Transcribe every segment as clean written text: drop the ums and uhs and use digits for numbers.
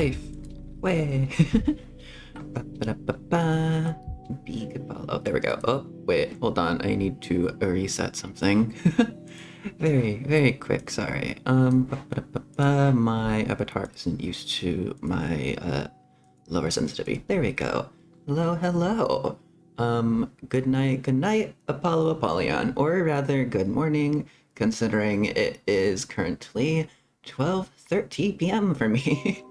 life. Way. Ba-ba-da-ba-ba. Big ball. Oh, there we go. Oh, wait, hold on. I need to reset something. Very quick, sorry. Ba-ba-da-ba-ba. My avatar isn't used to my lower sensitivity. There we go. Hello. Good night, Apollo Apollyon, or rather, good morning, considering it is currently 12:30 p.m. for me.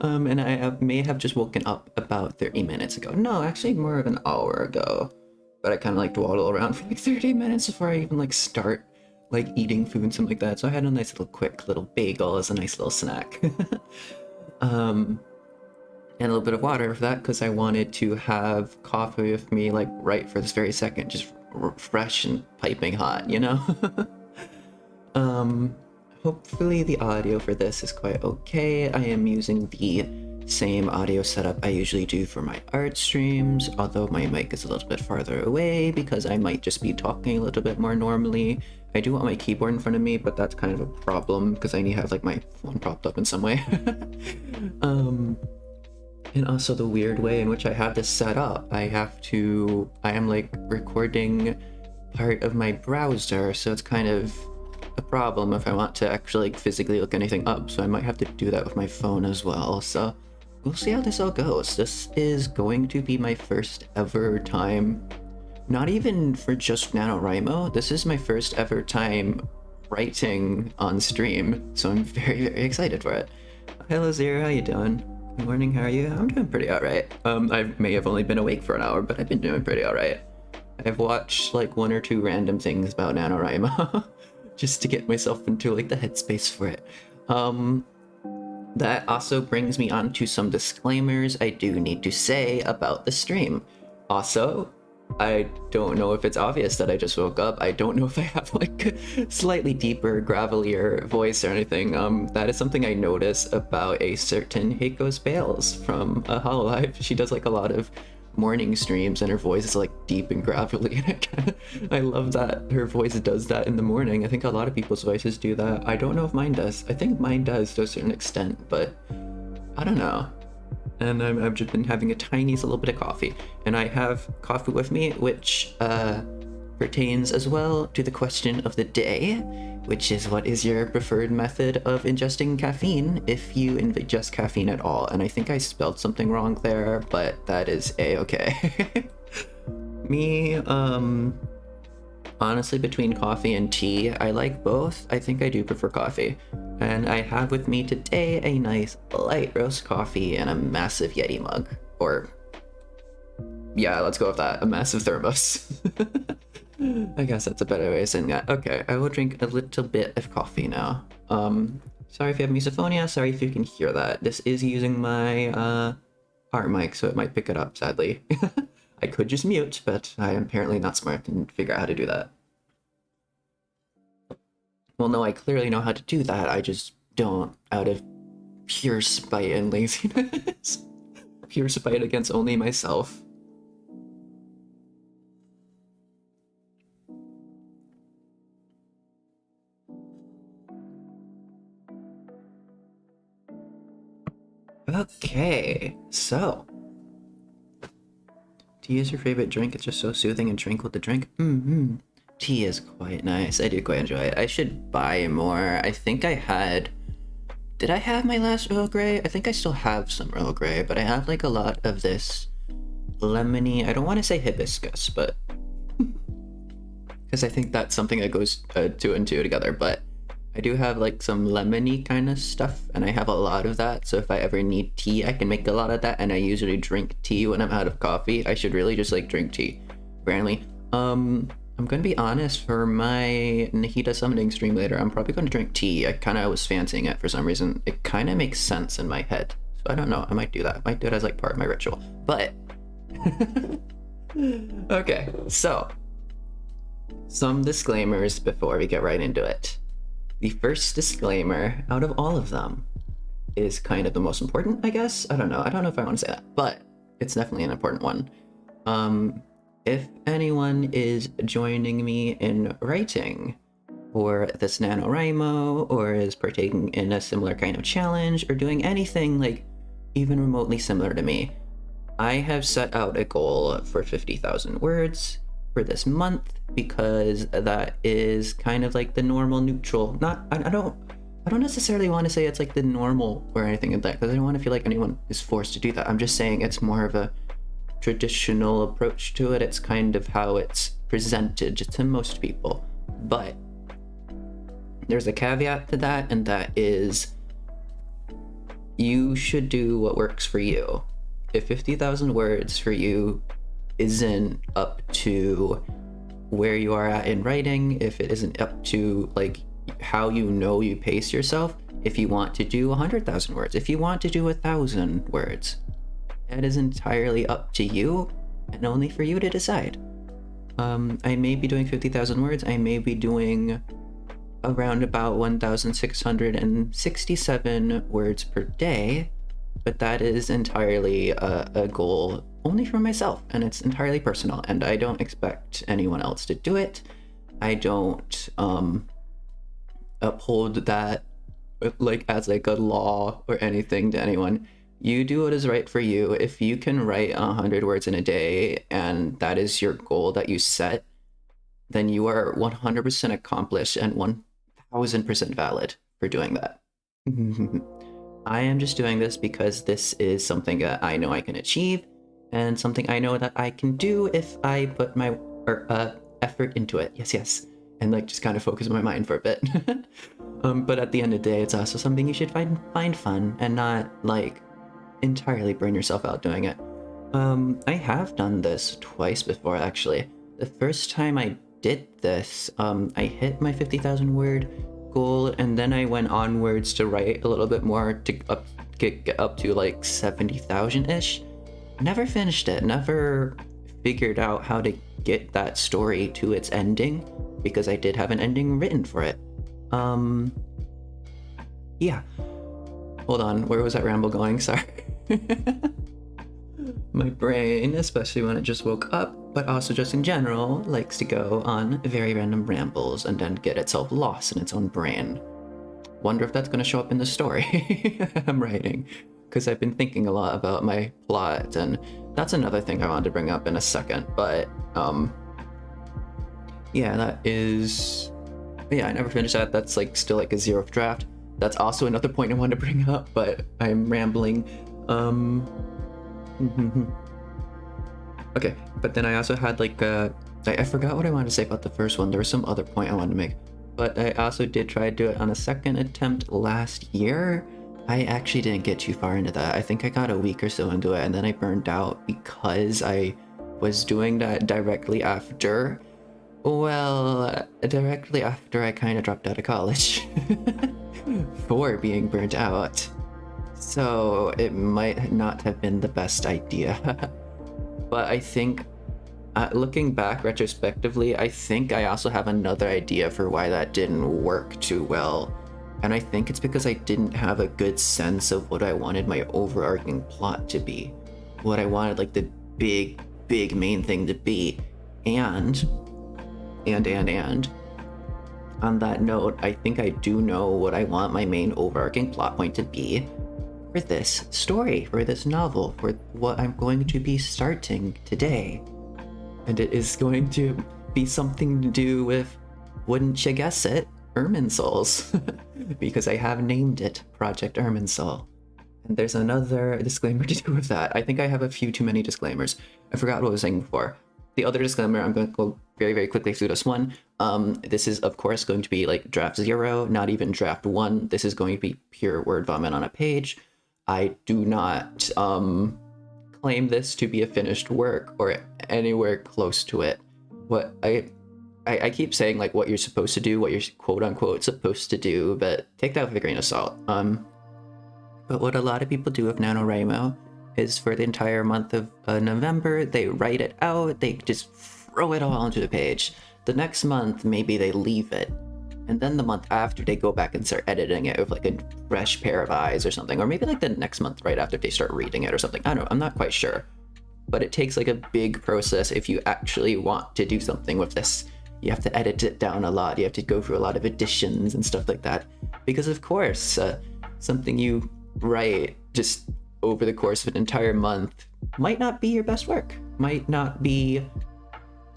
And I may have just woken up about 30 minutes ago. No, actually more of an hour ago. But I kind of like dawdle around for like 30 minutes before I even like start like eating food and something like that. So I had a nice little quick little bagel as a nice little snack. And a little bit of water for that because I wanted to have coffee with me like right for this very second, just fresh and piping hot, you know? Hopefully the audio for this is quite okay. I am using the same audio setup I usually do for my art streams, although my mic is a little bit farther away because I might just be talking a little bit more normally. I do want my keyboard in front of me, but that's kind of a problem because I need to have like my phone propped up in some way. And also the weird way in which I have this set up. I am like recording part of my browser, so it's kind of a problem if I want to actually like, physically look anything up, so I might have to do that with my phone as well. So we'll see how this all goes. This is going to be my first ever time, not even for just NaNoWriMo, this is my first ever time writing on stream, so I'm very excited for it. Hello Zero, how you doing? Good morning, how are you? I'm doing pretty alright. I may have only been awake for an hour, but I've been doing pretty alright. I've watched like 1 or 2 random things about NaNoWriMo just to get myself into like the headspace for it. That also brings me on to some disclaimers I do need to say about the stream. Also, I don't know if it's obvious that I just woke up. I don't know if I have like a slightly deeper, gravelier voice or anything. That is something I notice about a certain Heiko's Bales from Hololive. She does like a lot of morning streams and her voice is like deep and gravelly, and I love that her voice does that in the morning. I think a lot of people's voices do that. I don't know if mine does. I think mine does to a certain extent, but I don't know. And I've just been having a tiny little bit of coffee, and I have coffee with me, which pertains as well to the question of the day, which is what is your preferred method of ingesting caffeine if you ingest caffeine at all? And I think I spelled something wrong there, but that is a-okay. Me, honestly, between coffee and tea, I like both. I think I do prefer coffee. And I have with me today a nice light roast coffee and a massive Yeti mug. Or, yeah, let's go with that, a massive thermos. I guess that's a better way of saying that. Okay, I will drink a little bit of coffee now. Sorry if you have misophonia, sorry if you can hear that. This is using my art mic, so it might pick it up, sadly. I could just mute, but I am apparently not smart and figure out how to do that. Well, no, I clearly know how to do that, I just don't, out of pure spite and laziness. Pure spite against only myself. Okay, so tea is your favorite drink? It's just so soothing and tranquil to drink. Tea is quite nice. I do quite enjoy it. I should buy more. I think I had... Did I have my last Earl Grey? I think I still have some Earl Grey, but I have like a lot of this lemony... I don't want to say hibiscus, but... because I think that's something that goes 2 and 2 together, but I do have like some lemony kind of stuff, and I have a lot of that, so if I ever need tea, I can make a lot of that, and I usually drink tea when I'm out of coffee. I should really just like drink tea, apparently. I'm gonna be honest, for my Nahida summoning stream later, I'm probably gonna drink tea. I kinda was fancying it for some reason. It kinda makes sense in my head. So I don't know, I might do that. I might do it as like part of my ritual, but... Okay, so some disclaimers before we get right into it. The first disclaimer out of all of them is kind of the most important, I guess. I don't know if I want to say that, but it's definitely an important one. If anyone is joining me in writing for this NaNoWriMo, or is partaking in a similar kind of challenge, or doing anything like even remotely similar to me. I have set out a goal for 50,000 words for this month because that is kind of like the normal neutral. I don't necessarily want to say it's like the normal or anything like that, because I don't want to feel like anyone is forced to do that. I'm just saying it's more of a traditional approach to it. It's kind of how it's presented to most people. But there's a caveat to that, and that is you should do what works for you. If 50,000 words for you isn't up to where you are at in writing, if it isn't up to like how you pace yourself, if you want to do 100,000 words, if you want to do 1,000 words, that is entirely up to you and only for you to decide. I may be doing 50,000 words. I may be doing around about 1,667 words per day, but that is entirely a goal only for myself, and it's entirely personal, and I don't expect anyone else to do it. I don't uphold that like as like a law or anything to anyone. You do what is right for you. If you can write 100 words in a day and that is your goal that you set, then you are 100% accomplished and 1000% valid for doing that. I am just doing this because this is something that I know I can achieve and something I know that I can do if I put my effort into it. Yes. And like just kind of focus my mind for a bit. But at the end of the day, it's also something you should find fun and not like entirely burn yourself out doing it. I have done this twice before, actually. The first time I did this, I hit my 50,000 word goal, and then I went onwards to write a little bit more to get up to like 70,000-ish. Never finished it, never figured out how to get that story to its ending, because I did have an ending written for it. Yeah. Hold on, where was that ramble going? Sorry. My brain, especially when it just woke up, but also just in general, likes to go on very random rambles and then get itself lost in its own brain. Wonder if that's going to show up in the story I'm writing, because I've been thinking a lot about my plot, and that's another thing I wanted to bring up in a second, but yeah, that is... Yeah, I never finished that. That's like still like a 0th draft. That's also another point I wanted to bring up, but I'm rambling. Okay, but then I also had like I forgot what I wanted to say about the first one. There was some other point I wanted to make, but I also did try to do it on a second attempt last year. I actually didn't get too far into that. I think I got a week or so into it, and then I burned out because I was doing that directly after. Well, directly after I kind of dropped out of college for being burnt out. So it might not have been the best idea. But I think, looking back retrospectively, I think I also have another idea for why that didn't work too well. And I think it's because I didn't have a good sense of what I wanted my overarching plot to be. What I wanted like the big main thing to be. And on that note, I think I do know what I want my main overarching plot point to be for this story, for this novel, for what I'm going to be starting today. And it is going to be something to do with, wouldn't you guess it, Irminsuls, because I have named it Project Irminsul. And there's another disclaimer to do with that. I think I have a few too many disclaimers. I forgot what I was saying before. The other disclaimer, I'm going to go very quickly through this one. This is, of course, going to be like draft 0, not even draft 1. This is going to be pure word vomit on a page. I do not claim this to be a finished work or anywhere close to it. What I keep saying like what you're supposed to do, what you're quote unquote supposed to do, but take that with a grain of salt. But what a lot of people do with NaNoWriMo is for the entire month of November, they write it out, they just throw it all onto the page. The next month, maybe they leave it. And then the month after, they go back and start editing it with like a fresh pair of eyes or something. Or maybe like the next month right after they start reading it or something. I don't know, I'm not quite sure. But it takes like a big process if you actually want to do something with this. You have to edit it down a lot. You have to go through a lot of additions and stuff like that. Because of course, something you write just over the course of an entire month might not be your best work, might not be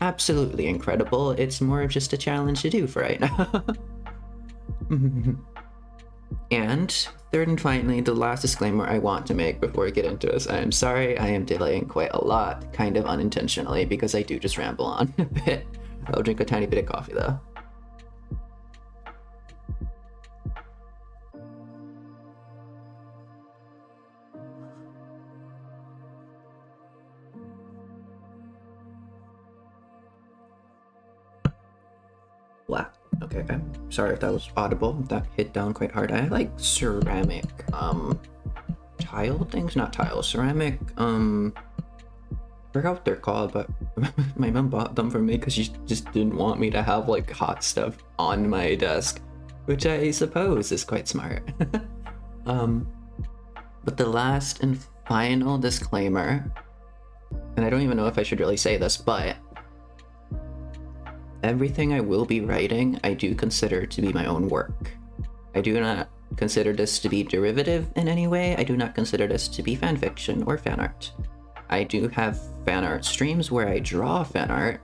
absolutely incredible. It's more of just a challenge to do for right now. And third and finally, the last disclaimer I want to make before I get into this. I am sorry I am delaying quite a lot, kind of unintentionally, because I do just ramble on a bit. I'll drink a tiny bit of coffee though. Wow. Okay, I'm sorry if that was audible. That hit down quite hard. I like ceramic, tile things? Not tiles, ceramic, I forgot what they're called, but my mom bought them for me because she just didn't want me to have like hot stuff on my desk, which I suppose is quite smart. But the last and final disclaimer, and I don't even know if I should really say this, but everything I will be writing, I do consider to be my own work. I do not consider this to be derivative in any way. I do not consider this to be fanfiction or fan art. I do have fan art streams where I draw fan art.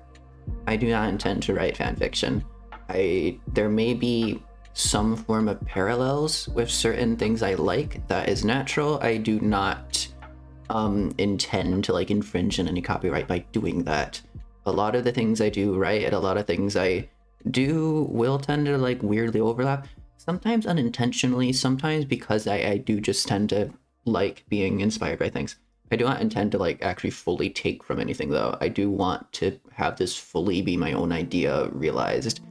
I do not intend to write fanfiction. There may be some form of parallels with certain things I like that is natural. I do not intend to like infringe on any copyright by doing that. A lot of the things I do write and a lot of things I do will tend to like weirdly overlap, sometimes unintentionally, sometimes because I do just tend to like being inspired by things. I do not intend to like actually fully take from anything though. I do want to have this fully be my own idea realized.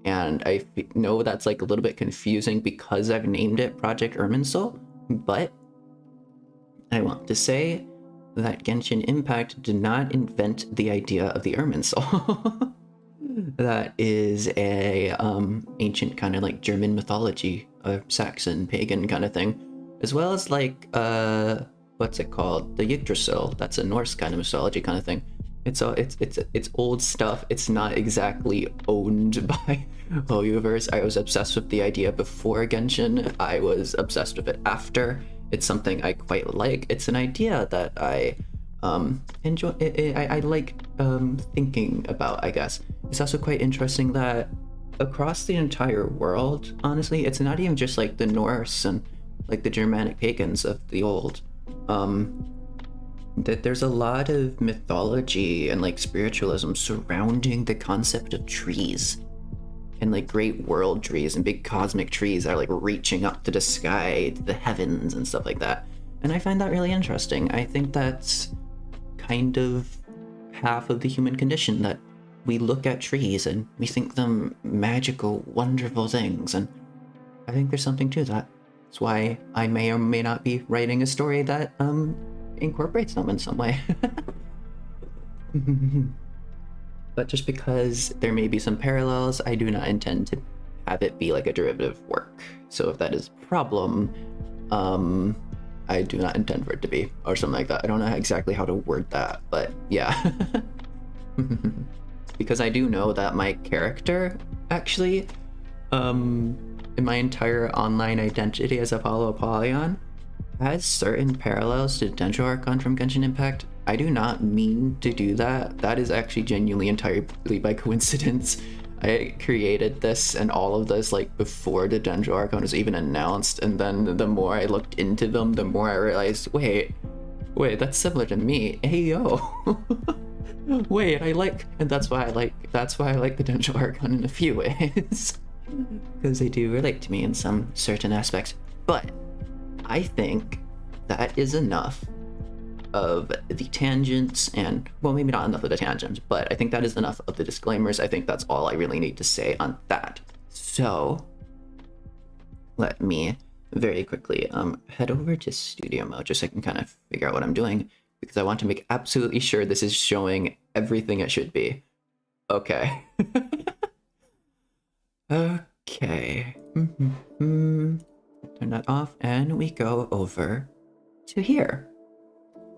And I know that's like a little bit confusing because I've named it Project Irminsul, but I want to say that Genshin Impact did not invent the idea of the Irminsul. That is a ancient kind of like German mythology, a Saxon pagan kind of thing, as well as like what's it called? The Yggdrasil. That's a Norse kind of mythology kind of thing. It's old stuff. It's not exactly owned by Hoyoverse. I was obsessed with the idea before Genshin. I was obsessed with it after. It's something I quite like. It's an idea that I enjoy. I like thinking about, I guess. It's also quite interesting that across the entire world, honestly, it's not even just like the Norse and like the Germanic pagans of the old. That there's a lot of mythology and like spiritualism surrounding the concept of trees. And like great world trees and big cosmic trees are like reaching up to the sky, to the heavens and stuff like that. And I find that really interesting. I think that's kind of half of the human condition, that we look at trees and we think them magical, wonderful things. And I think there's something to that. That's why I may or may not be writing a story that incorporates them in some way. But just because there may be some parallels, I do not intend to have it be like a derivative work. So if that is a problem, I do not intend for it to be, or something like that. I don't know exactly how to word that, but yeah. Because I do know that my character, actually, in my entire online identity as Apollo Apollyon, has certain parallels to Dendro Archon from Genshin Impact. I do not mean to do that. That is actually genuinely entirely by coincidence. I created this and all of this like before the Dendro Archon was even announced, and then the more I looked into them, the more I realized, wait, that's similar to me. Hey yo. Wait, and that's why I like the Dendro Archon in a few ways. Because they do relate to me in some certain aspects. But I think that is enough of the tangents, and well, maybe not enough of the tangents, but I think that is enough of the disclaimers. I think that's all I really need to say on that. So let me very quickly head over to studio mode just so I can kind of figure out what I'm doing, because I want to make absolutely sure this is showing everything it should be. Okay. Okay. Turn that off, and we go over to here.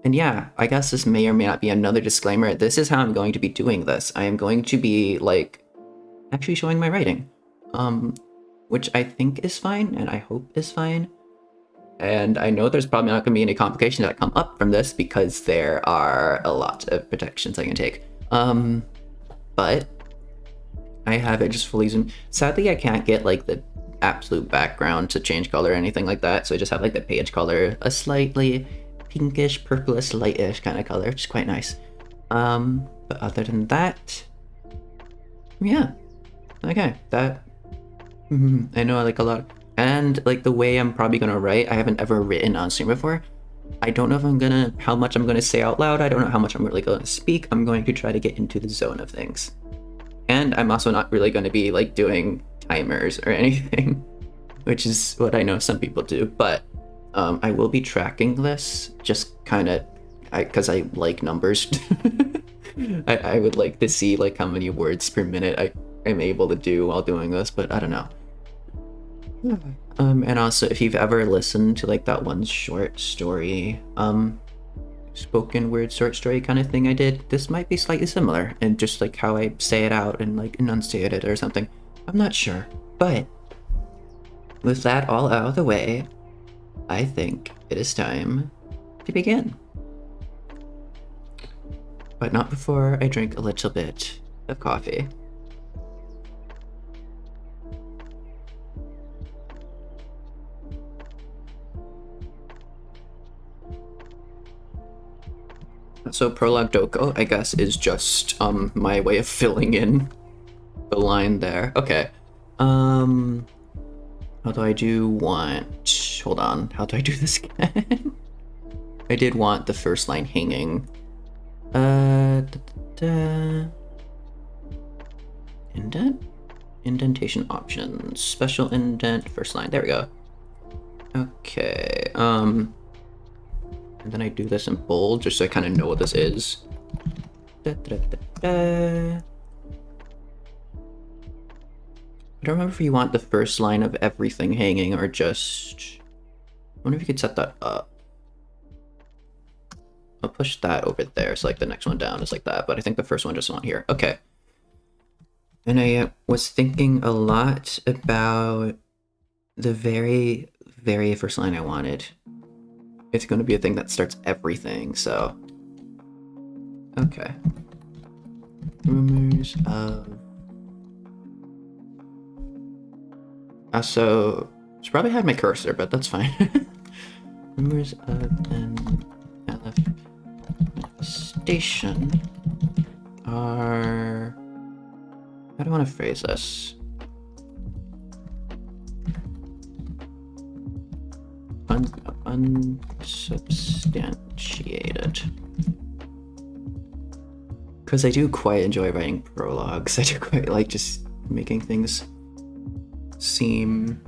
And yeah, I guess this may or may not be another disclaimer. This is how I'm going to be doing this. I am going to be like actually showing my writing, which I think is fine and I hope is fine. And I know there's probably not going to be any complications that come up from this because there are a lot of protections I can take. But I have it just fully zoomed. Sadly, I can't get like the absolute background to change color or anything like that. So I just have like the page color, a slightly pinkish, purplish, lightish kind of color, which is quite nice. But other than that, yeah. Okay, that I know I like a lot. And like the way I'm probably gonna write, I haven't ever written on stream before. I don't know if how much I'm gonna say out loud. I don't know how much I'm really gonna speak. I'm going to try to get into the zone of things. And I'm also not really gonna be like doing timers or anything, which is what I know some people do. But I will be tracking this just kind of, because I like numbers. I would like to see like how many words per minute I am able to do while doing this, but I don't know. And also, if you've ever listened to like that one short story, spoken word short story kind of thing I did, this might be slightly similar, and just like how I say it out and like enunciate it or something. I'm not sure, but with that all out of the way, I think it is time to begin. But not before I drink a little bit of coffee. So prologue doko, I guess, is just my way of filling in the line there. Okay. Although I do want, hold on, how do I do this again? I did want the first line hanging. Indent? Indentation options. Special indent, first line. There we go. Okay. And then I do this in bold just so I kind of know what this is. I don't remember if you want the first line of everything hanging or just... I wonder if you could set that up. I'll push that over there, so like the next one down is like that, but I think the first one just went here. Okay. And I was thinking a lot about the very, very first line I wanted. It's going to be a thing that starts everything, so... Okay. Rumors of... So... I should probably have my cursor, but that's fine. Rumors of an Aleph manifestation are... How do I want to phrase this? Unsubstantiated. Because I do quite enjoy writing prologues. I do quite like just making things seem...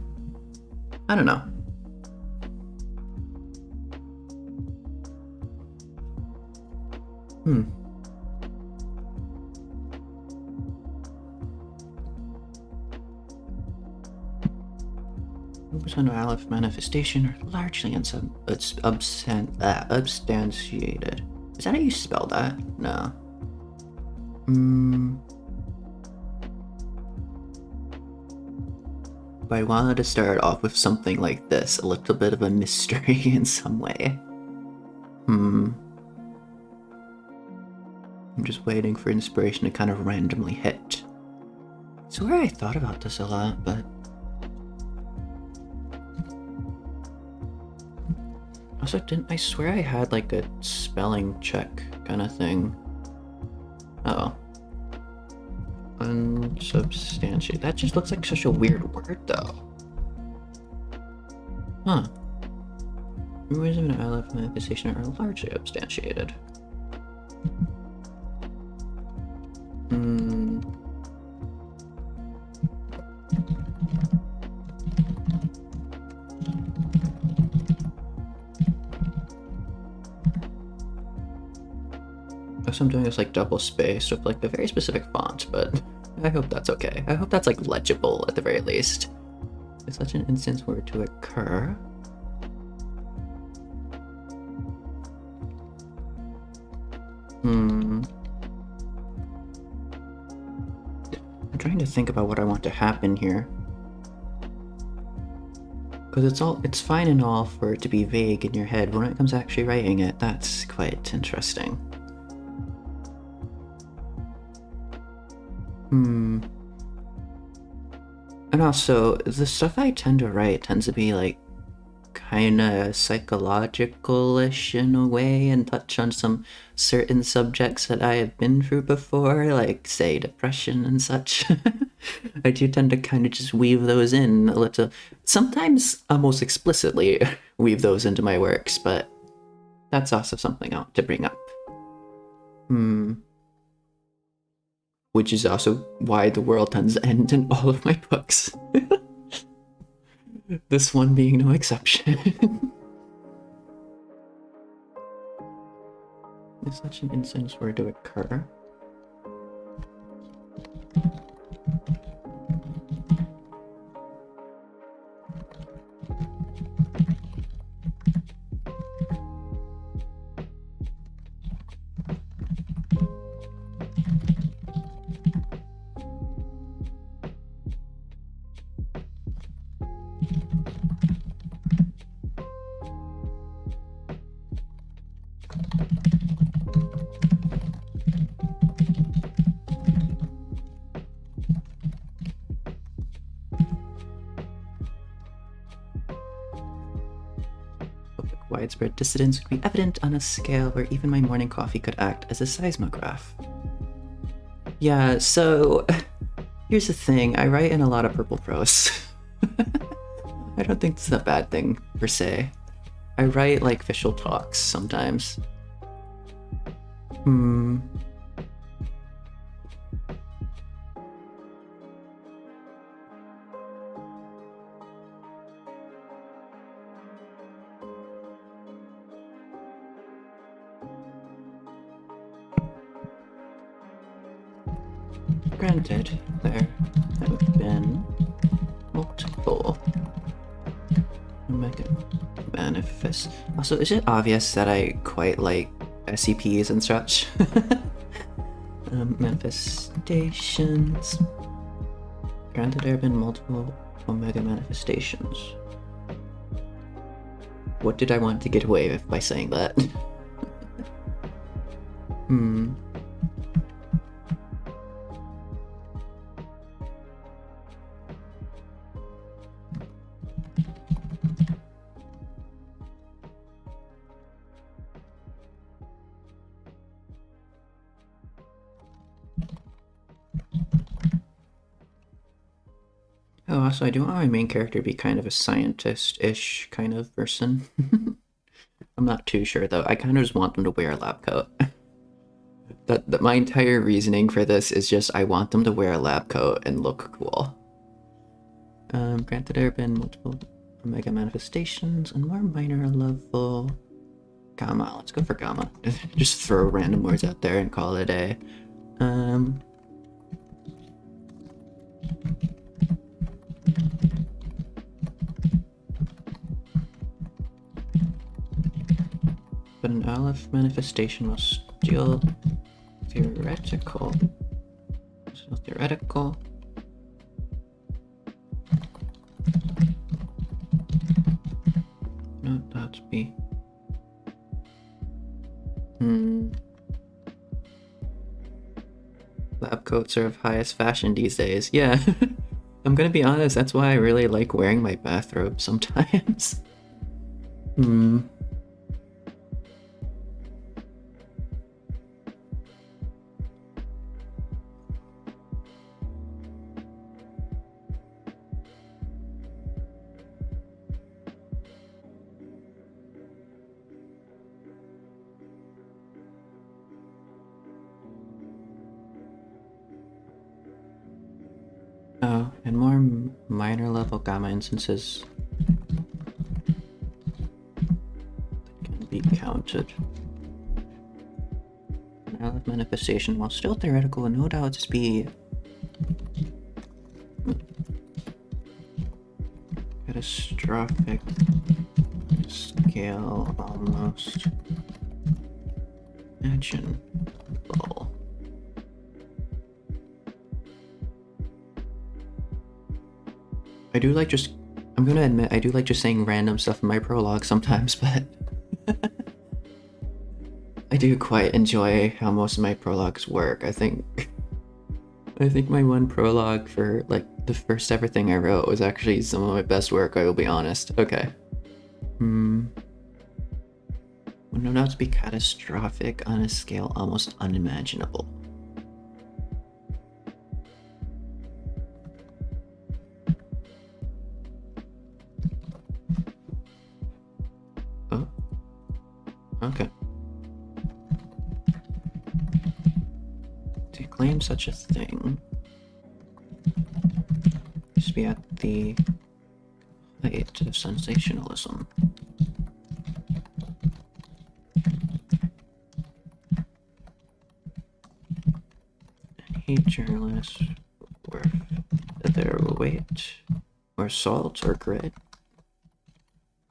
I don't know. Percent of Aleph manifestation are largely substantiated. Is that how you spell that? No. But I wanted to start off with something like this, a little bit of a mystery in some way. I'm just waiting for inspiration to kind of randomly hit. I swear I thought about this a lot, but... Also, didn't I swear I had like a spelling check kind of thing? Oh. Unsubstantiated. That just looks like such a weird word, though. Huh. Rumors of an Aleph manifestation are largely substantiated. So I'm doing this like double spaced with like a very specific font, but I hope that's okay. I hope that's like legible at the very least. If such an instance were to occur, I'm trying to think about what I want to happen here. Because it's fine and all for it to be vague in your head, when it comes to actually writing it, that's quite interesting. And also, the stuff I tend to write tends to be like kinda psychological-ish in a way, and touch on some certain subjects that I have been through before, like, say, depression and such. I do tend to kind of just weave those in a little, sometimes almost explicitly weave those into my works, but that's also something I want to bring up. Which is also why the world tends to end in all of my books. This one being no exception. Is such an instance were to occur? Widespread dissidence would be evident on a scale where even my morning coffee could act as a seismograph. Yeah, so here's the thing, I write in a lot of purple prose. I don't think it's a bad thing, per se. I write like official talks sometimes. Granted, there have been multiple manifests. Also, is it obvious that I quite like SCPs and such? Manifestations. Granted, there have been multiple Omega manifestations. What did I want to get away with by saying that? Oh, also, I do want my main character to be kind of a scientist-ish kind of person. I'm not too sure, though. I kind of just want them to wear a lab coat. That my entire reasoning for this is just I want them to wear a lab coat and look cool. Granted, there have been multiple Omega manifestations and more minor level Gamma. Let's go for Gamma. Just throw random words out there and call it a. But an Aleph manifestation was still theoretical. Not that be. Lab coats are of highest fashion these days. Yeah. I'm gonna be honest, that's why I really like wearing my bathrobe sometimes. Oh, and more minor level Gamma instances can be counted. An Aleph manifestation, while still theoretical, will no doubt just be catastrophic scale almost imaginable. I'm gonna admit, I do like just saying random stuff in my prologue sometimes, but I do quite enjoy how most of my prologues work. I think my one prologue for like the first ever thing I wrote was actually some of my best work, I will be honest. Okay. Would no doubt to be catastrophic on a scale almost unimaginable. Oh. Okay. To claim such a thing is to be at the height of sensationalism. Any journalist worth their weight, or salt, or grit,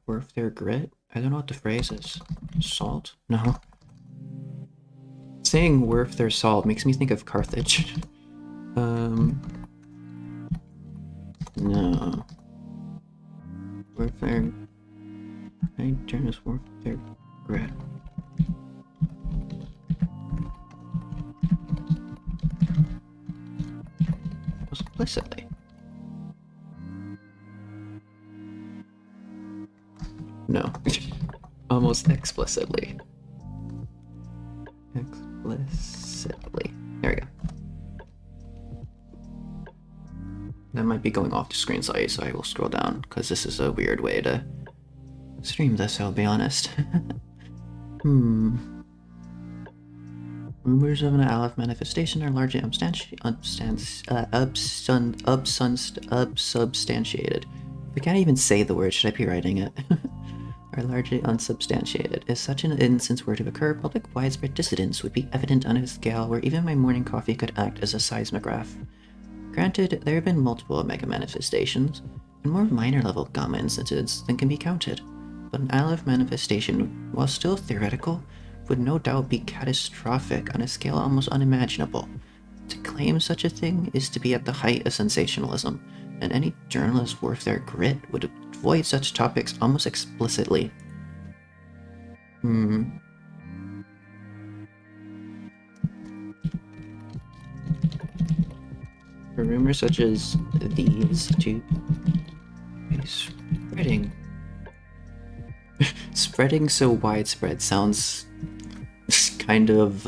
worth their grit? I don't know what the phrase is. Salt? No. Saying worth their salt makes me think of Carthage. No. Worth their... Any journalist worth their grit. Explicitly. No. Almost explicitly. Explicitly. There we go. That might be going off the screen size, so I will scroll down, because this is a weird way to stream this, I'll be honest. Rumors of an Aleph manifestation are largely unsubstantiated. I can't even say the word, should I be writing it? Are largely unsubstantiated. If such an instance were to occur, public widespread dissidence would be evident on a scale where even my morning coffee could act as a seismograph. Granted, there have been multiple mega manifestations, and more minor level gamma instances than can be counted, but an Aleph manifestation, while still theoretical, would no doubt be catastrophic on a scale almost unimaginable. To claim such a thing is to be at the height of sensationalism, and any journalist worth their grit would avoid such topics almost explicitly. For rumors such as these to be spreading... Spreading so widespread sounds kind of,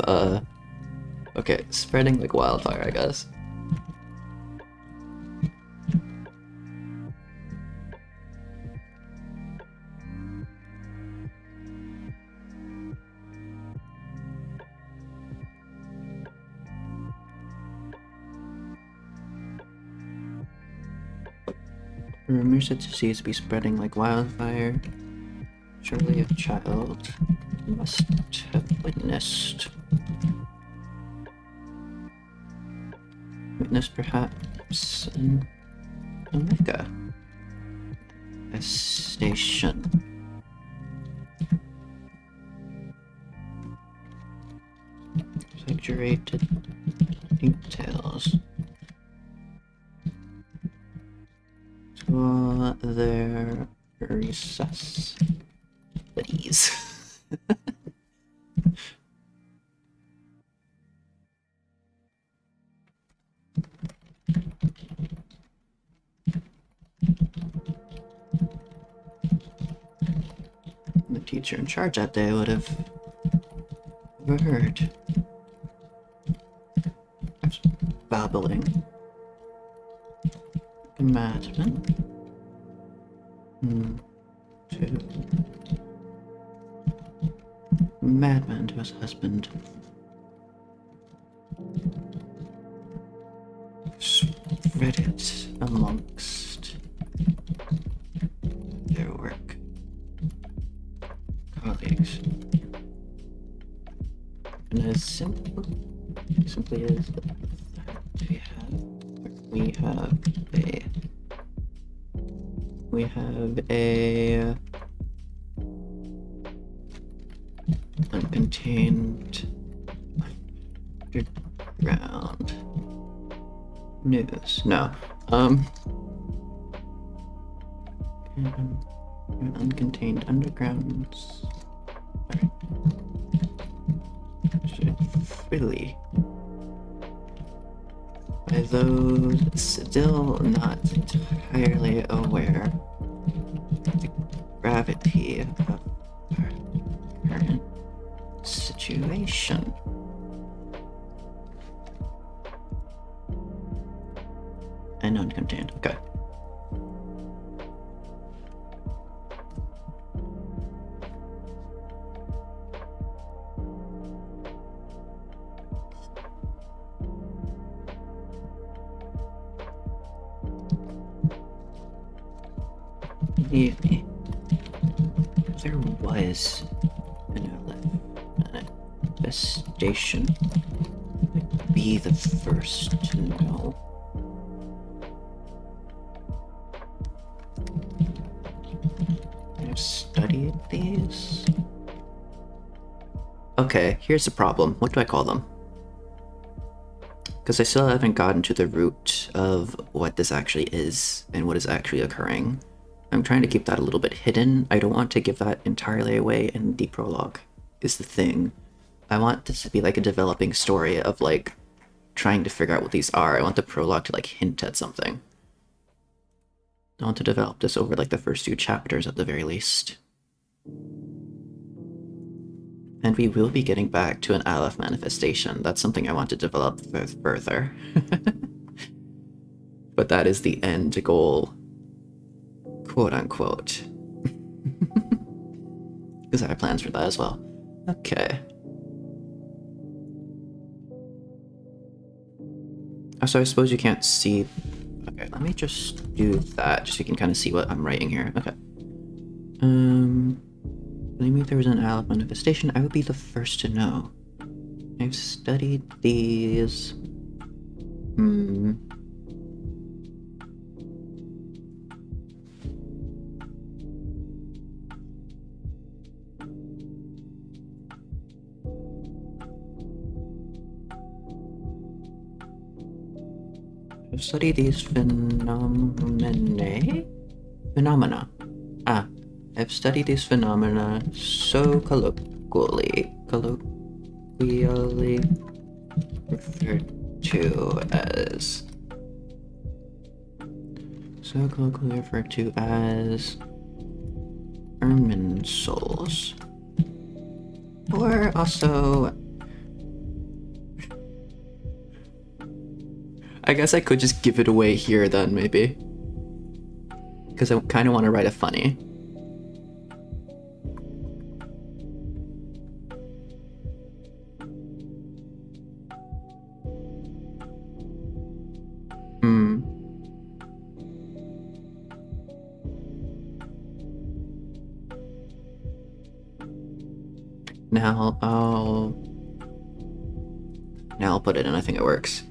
okay, spreading like wildfire, I guess. Rumors that disease to be spreading like wildfire. Surely a child must have witnessed. Witnessed perhaps an Omega. A station. Exaggerated details. To their recess. Buddies. The teacher in charge that day would have overheard. Perhaps babbling. A madman. Madman to his husband. Spread it amongst their work colleagues. And as simply as that we have a uncontained underground news. No. Uncontained undergrounds. Really? By those still not entirely aware of the gravity of our current situation. And uncontained, okay. Believe me, there was an Aleph, an infestation. I'd be the first to know. I've studied these. Okay, here's the problem. What do I call them? Because I still haven't gotten to the root of what this actually is and what is actually occurring. I'm trying to keep that a little bit hidden. I don't want to give that entirely away in the prologue, is the thing. I want this to be like a developing story of like trying to figure out what these are. I want the prologue to like hint at something. I want to develop this over like the first 2 chapters at the very least. And we will be getting back to an Aleph manifestation. That's something I want to develop further. But that is the end goal. Quote unquote. Because I have plans for that as well. Okay. So I suppose you can't see. Okay, let me just do that just so you can kind of see what I'm writing here. Okay. Believe me, if there was an Aleph manifestation, I would be the first to know. I've studied these. I've studied these phenomena. I've studied these phenomena so colloquially referred to as Irminsuls, or also. I guess I could just give it away here then, maybe. Because I kind of want to write a funny. Now I'll put it in, I think it works.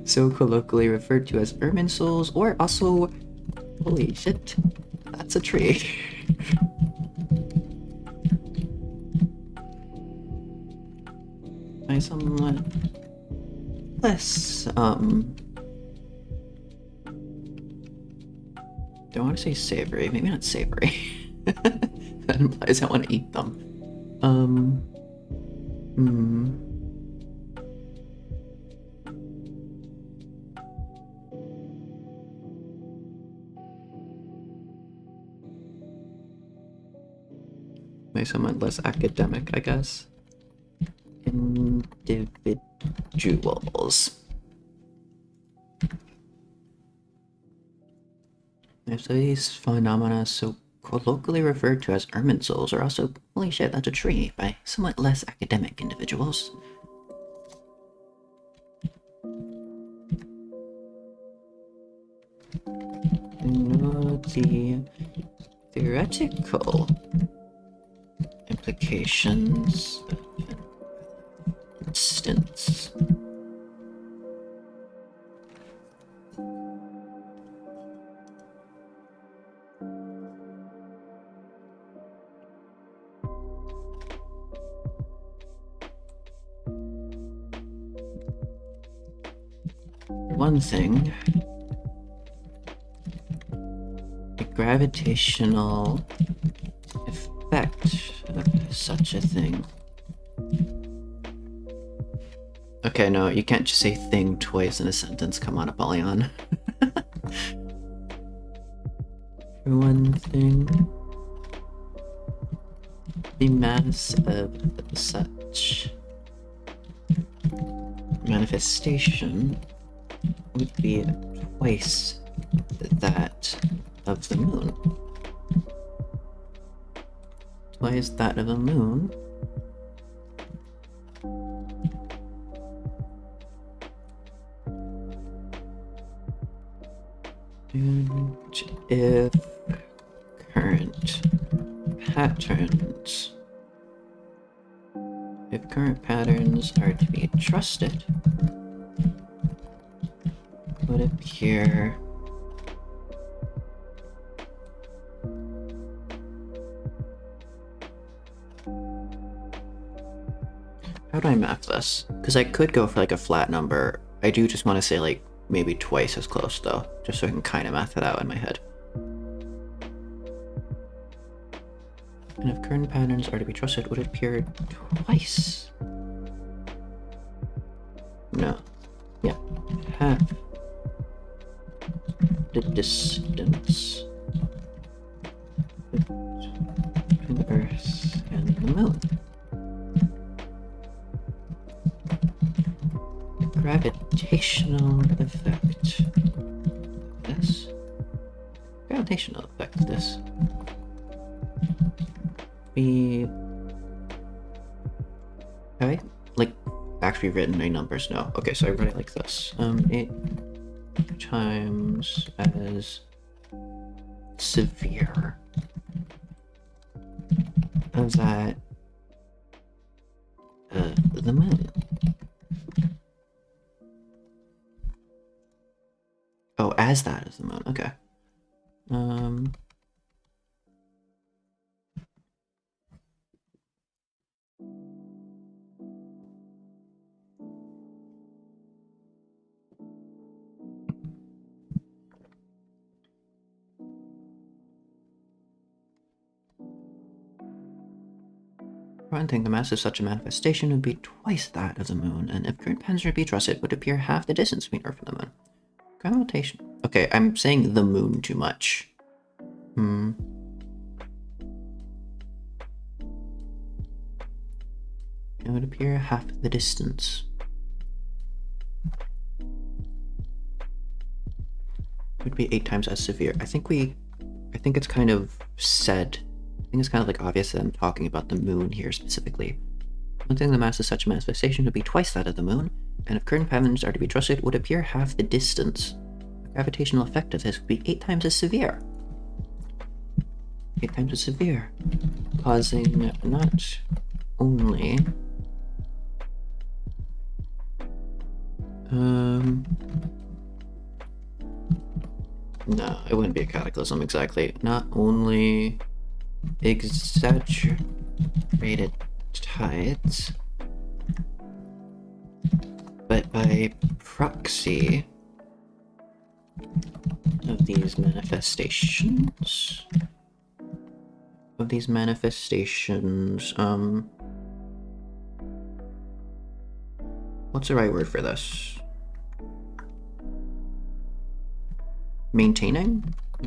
So colloquially referred to as Irminsuls, or also, holy shit, that's a tree. By somewhat less, do I want to say savory? Maybe not savory. That implies I want to eat them. Maybe somewhat less academic, I guess. Individuals. If these phenomena so colloquially referred to as Irminsuls are also, holy shit, that's a tree, by somewhat less academic individuals. No, the theoretical implications of an instance. One thing, a gravitational effect of such a thing. Okay, no, you can't just say thing twice in a sentence. Come on, Apollyon. For one thing, the mass of such manifestation would be twice that of the moon. Twice that of the moon. And if current patterns are to be trusted, would appear how do I map this? Because I could go for like a flat number. I do just want to say like maybe twice as close though, just so I can kind of math it out in my head. And if current patterns are to be trusted, would it appear twice? No. Yeah. Half the distance between the Earth and the Moon. The gravitational effect of this. Gravitational effect of this. Have I like actually written my numbers? No. Okay, so I write it like this. 8 times as severe as that the moon. Oh, as that is the moon. Okay. One thing, the mass of such a manifestation would be twice that of the moon, and if current patterns are to be trusted, would appear half the distance between Earth and the moon. Gravitation. Okay, I'm saying the moon too much. It would appear half the distance. It would be 8 times as severe. I think it's kind of said. I think it's kind of like obvious that I'm talking about the moon here specifically. One thing, the mass of such a manifestation would be twice that of the moon, and if current patterns are to be trusted, would appear half the distance. The gravitational effect of this would be 8 times as severe. 8 times as severe, causing not only no, it wouldn't be a cataclysm exactly. Not only exaggerated tides, but by proxy of these manifestations, what's the right word for this? Maintaining a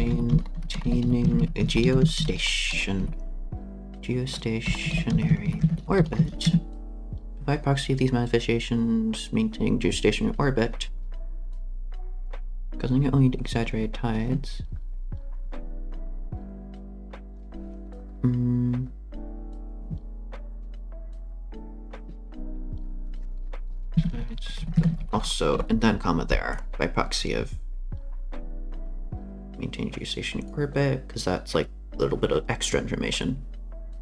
geostationary orbit. By proxy of these manifestations, maintaining geostationary orbit, causing only exaggerated tides. Also, and then comma there, by proxy of maintaining geostationary orbit, because that's like a little bit of extra information.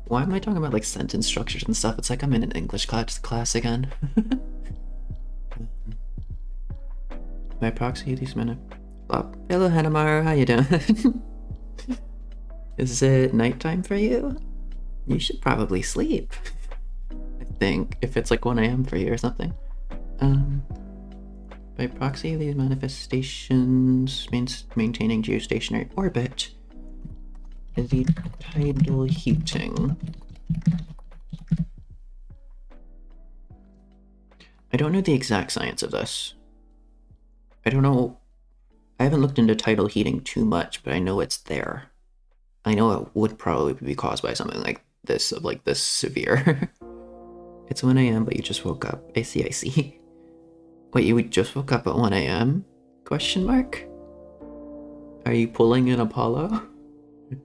Why am I talking about like sentence structures and stuff? It's like I'm in an English class again. By proxy of these men. Hello Hanamaru, how you doing? Is it nighttime for you? You should probably sleep. I think, if it's like 1 AM for you or something. By proxy of these manifestations, maintaining geostationary orbit, the tidal heating. I don't know the exact science of this. I don't know. I haven't looked into tidal heating too much, but I know it's there. I know it would probably be caused by something like this, of like this severe. It's 1 a.m., but you just woke up. I see, I see. Wait, you just woke up at 1 a.m.? Question mark? Are you pulling an Apollo?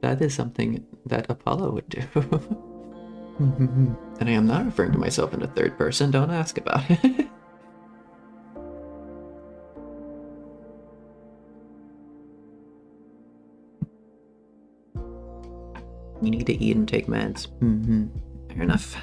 That is something that Apollo would do. And I am not referring to myself in the third person, don't ask about it. You need to eat and take meds. Fair enough.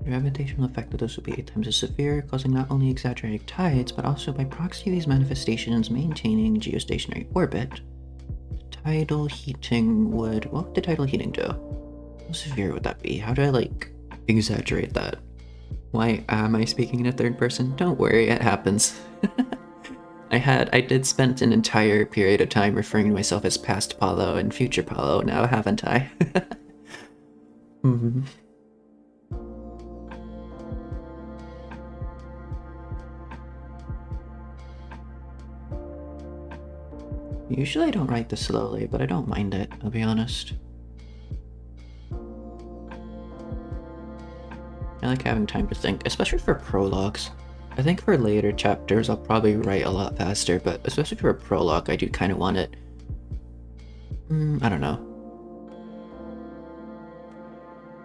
The gravitational effect of this would be 8 times as severe, causing not only exaggerated tides, but also by proxy of these manifestations maintaining geostationary orbit. Tidal heating would... What would the tidal heating do? How severe would that be? How do I, like, exaggerate that? Why am I speaking in a third person? Don't worry, it happens. I did spend an entire period of time referring to myself as past Paulo and future Paulo now, haven't I? Usually I don't write this slowly, but I don't mind it, I'll be honest. I like having time to think, especially for prologues. I think for later chapters I'll probably write a lot faster, but especially for a prologue I do kind of want it... I don't know.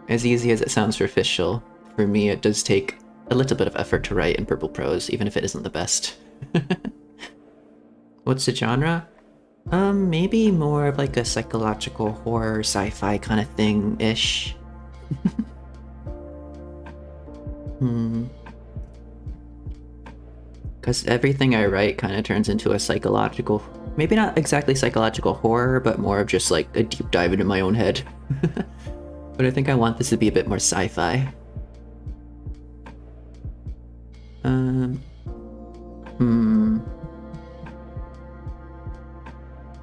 As easy as it sounds for official, for me it does take a little bit of effort to write in purple prose, even if it isn't the best. What's the genre? Maybe more of like a psychological horror, sci-fi kind of thing-ish. Because everything I write kind of turns into a psychological... Maybe not exactly psychological horror, but more of just like a deep dive into my own head. But I think I want this to be a bit more sci-fi.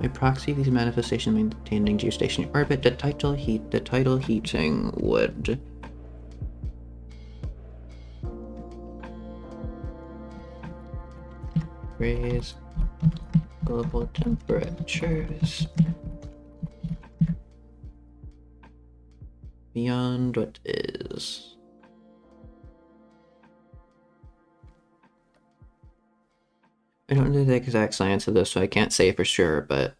By proxy, these manifestations maintaining geostationary orbit, the tidal heating would... raise global temperatures beyond what is. I don't know the exact science of this, so I can't say for sure, but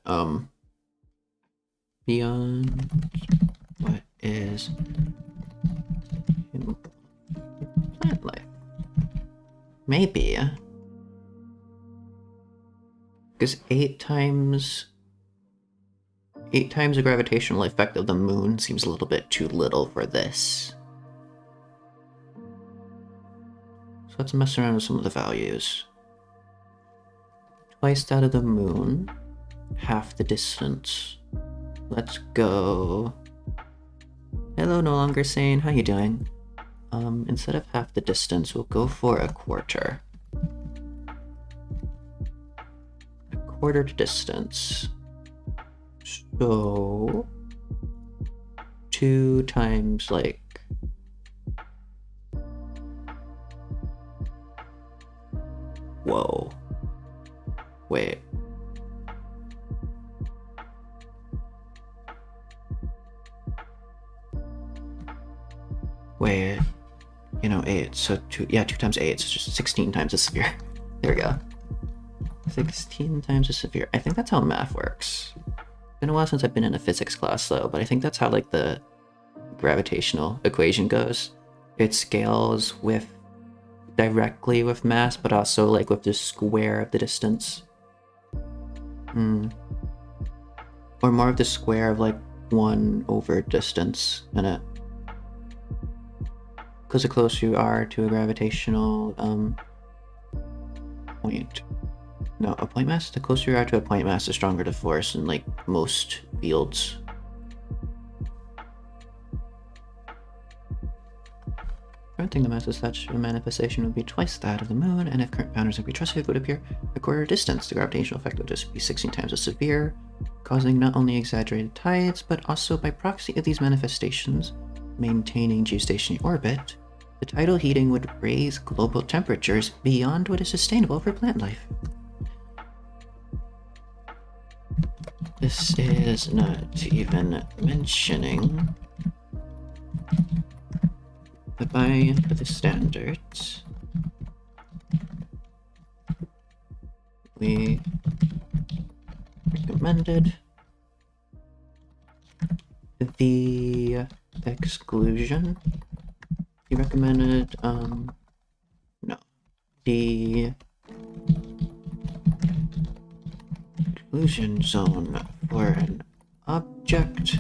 beyond what is in plant life. Maybe. Because 8 times the gravitational effect of the moon seems a little bit too little for this. So let's mess around with some of the values. Twice that of the moon, half the distance. Let's go. Hello, no longer sane. How you doing? Instead of half the distance, we'll go for a quarter. Quarter distance. So 2 times like whoa. Wait. Wait. You know, 8. So 2 times 8, so just 16 times as severe. There we go. 16 times as severe. I think that's how math works. It's been a while since I've been in a physics class though, but I think that's how like the gravitational equation goes. It scales with directly with mass, but also like with the square of the distance. Or more of the square of like 1 over distance in it. Because the closer you are to a gravitational point. No, a point mass? The closer you are to a point mass, the stronger the force in like most fields. Granting the mass such a manifestation would be twice that of the moon, and if current boundaries would be trusted, would appear a quarter distance. The gravitational effect would just be 16 times as severe, causing not only exaggerated tides, but also by proxy of these manifestations, maintaining geostationary orbit, the tidal heating would raise global temperatures beyond what is sustainable for plant life. This is not even mentioning that by the standards, we recommended the exclusion. He recommended, no, the exclusion zone for an object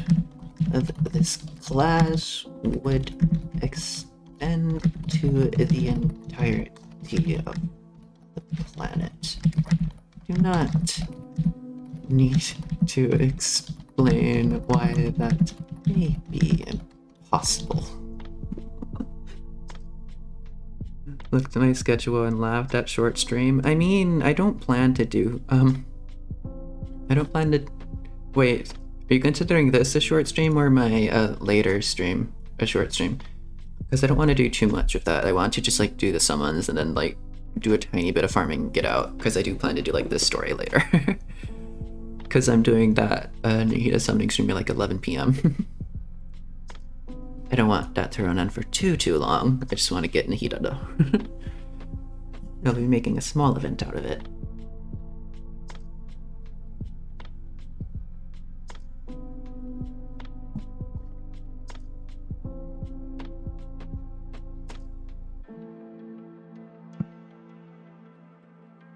of this class would extend to the entirety of the planet. Do not need to explain why that may be impossible. Looked at my schedule and laughed at short stream. I mean, I don't plan to do, wait, are you considering this a short stream or my later stream a short stream? Because I don't want to do too much of that. I want to just like do the summons and then like do a tiny bit of farming and get out, because I do plan to do like this story later. Because I'm doing that Nahida summoning stream at like 11 p.m. I don't want that to run on for too long. I just want to get Nahida though. I'll be making a small event out of it.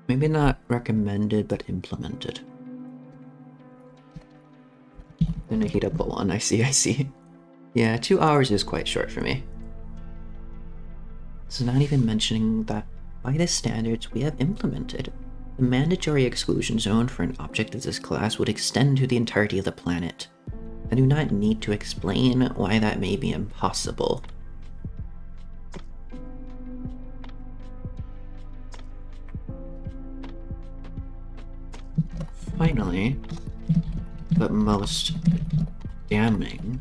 Maybe not recommended, but implemented. The Nahida Bolon, I see. Yeah, 2 hours is quite short for me. It's not even mentioning that by the standards we have implemented, the mandatory exclusion zone for an object of this class would extend to the entirety of the planet. I do not need to explain why that may be impossible. Finally, but most damning.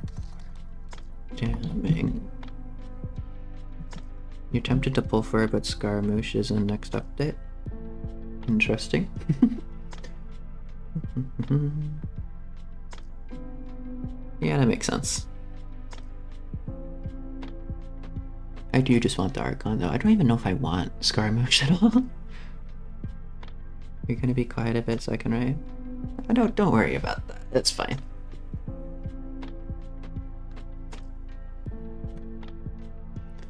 You're tempted to pull for it, but Scaramouche is in next update. Interesting. Yeah, that makes sense. I do just want the Archon though. I don't even know if I want Scaramouche at all. You're gonna be quiet a bit so I can write? Don't worry about that. That's fine.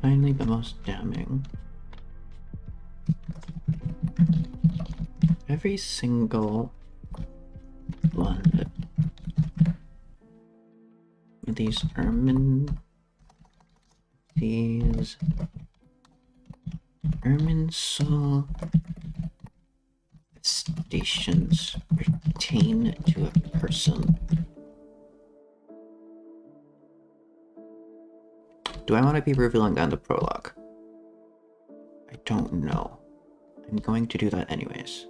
Finally, but most damning. Every single one of these Irminsul stations pertain to a person. Do I want to be revealing that in the prologue? I don't know. I'm going to do that anyways.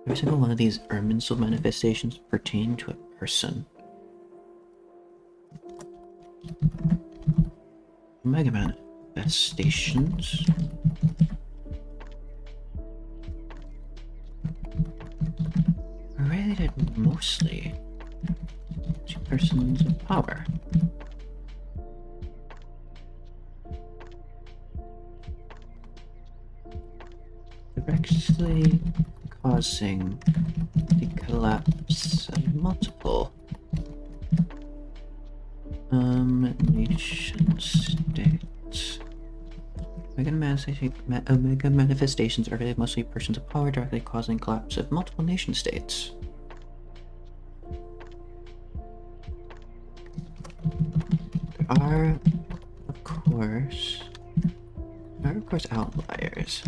Every single one of these Irminsul manifestations pertain to a person. Mega manifestations are related mostly to persons of power. Directly causing the collapse of multiple nation states. Omega manifestations are related mostly persons of power, directly causing collapse of multiple nation states. There are, of course, outliers.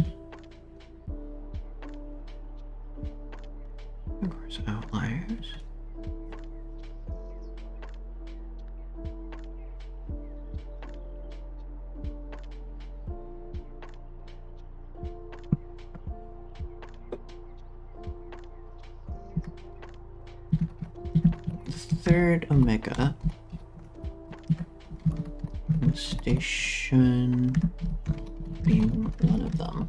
third Omega. Station being one of them.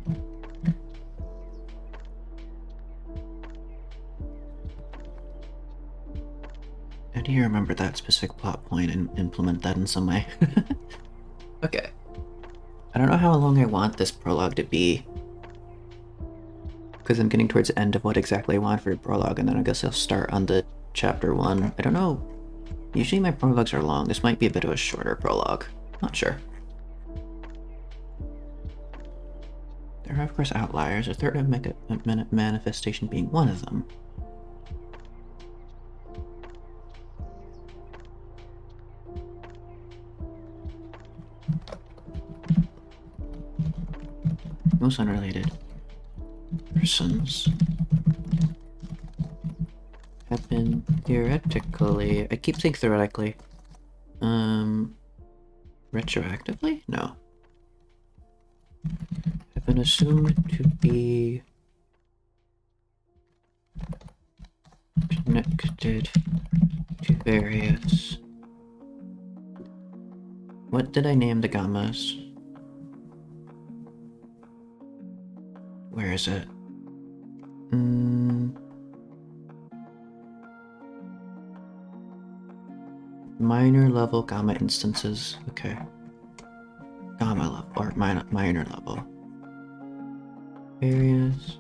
I need to remember that specific plot point and implement that in some way. Okay. I don't know how long I want this prologue to be, because I'm getting towards the end of what exactly I want for a prologue, and then I guess I'll start on the chapter 1. I don't know. Usually my prologues are long. This might be a bit of a shorter prologue. Not sure. There are of course outliers, a third manifestation being one of them. Most unrelated persons have been theoretically, I keep saying theoretically, retroactively? No. Have been assumed to be connected to various... What did I name the gammas? Where is it? Minor level gamma instances. Okay. Gamma level, or minor level. Various.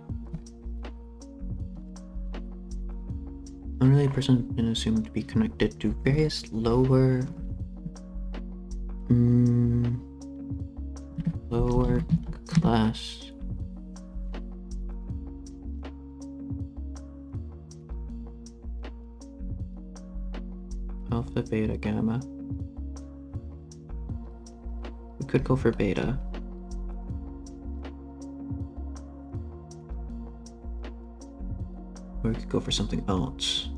Unrelated person been assumed to be connected to various lower... lower class... Alpha, beta, gamma. We could go for beta. Or we could go for something else.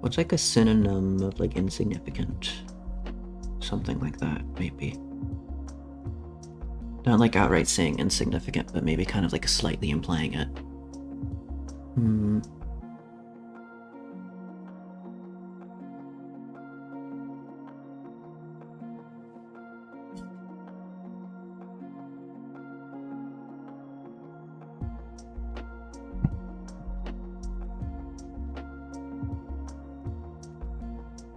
What's like a synonym of like insignificant? Something like that, maybe. Not like outright saying insignificant, but maybe kind of like slightly implying it.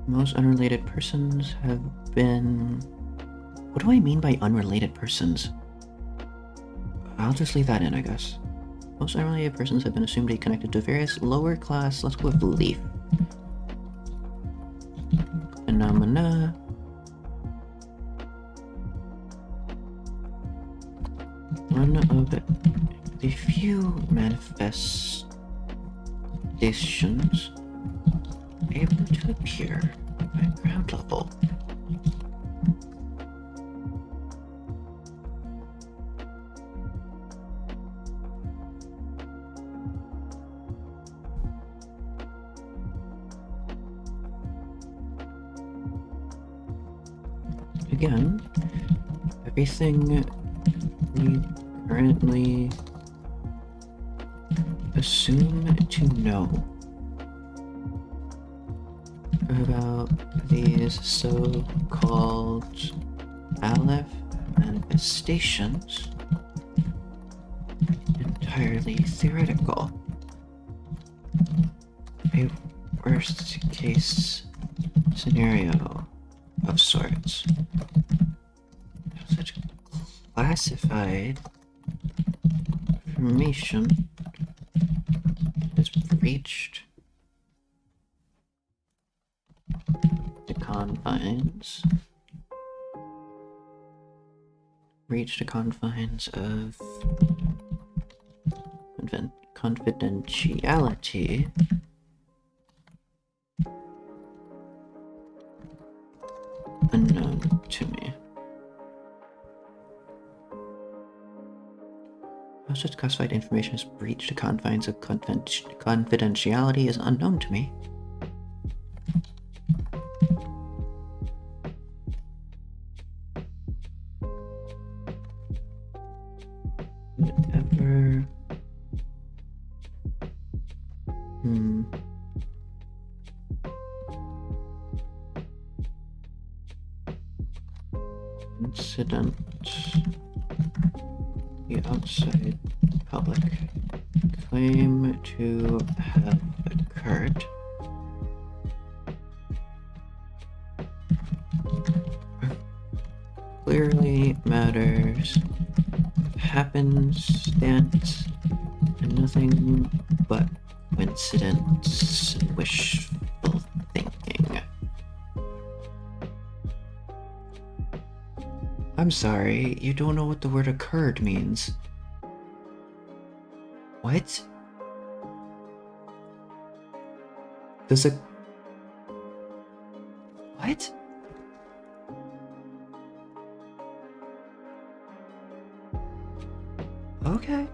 Most unrelated persons have been... What do I mean by unrelated persons? I'll just leave that in, I guess. Most unrelated persons have been assumed to be connected to various lower class, let's go with belief, phenomena. One of the few manifestations able to appear at ground level. Again, everything we currently assume to know about these so-called Aleph manifestations entirely theoretical. A worst case scenario of sorts. Such classified information has breached the confines of confidentiality unknown to me. How such classified information has breached the confines of confidentiality is unknown to me. Whatever. incident the outside public claim to have occurred clearly matters happenstance and nothing but coincidence and wishful thinking. I'm sorry, you don't know what the word occurred means. What? Does it... What? Okay.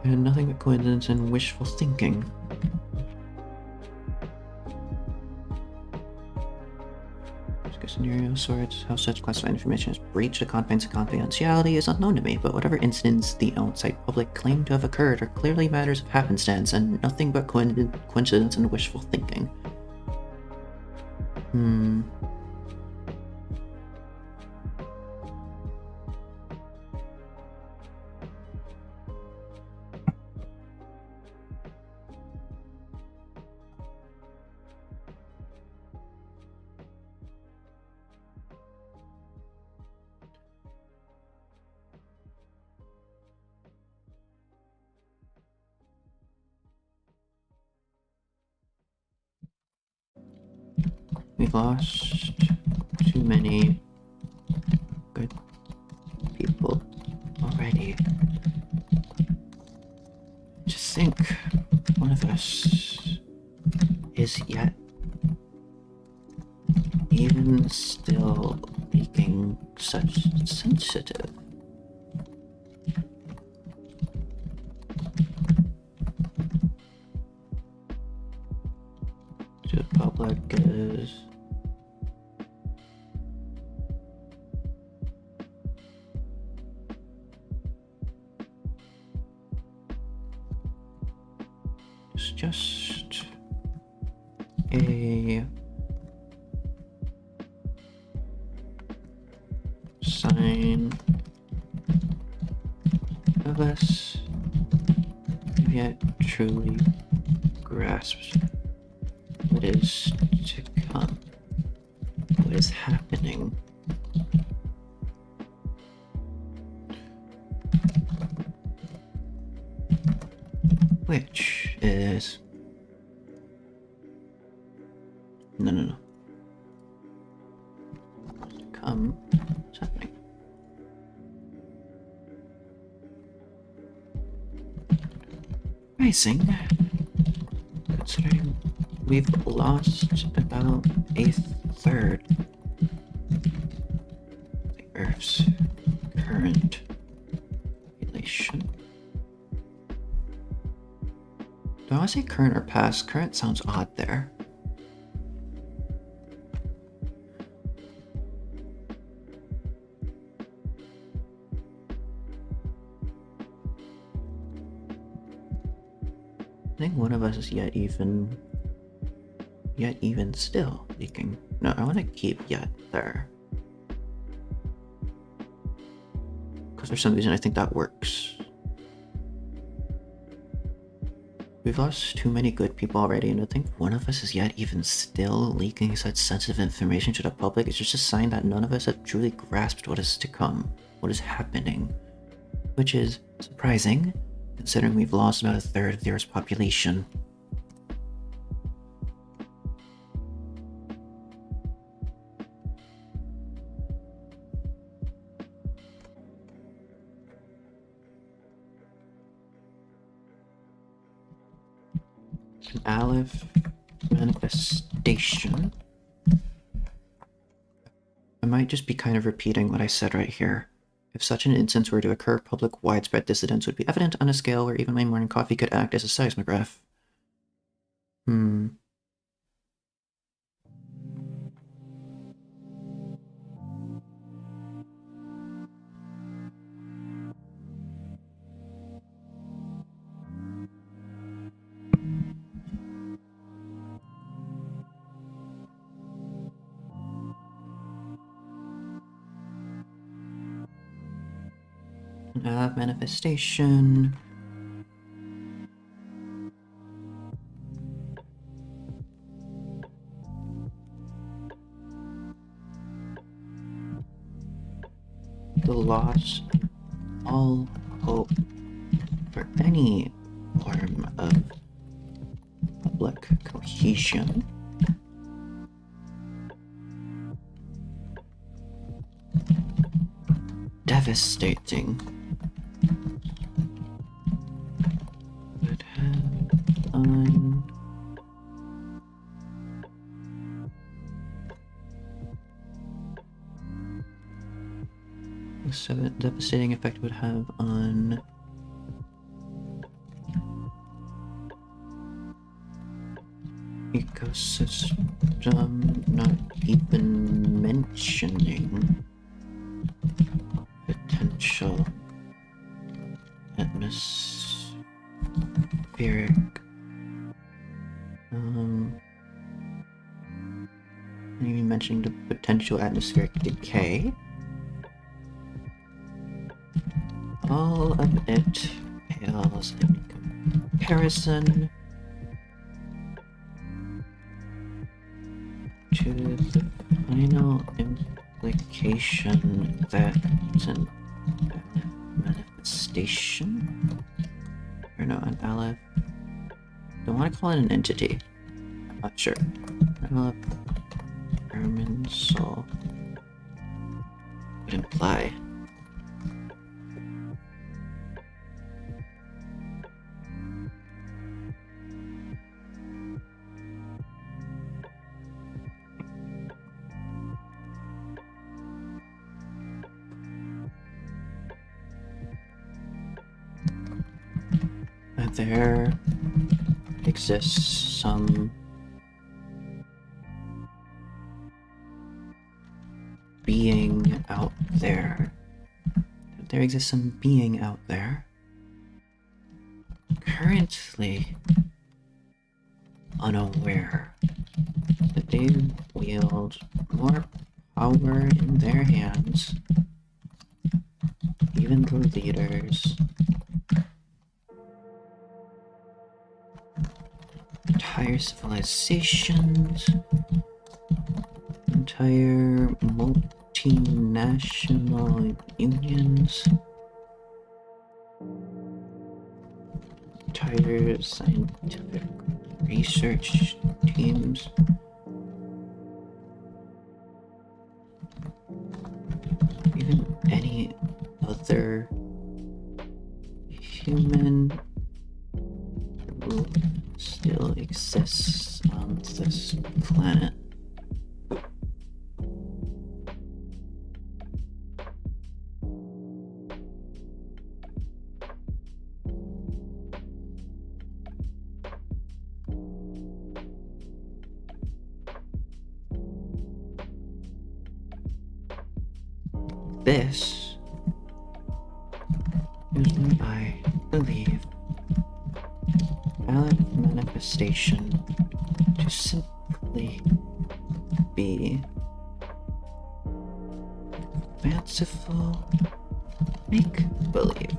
And nothing but coincidence and wishful thinking. Scenario sorts how such classified information is breached the confines of confidentiality is unknown to me, but whatever incidents the outside public claim to have occurred are clearly matters of happenstance and nothing but coincidence and wishful thinking. We've lost too many good people already. Just think, one of us is yet even still leaking such sensitive. To the public is just a sign of us yet truly grasps what is to come, what is happening. Which is... No. What's to come, what's happening? Rising. Considering we've lost about a third of the Earth's current population. Do I want to say current or past? Current sounds odd there. I think one of us is yet even still leaking. No, I want to keep yet there. Because for some reason I think that works. We've lost too many good people already, and I think one of us is yet even still leaking such sensitive information to the public. It's just a sign that none of us have truly grasped what is to come, what is happening. Which is surprising, considering we've lost about a third of the Earth's population. An Aleph manifestation. I might just be kind of repeating what I said right here. If such an instance were to occur, public widespread dissidence would be evident on a scale where even my morning coffee could act as a seismograph. An Aleph manifestation. The loss of all hope for any form of public cohesion. Devastating. Would have on the devastating effect would have on ecosystem, not even mentioning potential atmospheric not even mentioning the potential atmospheric decay. All of it pales in comparison to the final implication that an manifestation, or no, an Aleph, don't want to call it an entity, I'm not sure. Aleph Irminsul would imply. There exists some being out there. There exists some being out there currently unaware that they wield more power in their hands, even the leaders, entire civilizations, entire multinational unions, entire scientific research teams, even any other human who still exists on this planet. This is what I believe Aleph manifestation to simply be fanciful make-believe.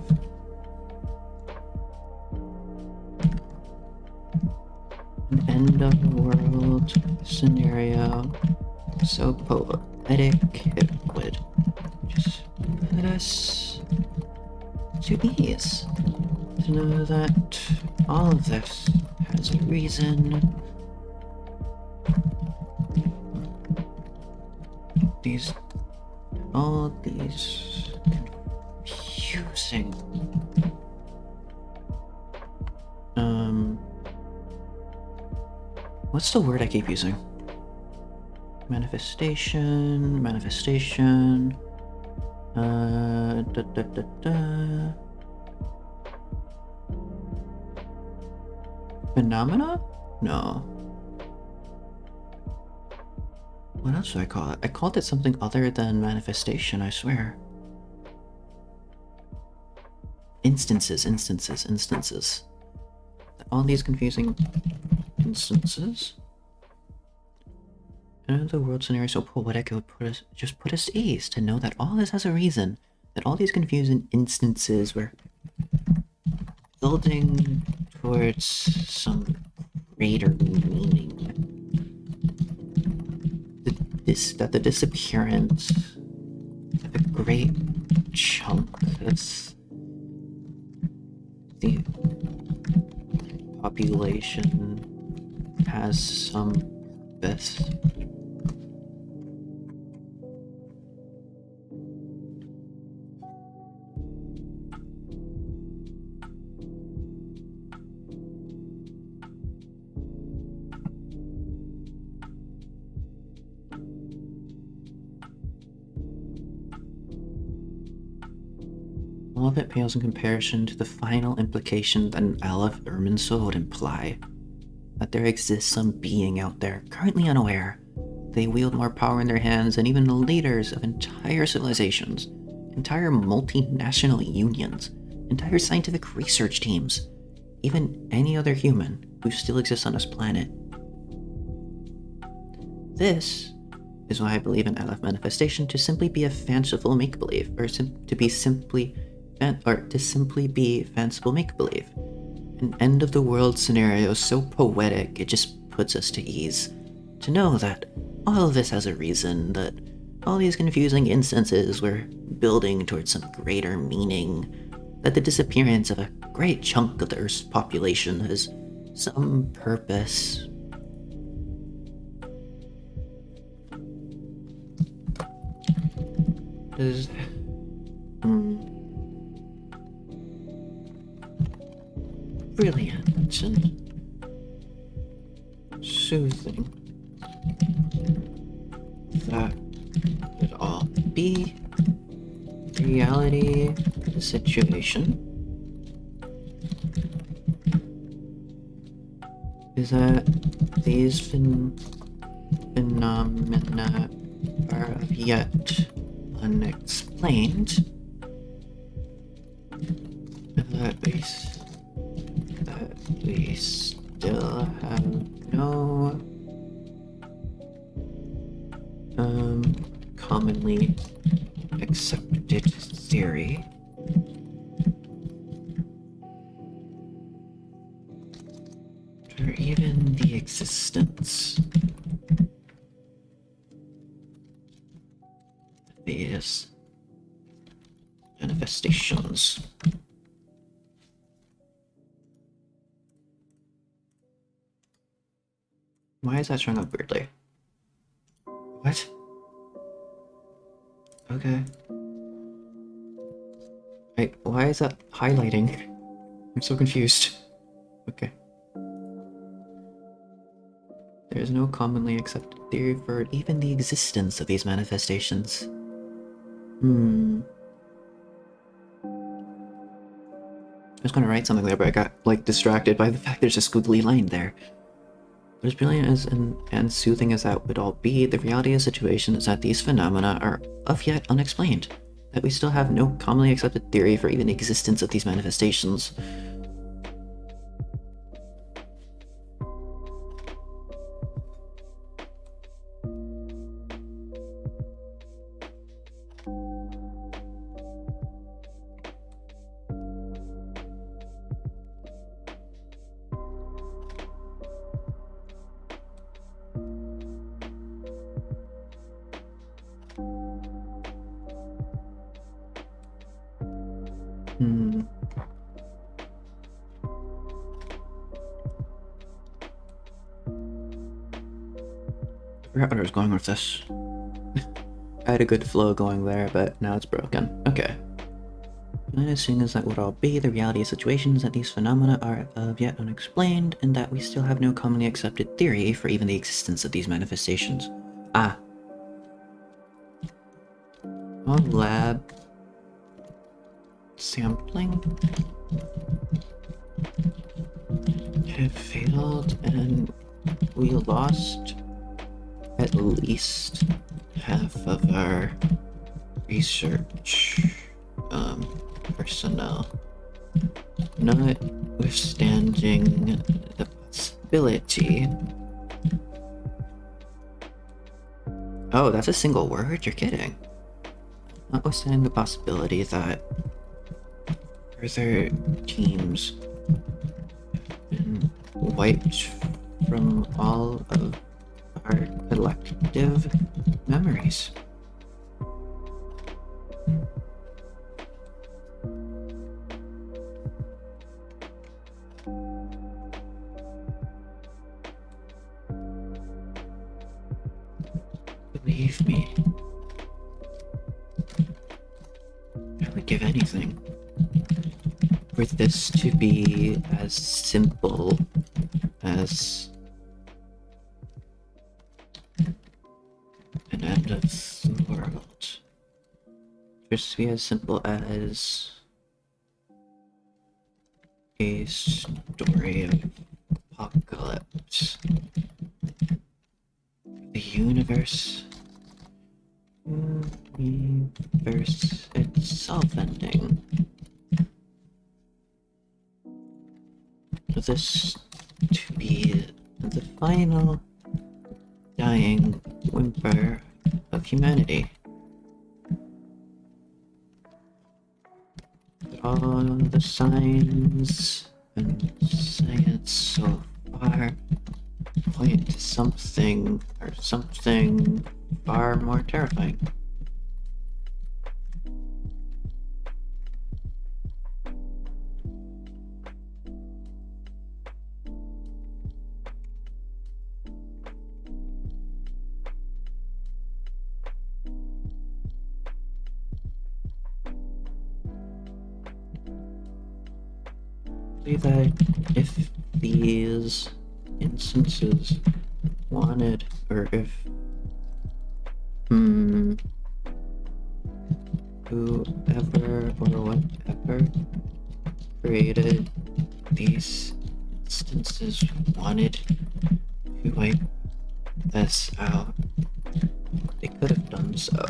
An end-of-the-world scenario so poetic it would just put us to ease to know that all of this has a reason. All these confusing what's the word I keep using? Manifestation. Phenomena? No. What else do I call it? I called it something other than manifestation, I swear. Instances. All these confusing instances. Another world scenario so poetic it would just put us at ease to know that all this has a reason, that all these confusing instances were building towards some greater meaning. That the disappearance of a great chunk of the population has some purpose. All of it pales in comparison to the final implication that an Aleph Irminsul would imply. That there exists some being out there, currently unaware. They wield more power in their hands than even the leaders of entire civilizations, entire multinational unions, entire scientific research teams, even any other human who still exists on this planet. This is why I believe in Aleph manifestation to simply be a fanciful make-believe, or to simply be fanciful make-believe. An end-of-the-world scenario so poetic it just puts us to ease. To know that all of this has a reason, that all these confusing instances were building towards some greater meaning, that the disappearance of a great chunk of the Earth's population has some purpose. Is brilliant and soothing. That would all be the reality of the situation. Is that these phenomena are yet unexplained. That we still have no commonly accepted theory or even the existence of these manifestations. Why is that showing up weirdly? What? Okay. Wait, why is that highlighting? I'm so confused. Okay. There is no commonly accepted theory for even the existence of these manifestations. I was gonna write something there, but I got, distracted by the fact there's a squiggly line there. But as brilliant as and soothing as that would all be, the reality of the situation is that these phenomena are of yet unexplained. That we still have no commonly accepted theory for even the existence of these manifestations. I forgot where I was going with this. I had a good flow going there, but now it's broken. Okay. And as soon as that would all be, the reality of situations that these phenomena are of yet unexplained, and that we still have no commonly accepted theory for even the existence of these manifestations. Ah. All lab sampling had failed, and we lost at least half of our research personnel, notwithstanding the possibility. Oh, that's a single word? You're kidding. notwithstanding the possibility that further teams have been wiped from all of our collective memories. Believe me, I would give anything for this to be as simple as an end of the world. Just to be as simple as a story of apocalypse. The universe itself ending. For this to be the final dying whimper of humanity. All the signs and science so far point to something far more terrifying. That if these instances wanted, or if whoever or whatever created these instances wanted to wipe this out, they could have done so.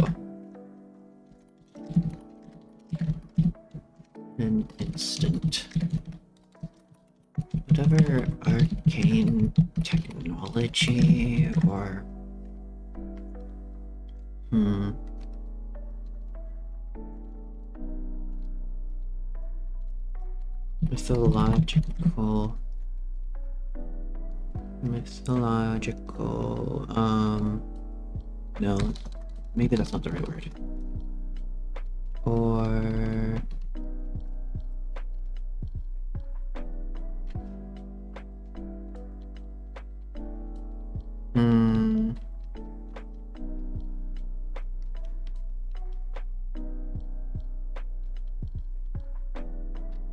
An instant. Whatever arcane technology or mythological, no, maybe that's not the right word. Or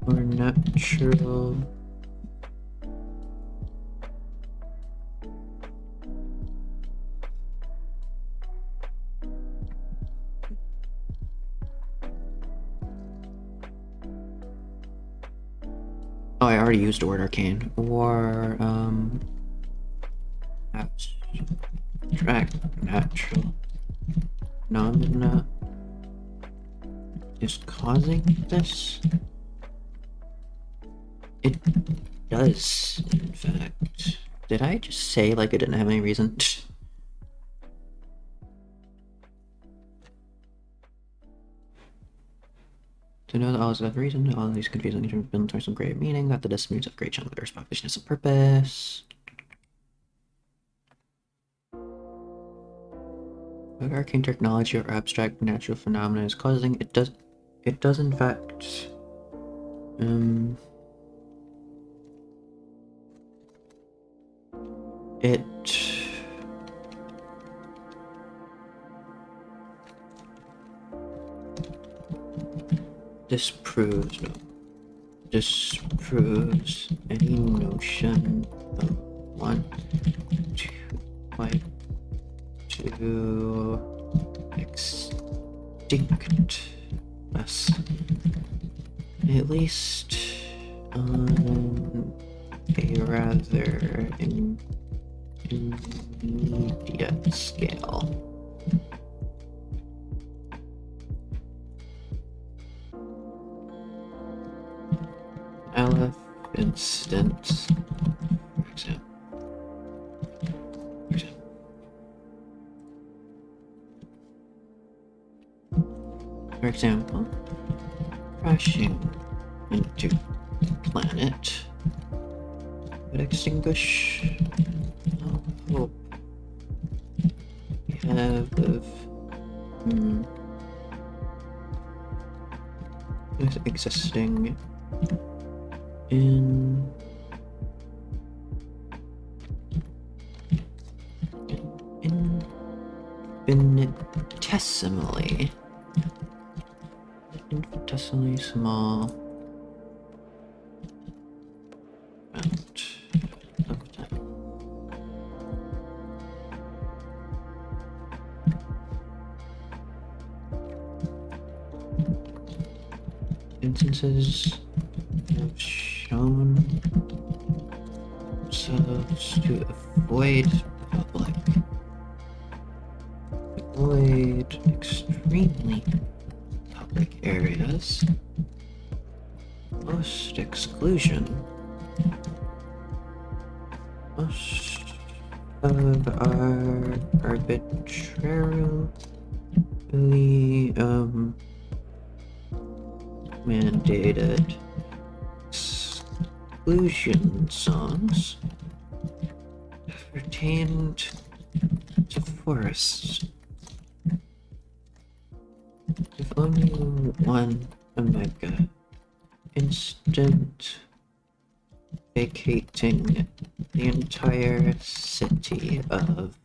or natural Oh, I already used the word arcane. Or abstract natural phenomena is causing this? It does, in fact. Did I just say like it didn't have any reason? To know that all is without reason, all of these confusing nature have been towards some great meaning, that the disputes of great chunk of the Earth's population has a purpose. What arcane technology or abstract natural phenomena is causing it does in fact it disproves any notion of want to like to extinct us, at least on a rather immediate scale. Aleph instance, for example. For example, crashing into the planet would extinguish all hope we have of existing infinitesimally small amount of time. Instances have shown themselves to avoid extremely public areas, most exclusion, most of our arbitrarily mandated exclusion zones have pertained to forests. With only one omega instant vacating the entire city of...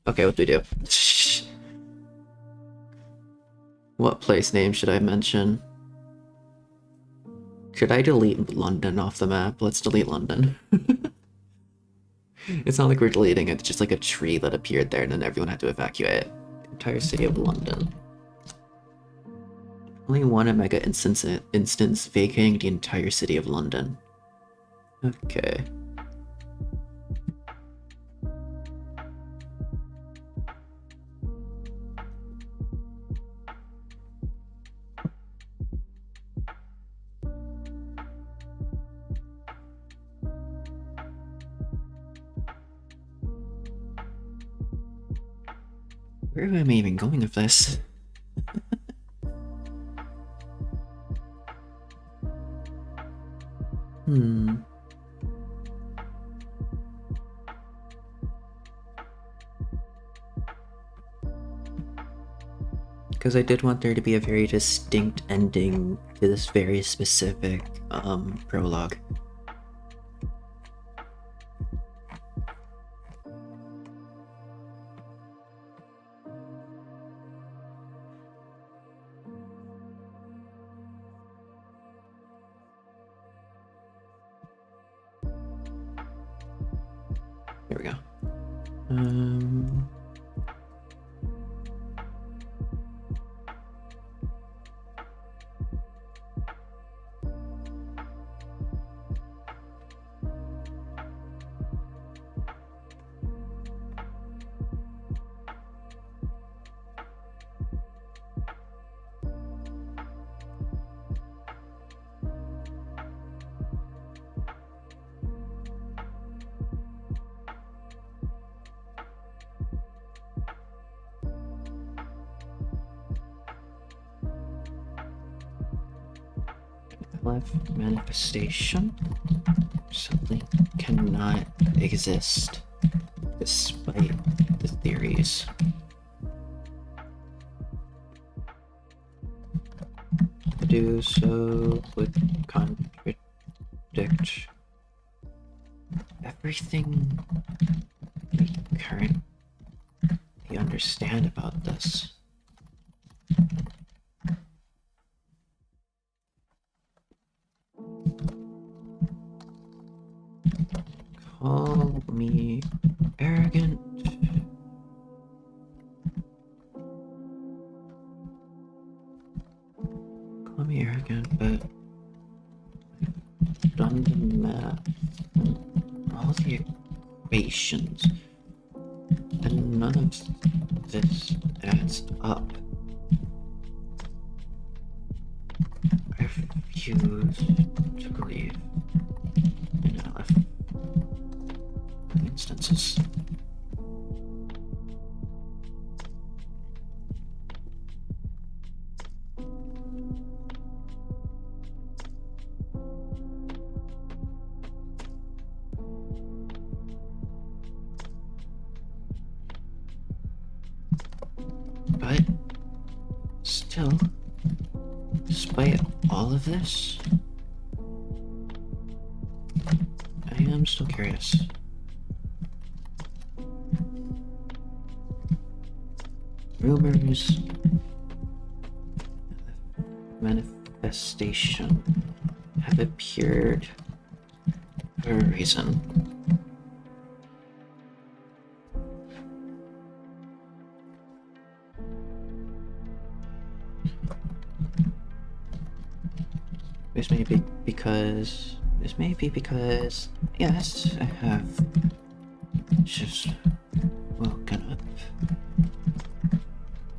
Okay, what do we do? What place name should I mention? Should I delete London off the map? Let's delete London. It's not like we're deleting it, it's just like a tree that appeared there and then everyone had to evacuate. The entire city of London. Only one omega instance vacating the entire city of London. Okay. Where am I even going with this? Because I did want there to be a very distinct ending to this very specific prologue. There we go. Aleph manifestation simply cannot exist despite the theories. To do so would contradict everything we currently understand about this. Call me arrogant. Call me arrogant, but I've done the math and all the equations, and none of this adds up. I refuse to believe in Aleph instances. still, despite all of this, I am still curious. Rumors, manifestation have appeared for a reason. This may be because, yes, I have just woken up.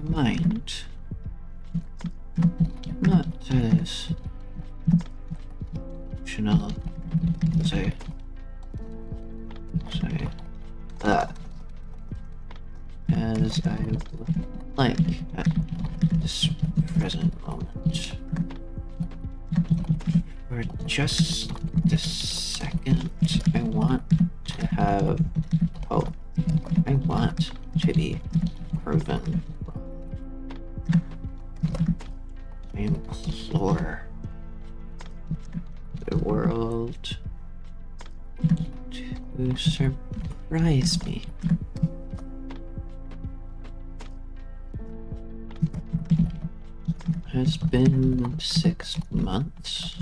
Mind. Not as functional as I would like at this present moment. For just a second, I want to have hope. I want to be proven wrong. I implore the world to surprise me. It's been 6 months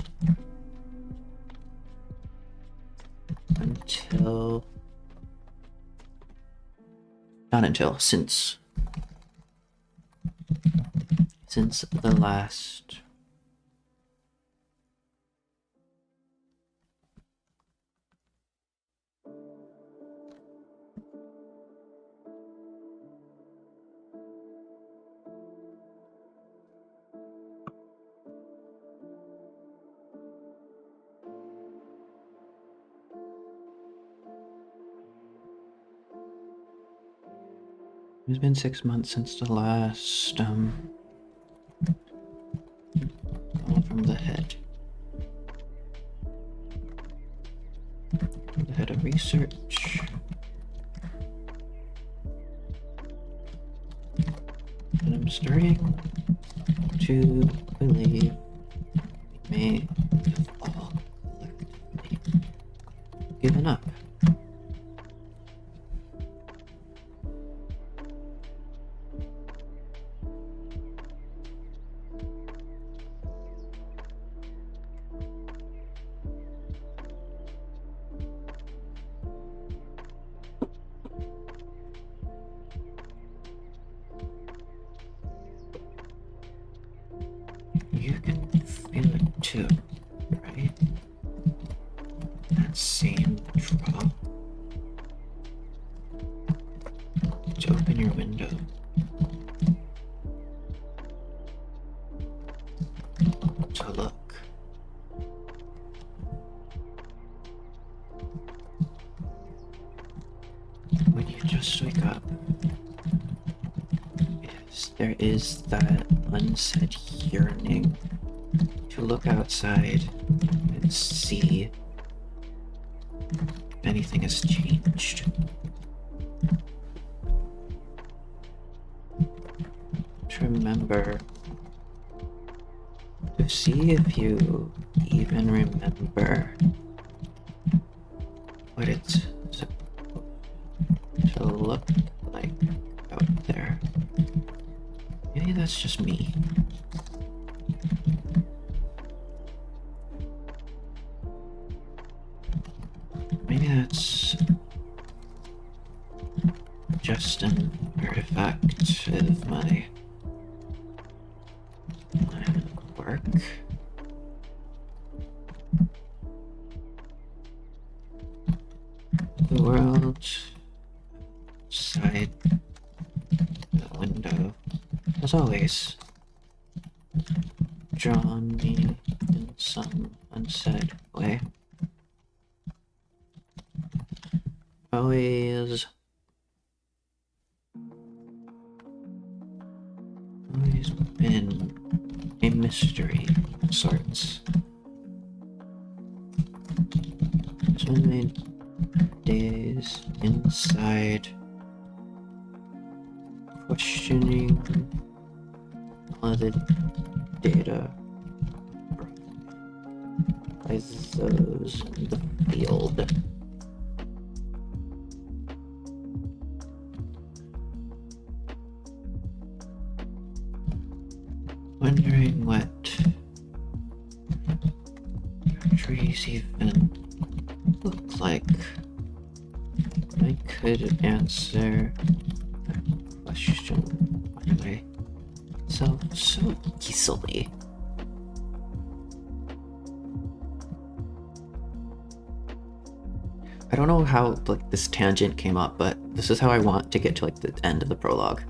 since the last It's been 6 months since the last, call from the head. The head of research. And I'm starting to believe we may have all collectively given up. You can feel it too, right? That same draw. To open your window. To look. When you just wake up, yes, there is that unsaid yearning to look outside and see if anything has changed. To remember, to see if you even remember what it's supposed to look like out there. Maybe that's just me. Maybe that's just an artifact of my work. The world outside the window has always drawn me in some unsaid way. Always been a mystery of sorts. So many days inside, questioning all of the data by those in the field. Wondering what trees even look like. I could answer that question by myself so easily. I don't know how like this tangent came up, but this is how I want to get to like the end of the prologue.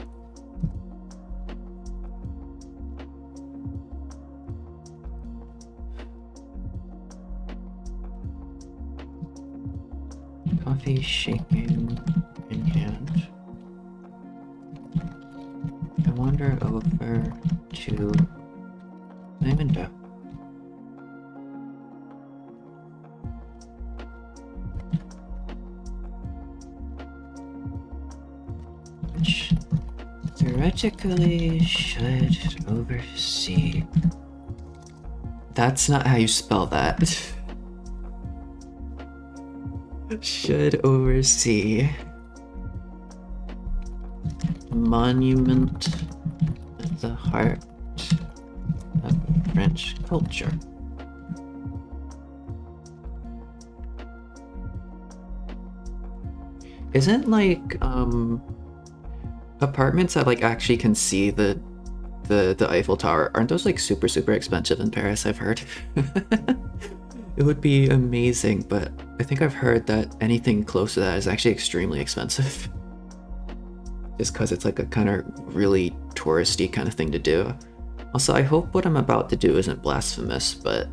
Coffee shaking in hand. I wander over to my window. Which theoretically should oversee. That's not how you spell that. Should oversee monument at the heart of French culture. Isn't like apartments that like actually can see the Eiffel Tower, aren't those like super expensive in Paris, I've heard? It would be amazing, but I think I've heard that anything close to that is actually extremely expensive. Just because it's like a kind of really touristy kind of thing to do. Also, I hope what I'm about to do isn't blasphemous, but...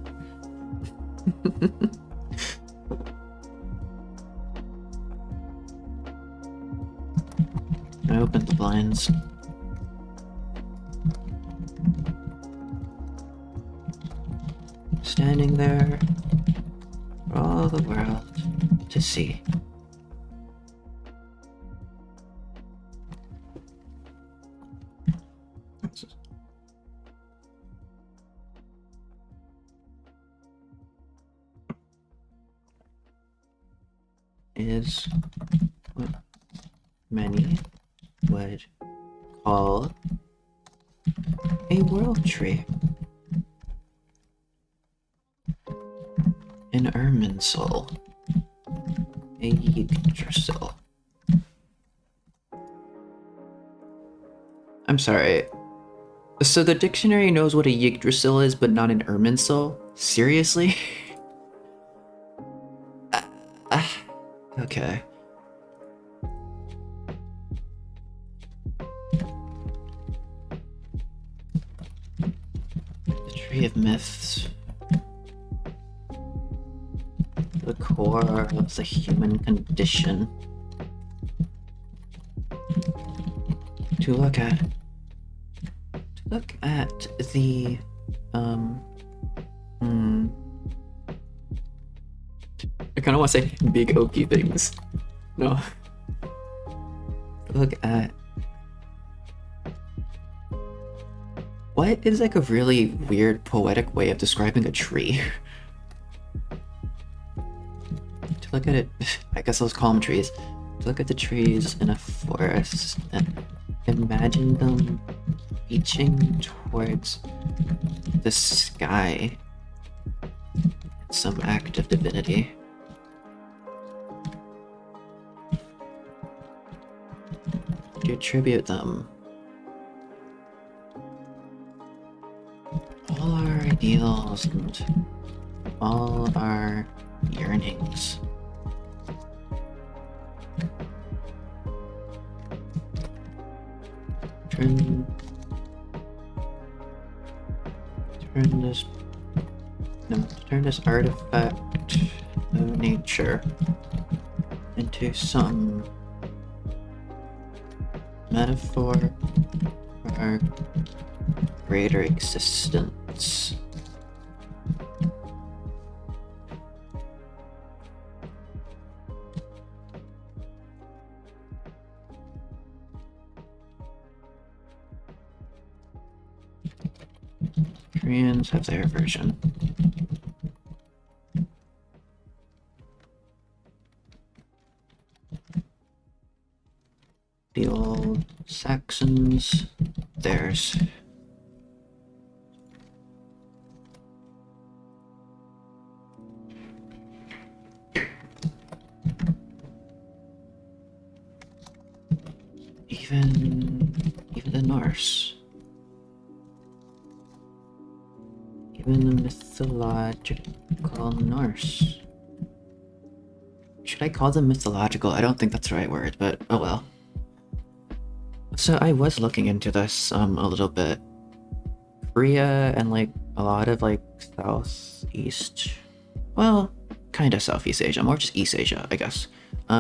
I opened the blinds. Standing there for all the world to see. Is what many would call a world tree. An Irminsul. A Yggdrasil. I'm sorry. So the dictionary knows what a Yggdrasil is, but not an Irminsul? Seriously? Okay. The Tree of Myths. The core of the human condition. To look at the I kind of want to say big oaky things. No. Look at what is like a really weird poetic way of describing a tree. To look at it, I guess those call them trees. To look at the trees in a forest and imagine them reaching towards the sky. Some act of divinity. To attribute them all our ideals and all our yearnings. Turn this artifact of nature into some metaphor for our greater existence. Koreans have their version. The old Saxons, theirs. Even the Norse. Even the mythological Norse. Should I call them mythological? I don't think that's the right word, but oh well. So I was looking into this a little bit. Korea and like a lot of like Southeast, well, kind of Southeast Asia, more just East Asia, I guess.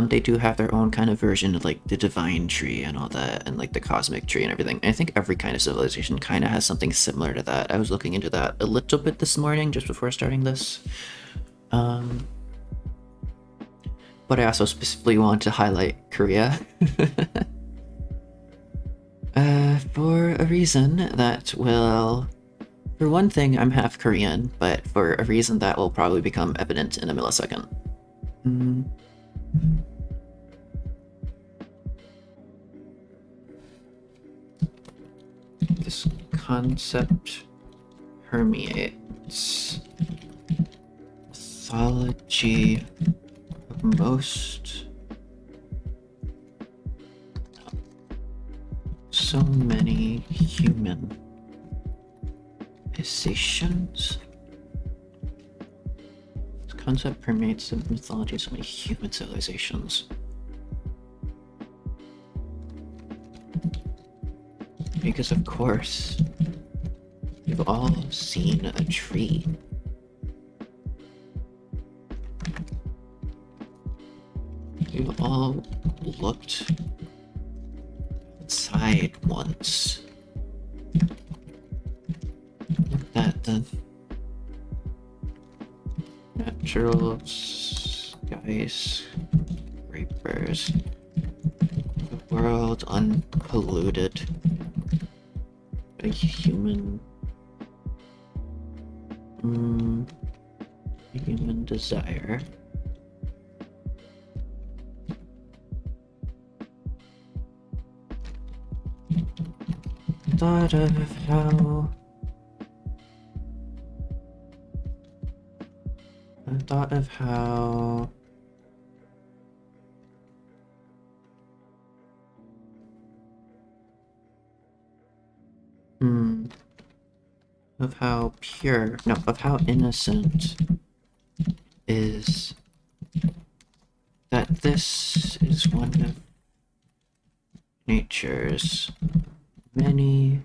They do have their own kind of version of like the divine tree and all that, and like the cosmic tree and everything. And I think every kind of civilization kind of has something similar to that. I was looking into that a little bit this morning just before starting this. But I also specifically want to highlight Korea. For a reason that will... For one thing, I'm half Korean, but for a reason that will probably become evident in a millisecond. This concept permeates mythology of most... so many human civilizations. This concept permeates the mythology of so many human civilizations. Because of course, we've all seen a tree. We've all looked outside once. Looked at the natural skyscrapers, the world unpolluted by human desire. Thought of how of how innocent is that this is one of nature's many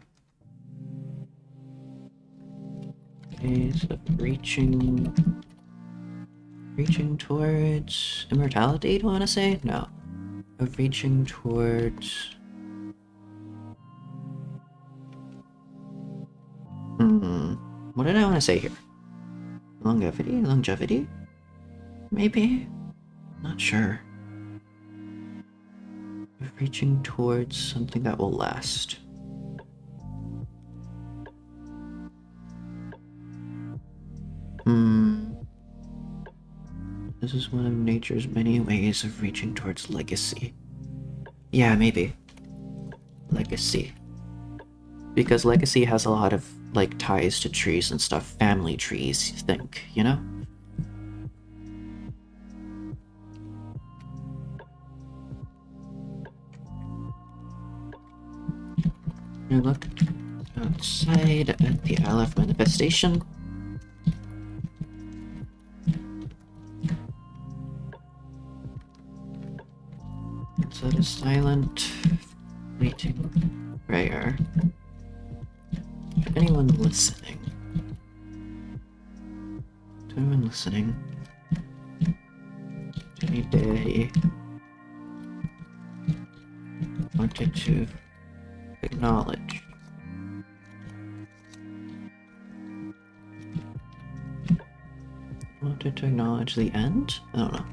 ways of reaching towards immortality, do I want to say? No. Of reaching towards... What did I want to say here? Longevity? Maybe? Not sure. Of reaching towards something that will last. This is one of nature's many ways of reaching towards legacy. Yeah, maybe. Legacy. Because legacy has a lot of, like, ties to trees and stuff. Family trees, you think, you know? I look outside at the Aleph manifestation. It's a silent, fleeting prayer. To anyone listening. Any day wanted to acknowledge. Wanted to acknowledge the end? I don't know.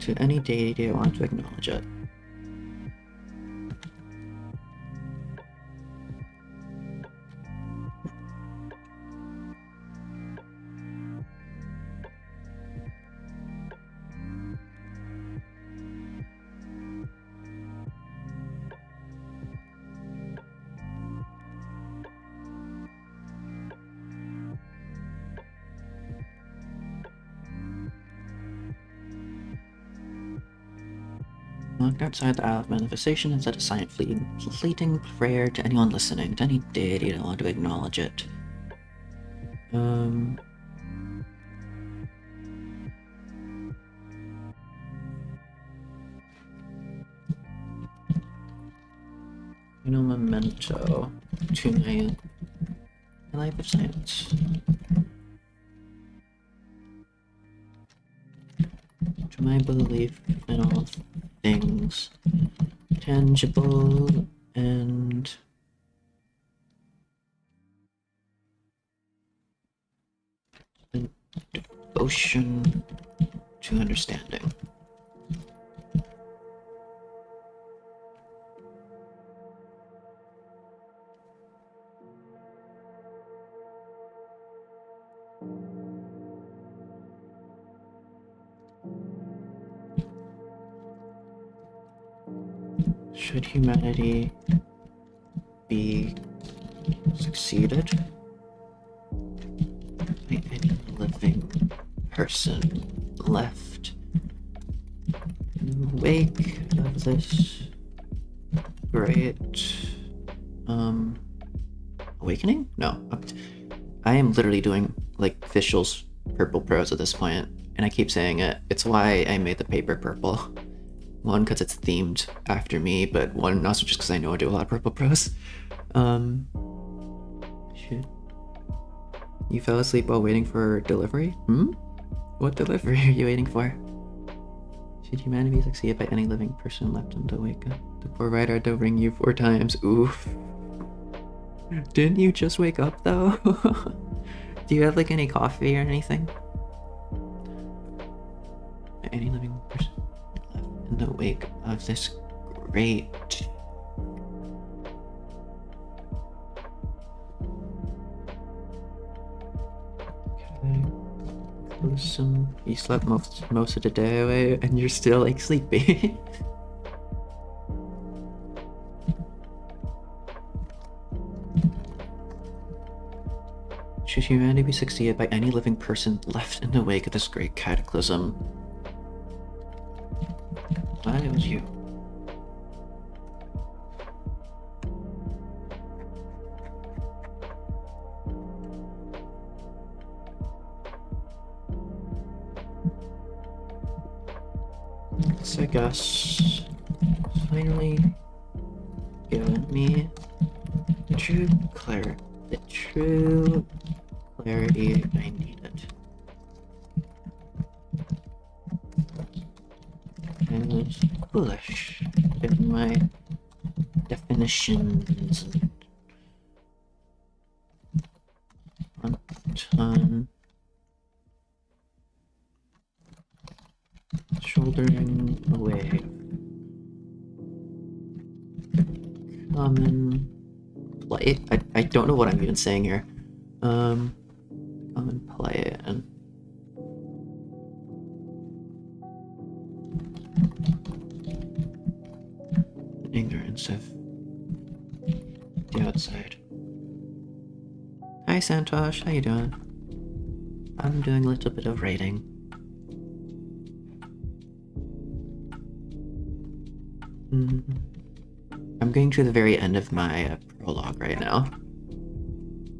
To any deity I want to acknowledge it. Walk outside the Aleph manifestation and set a silent fleeting prayer to anyone listening, to any deity that want to acknowledge it. Memento to my life of science. To my belief in all things tangible and devotion to understanding. Should humanity be succeeded by any living person left in the wake of this great awakening? No, I am literally doing like official's purple prose at this point, and I keep saying it. It's why I made the paper purple. One, because it's themed after me, but one, also just because I know I do a lot of purple prose. Shit. You fell asleep while waiting for delivery? What delivery are you waiting for? Should humanity be succeeded by any living person left in the wake up? The poor writer had to ring you 4 times. Oof. Didn't you just wake up, though? Do you have, like, any coffee or anything? Any living person in the wake of this great you slept most of the day away and you're still like sleepy. Should humanity be succeeded by any living person left in the wake of this great cataclysm? Glad it was you. So I guess finally given me the true clarity I needed. I was foolish in my definitions and on shouldering away common play. I don't know what I'm even saying here. Common play and ignorance of the outside. Hi Santosh, how you doing? I'm doing a little bit of writing. I'm getting to the very end of my prologue right now.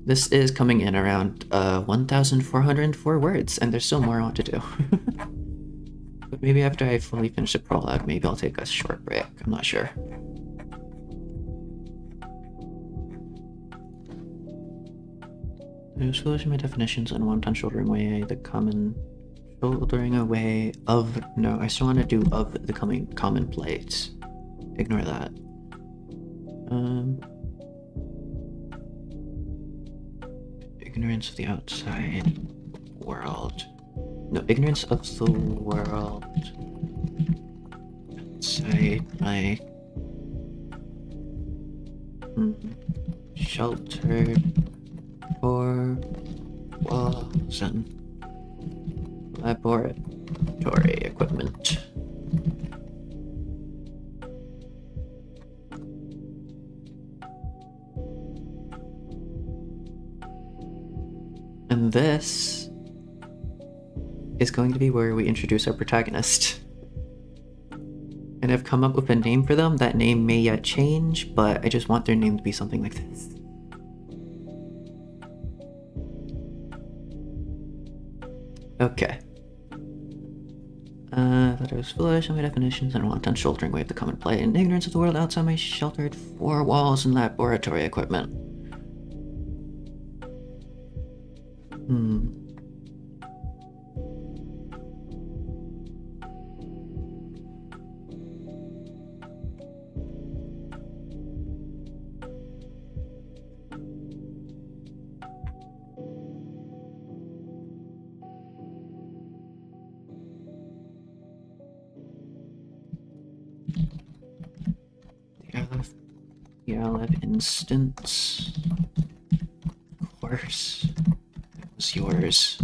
This is coming in around 1,404 words, and there's still more I want to do. But maybe after I fully finish the prologue, maybe I'll take a short break. I'm not sure. I was foolish in my definitions and wanton shouldering away the common shouldering away of no, I still want to do of the common plates. Ignore that. Ignorance of the outside world. No, ignorance of the world outside my sheltered four walls and laboratory equipment. And this is going to be where we introduce our protagonist. And I've come up with a name for them. That name may yet change, but I just want their name to be something like this. Okay. That I was foolish in my definitions and wanton shouldering way of the common plight and ignorance of the world outside my sheltered four walls and laboratory equipment. The Aleph instance. Of course. It was yours.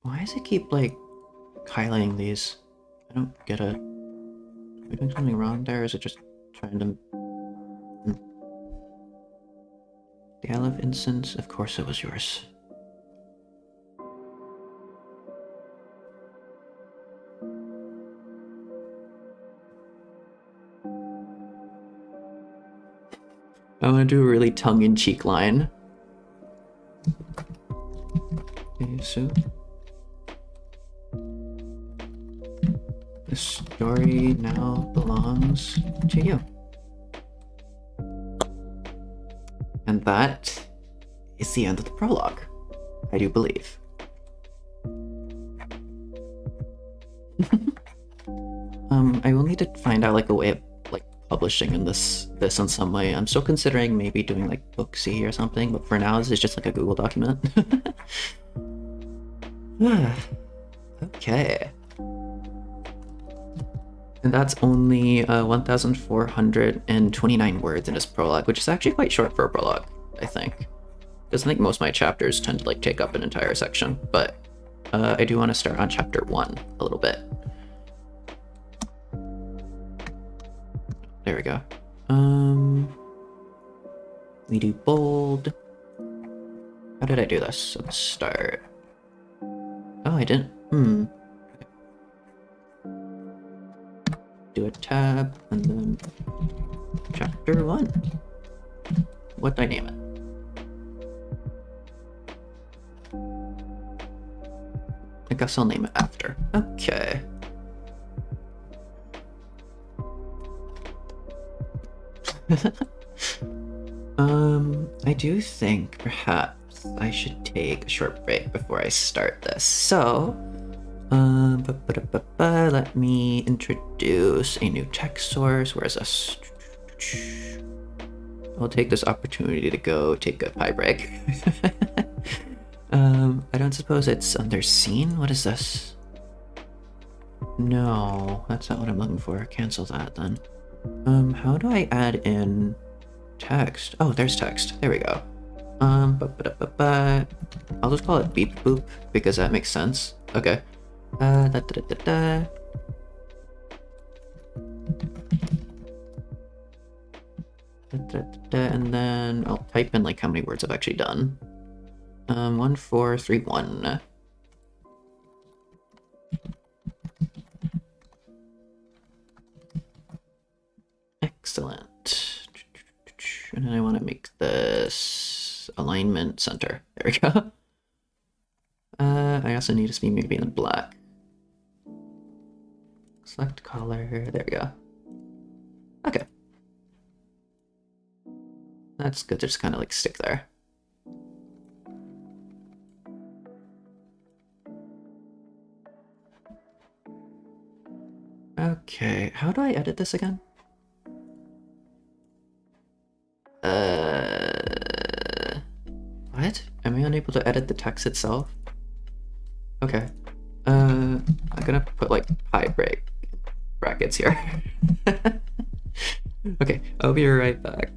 Why does it keep, like, highlighting these? I don't get it. Am I doing something wrong there, or is it just trying to... The Aleph instance? Of course it was yours. I want to do a really tongue-in-cheek line. Okay, so... the story now belongs to you. And that is the end of the prologue, I do believe. I will need to find out like a way of like publishing in this in some way. I'm still considering maybe doing like Booksy or something, but for now this is just like a Google document. Okay. And that's only 1,429 words in this prologue, which is actually quite short for a prologue, I think. Because I think most of my chapters tend to like take up an entire section, but I do want to start on chapter 1 a little bit. There we go. We do bold. How did I do this? Let's start. Oh, I didn't. Do a tab and then chapter 1. What do I name it? I guess I'll name it after. Okay. I do think perhaps I should take a short break before I start this. So, let me introduce a new text source. Where's this? I'll take this opportunity to go take a pie break. I don't suppose it's under scene? What is this? No, that's not what I'm looking for. Cancel that then. How do I add in text? Oh, there's text. There we go. I'll just call it beep boop because that makes sense. Okay. And then I'll type in like how many words I've actually done. 1431. Excellent. And then I want to make this alignment center. There we go. I also need to be maybe in black. Select color. There we go. Okay. That's good to just kind of like stick there. Okay, how do I edit this again? What? Am I unable to edit the text itself? Okay. I'm gonna put like pie break brackets here. Okay, I'll be right back.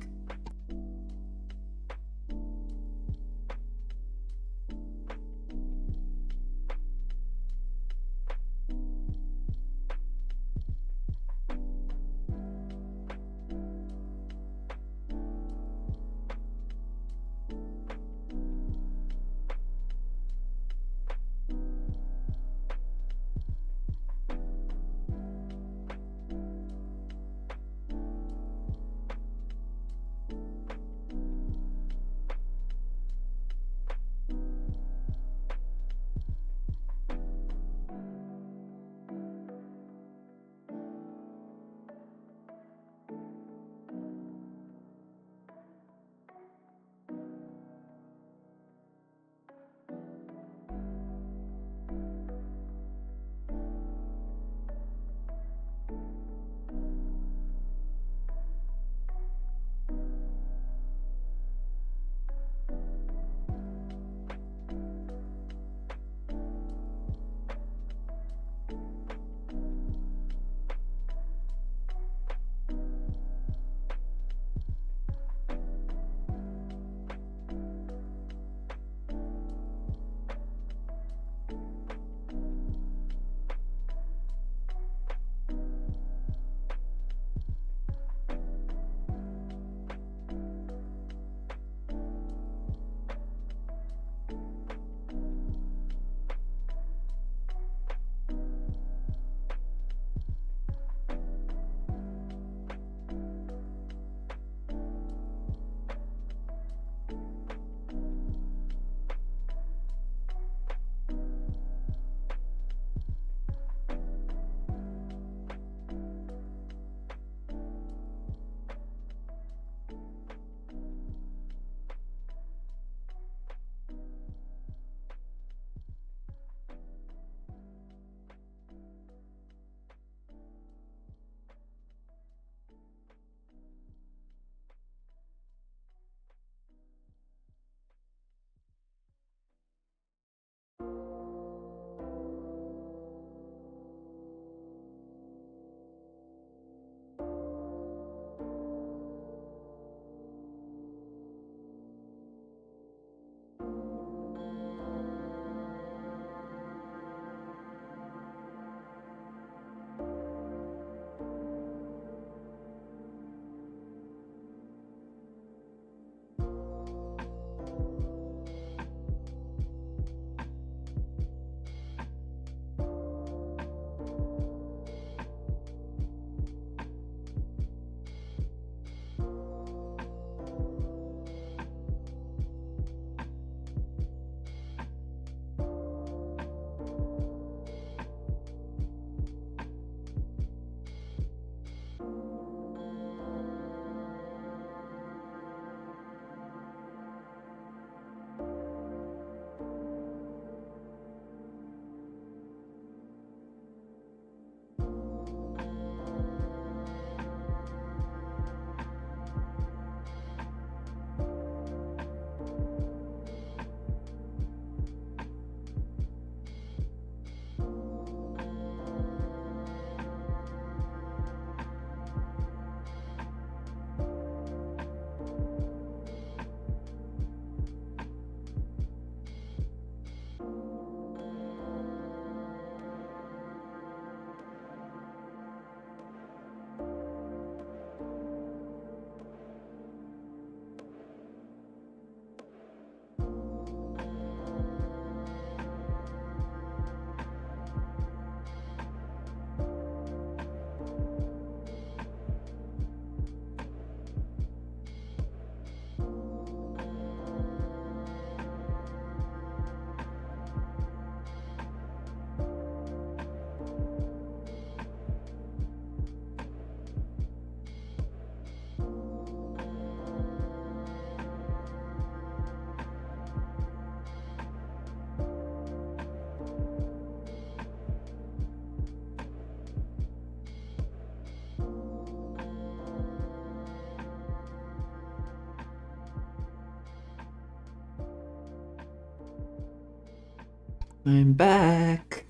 I'm back.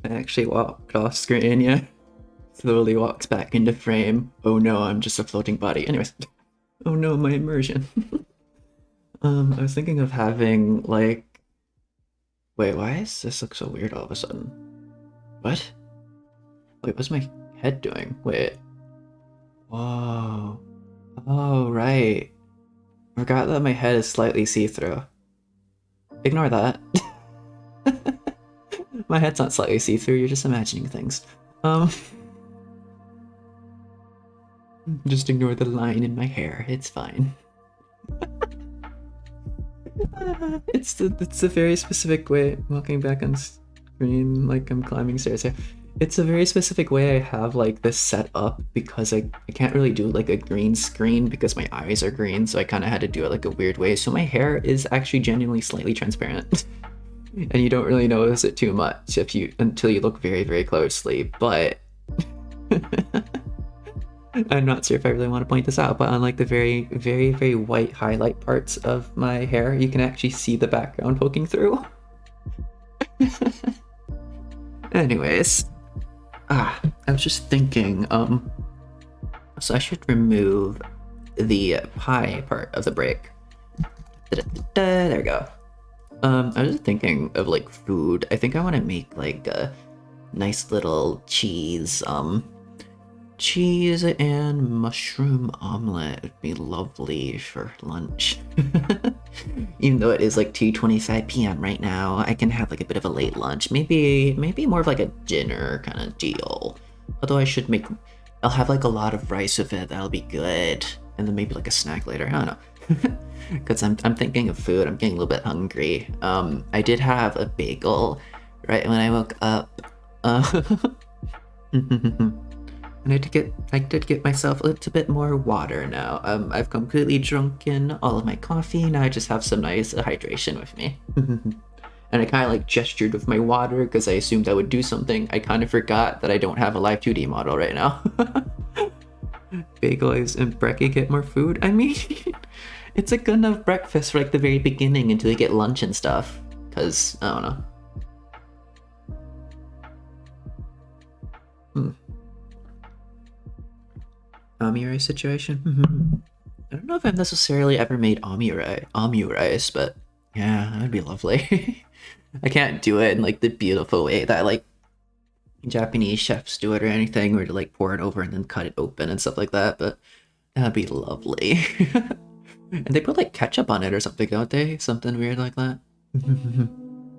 I actually walked off screen, yeah. Slowly walks back into frame. Oh no, I'm just a floating body. Anyways. Oh no, my immersion. I was thinking of having, like... Wait, why does this look so weird all of a sudden? What? Wait, what's my head doing? Wait. Whoa. Oh, right. Forgot that my head is slightly see-through. Ignore that. My head's not slightly see-through, you're just imagining things. Just ignore the line in my hair, it's fine. It's a very specific way, walking back on screen like I'm climbing stairs here. It's a very specific way I have like this set up because I can't really do like a green screen because my eyes are green, so I kind of had to do it like a weird way. So my hair is actually genuinely slightly transparent. And you don't really notice it too much until you look very, very closely, but I'm not sure if I really want to point this out, but on like the very, very, very white highlight parts of my hair, you can actually see the background poking through. Anyways, I was just thinking, so I should remove the pie part of the break. There we go. I was just thinking of like food. I think I want to make like a nice little cheese and mushroom omelet would be lovely for lunch. Even though it is like 2:25 p.m. right now, I can have like a bit of a late lunch. Maybe more of like a dinner kind of deal. Although I'll have like a lot of rice with it. That'll be good. And then maybe like a snack later. I don't know. Because I'm thinking of food. I'm getting a little bit hungry. I did have a bagel right when I woke up. And I did get myself a little bit more water now. I've completely drunken all of my coffee. Now I just have some nice hydration with me. And I kind of like gestured with my water because I assumed I would do something. I kind of forgot that I don't have a live 2D model right now. Bagels and Brecky get more food. I mean, it's a good enough breakfast for like the very beginning until you get lunch and stuff. Because, I don't know. Ami rice situation? I don't know if I've necessarily ever made ami rice, but yeah, that'd be lovely. I can't do it in like the beautiful way that like Japanese chefs do it or anything, where to like pour it over and then cut it open and stuff like that, but that'd be lovely. And they put like ketchup on it or something, don't they? Something weird like that.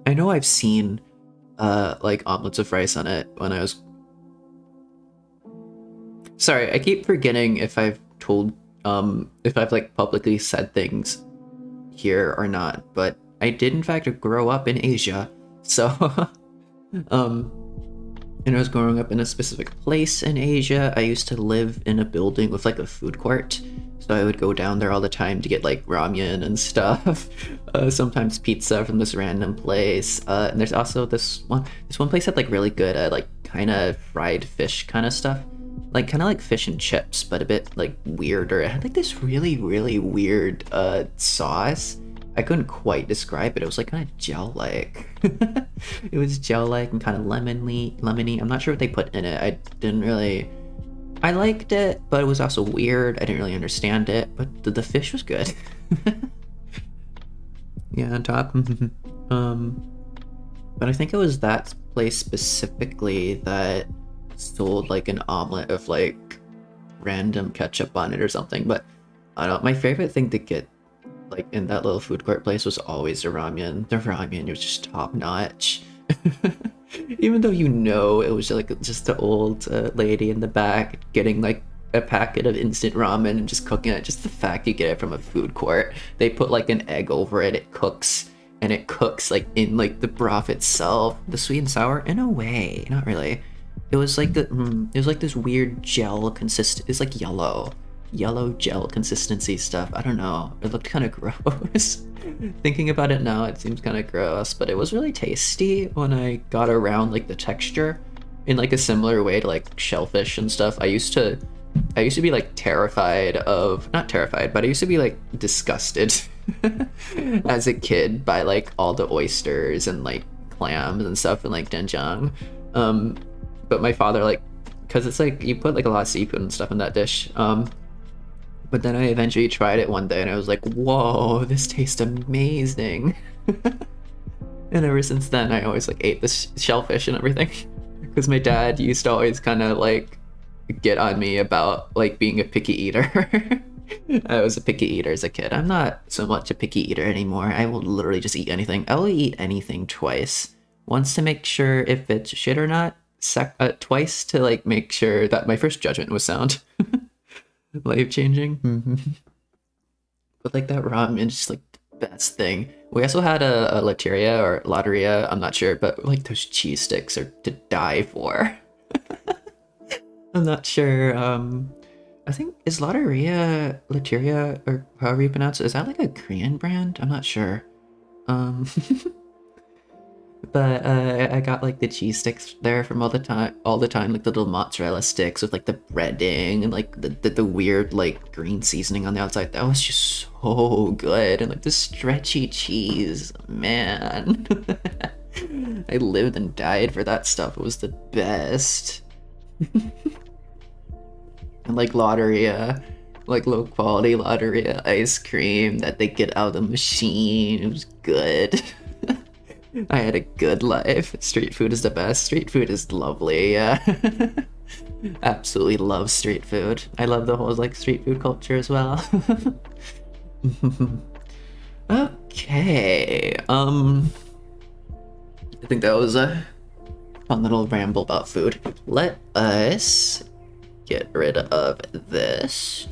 I know I've seen like omelets of rice on it when I was... Sorry, I keep forgetting if I've told if I've like publicly said things here or not, but I did in fact grow up in Asia, so and I was growing up in a specific place in Asia. I used to live in a building with like a food court, so I would go down there all the time to get like ramen and stuff. Sometimes pizza from this random place. And there's also this one place had like really good like kind of fried fish kind of stuff, like kind of like fish and chips, but a bit like weirder. It had like this really, really weird sauce. I couldn't quite describe it. It was like kind of gel-like. It was gel-like and kind of lemony. I'm not sure what they put in it. I liked it, but it was also weird. I didn't really understand it, but the fish was good. Yeah, on top. But I think it was that place specifically that sold like an omelet of like random ketchup on it or something. But I don't know. My favorite thing to get like in that little food court place was always the ramen. The ramen was just top notch. Even though it was like just the old lady in the back getting like a packet of instant ramen and just cooking it. Just the fact you get it from a food court, they put like an egg over it, it cooks like in like the broth itself. The sweet and sour, in a way, not really. It was like it was like this weird gel it's like yellow gel consistency stuff. I don't know, it looked kind of gross. Thinking about it now, it seems kind of gross, but it was really tasty when I got around like the texture in like a similar way to like shellfish and stuff. I used to I used to be like terrified of, not terrified, but I used to be like disgusted as a kid by like all the oysters and like clams and stuff in like doenjang. But my father, like, because it's like you put like a lot of seafood and stuff in that dish. But then I eventually tried it one day and I was like, whoa, this tastes amazing. And ever since then, I always like ate the shellfish and everything. Because my dad used to always kind of like get on me about like being a picky eater. I was a picky eater as a kid. I'm not so much a picky eater anymore. I will literally just eat anything. I will eat anything twice. Once to make sure if it's shit or not. Twice to like make sure that my first judgment was sound. Life-changing. But like that ramen is just like the best thing. We also had a Lotteria or Lotteria, I'm not sure, but like those cheese sticks are to die for. I'm not sure. I think is Lotteria, or however you pronounce it, is that like a Korean brand? I'm not sure. But I got like the cheese sticks there from all the time, like the little mozzarella sticks with like the breading and like the weird like green seasoning on the outside. That was just so good, and like the stretchy cheese, man. I lived and died for that stuff. It was the best. And like Lotteria, like low quality Lotteria ice cream that they get out of the machine. It was good. I had a good life. Street food is the best. Street food is lovely. Yeah. Absolutely love street food. I love the whole like street food culture as well. Okay. I think that was a fun little ramble about food. Let us get rid of this.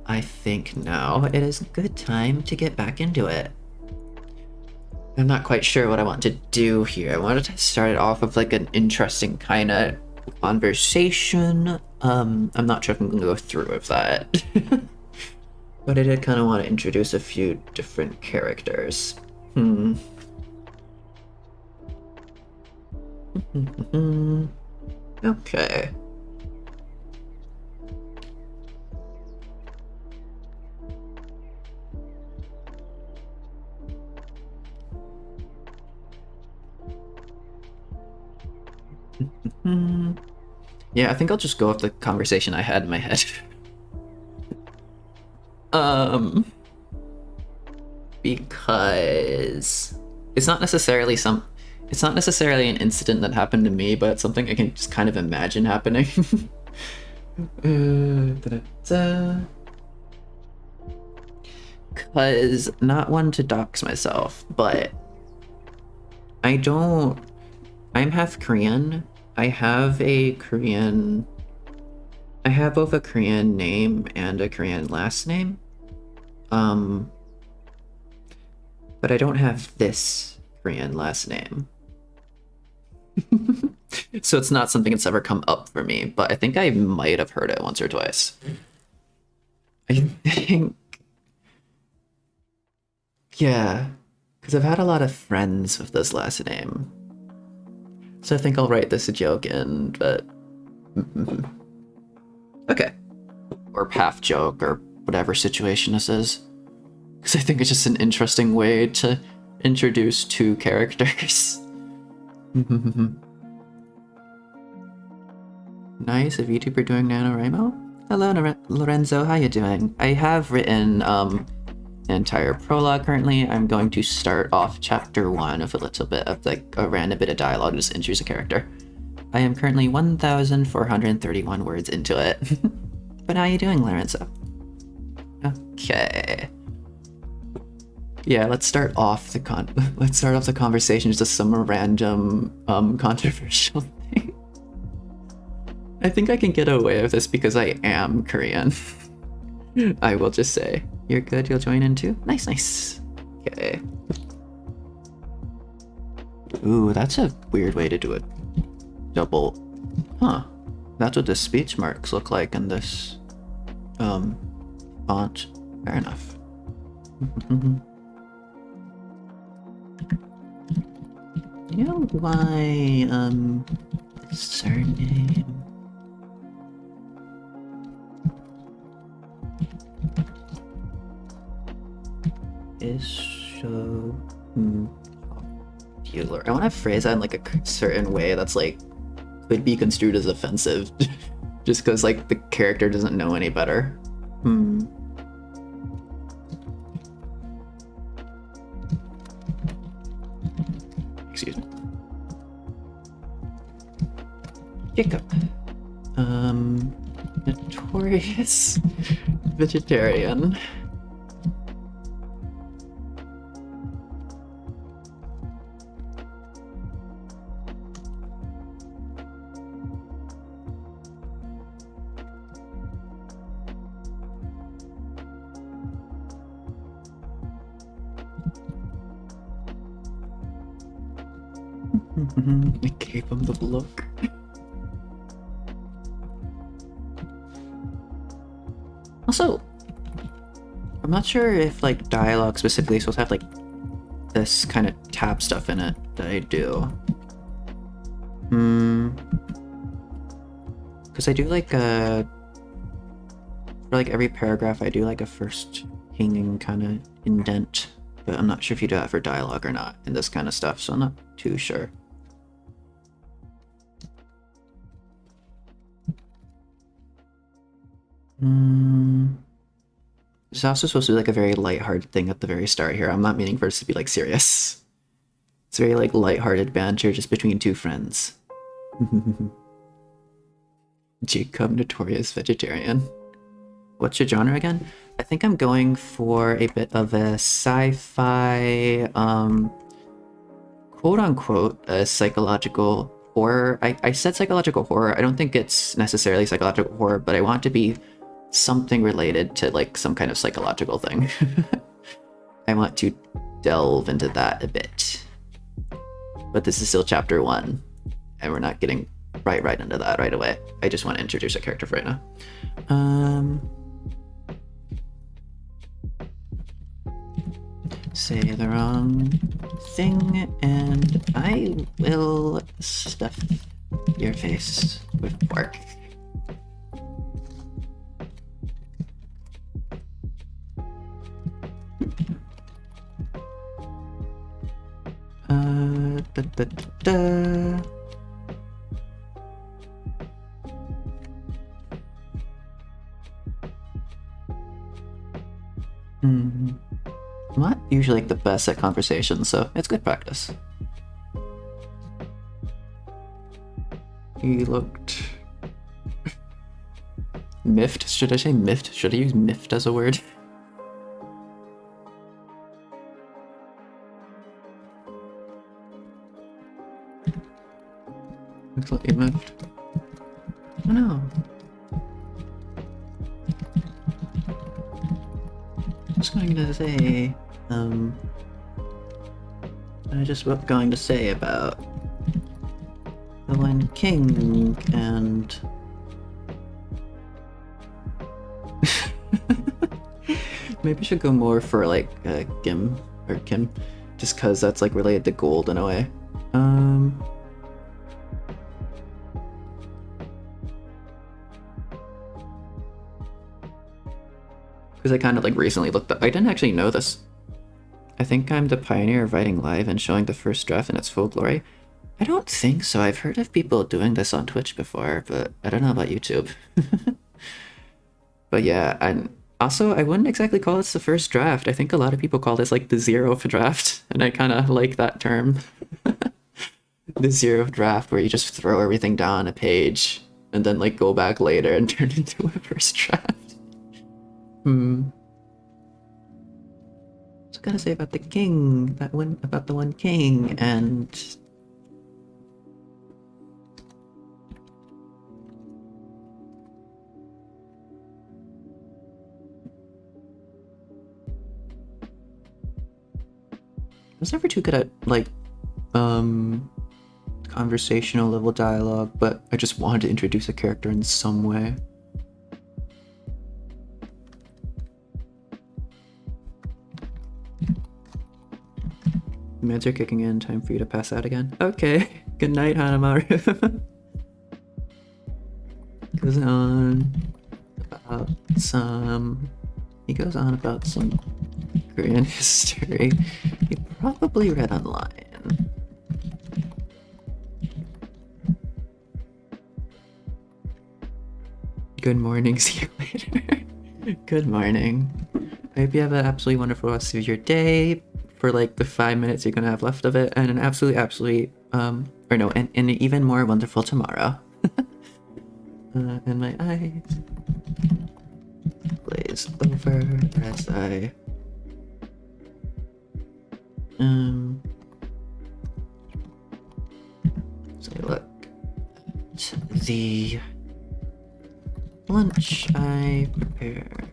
I think now it is a good time to get back into it. I'm not quite sure what I want to do here. I wanted to start it off with like an interesting kind of conversation. I'm not sure if I'm gonna go through with that. But I did kind of want to introduce a few different characters. Okay. Yeah, I think I'll just go with the conversation I had in my head. Because it's not necessarily an incident that happened to me, but it's something I can just kind of imagine happening. Because not one to dox myself, but I'm half Korean. I have both a Korean name and a Korean last name. But I don't have this Korean last name. So it's not something that's ever come up for me, but I think I might have heard it once or twice. I think... Yeah, because I've had a lot of friends with this last name. So I think I'll write this a joke in, but... Okay. Or half joke, or whatever situation this is. Because I think it's just an interesting way to introduce two characters. Nice, a VTuber doing NaNoWriMo? Hello, Lorenzo, how you doing? I have written an entire prologue currently. I'm going to start off chapter 1 with a little bit of like a random bit of dialogue to just introduce a character. I am currently 1,431 words into it. But how you doing, Lorenzo? Okay. Yeah, let's start off the conversation just with some random controversial thing. I think I can get away with this because I am Korean. I will just say. You're good, you'll join in too? Nice, nice. Okay. Ooh, that's a weird way to do it. Double. Huh. That's what the speech marks look like in this font. Fair enough. You know why surname? is so popular. I want to phrase that in like a certain way that's like could be construed as offensive, just because like the character doesn't know any better. Excuse me. Jacob. Notorious vegetarian. I gave him the look. Also, I'm not sure if like dialogue specifically is supposed to have like this kind of tab stuff in it that I do. Because I do like for like every paragraph I do like a first hanging kind of indent, but I'm not sure if you do that for dialogue or not in this kind of stuff, so I'm not too sure. It's also supposed to be like a very lighthearted thing at the very start here. I'm not meaning for it to be like serious. It's very like lighthearted banter just between two friends. Jacob, notorious vegetarian. What's your genre again? I think I'm going for a bit of a sci-fi, quote unquote, a psychological horror. I said psychological horror. I don't think it's necessarily psychological horror, but I want it to be something related to like some kind of psychological thing. I want to delve into that a bit. But this is still chapter 1, and we're not getting right into that right away. I just want to introduce a character for right now. Say the wrong thing, and I will stuff your face with pork. I'm not usually like the best at conversation, so it's good practice. He looked miffed. Should I say miffed? Should I use miffed as a word? Looks like he miffed. Oh no. Just going to say, I just was going to say about the one king and maybe I should go more for like Gim or Kim, just because that's like related to gold in a way. Because I kind of like recently looked up. I didn't actually know this. I think I'm the pioneer of writing live and showing the first draft in its full glory. I don't think so. I've heard of people doing this on Twitch before, but I don't know about YouTube. But yeah, and also I wouldn't exactly call this the first draft. I think a lot of people call this like the 0th draft, and I kind of like that term. The 0th draft, where you just throw everything down on a page and then like go back later and turn it into a first draft. What's I gotta say about the king? About the one king, and I was never too good at like conversational level dialogue, but I just wanted to introduce a character in some way. Meds are kicking in. Time for you to pass out again. Okay. Good night, Hanamaru. Goes on about some. He goes on about some Korean history you probably read online. Good morning, see you later. Good morning. I hope you have an absolutely wonderful rest of your day for like the 5 minutes you're gonna have left of it, and an absolutely and an even more wonderful tomorrow. And my eyes glaze over as I so look at the lunch I prepared.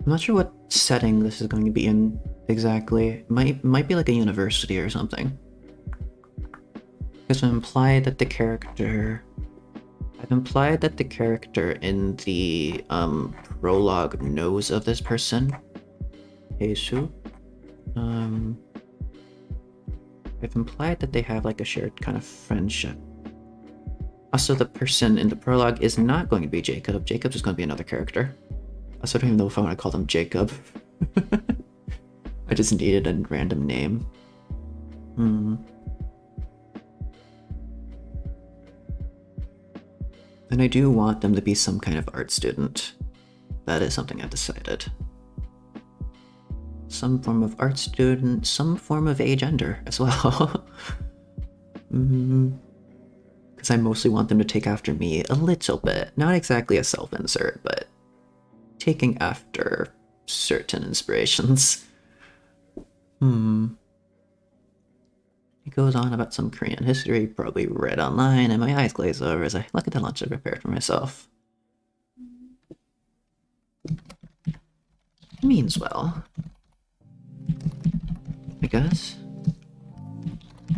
I'm not sure what setting this is going to be in exactly. Might be like a university or something. Because I've implied that the character in the prologue knows of this person, Jesus. I've implied that they have like a shared kind of friendship. Also, the person in the prologue is not going to be Jacob. Jacob's just going to be another character. Also, I don't even know if I want to call them Jacob. I just needed a random name. And I do want them to be some kind of art student. That is something I've decided. Some form of art student, some form of agender as well. Because I mostly want them to take after me a little bit. Not exactly a self-insert, but taking after certain inspirations. He goes on about some Korean history, probably read online, and my eyes glaze over as I look at the lunch I prepared for myself. Means well, I guess.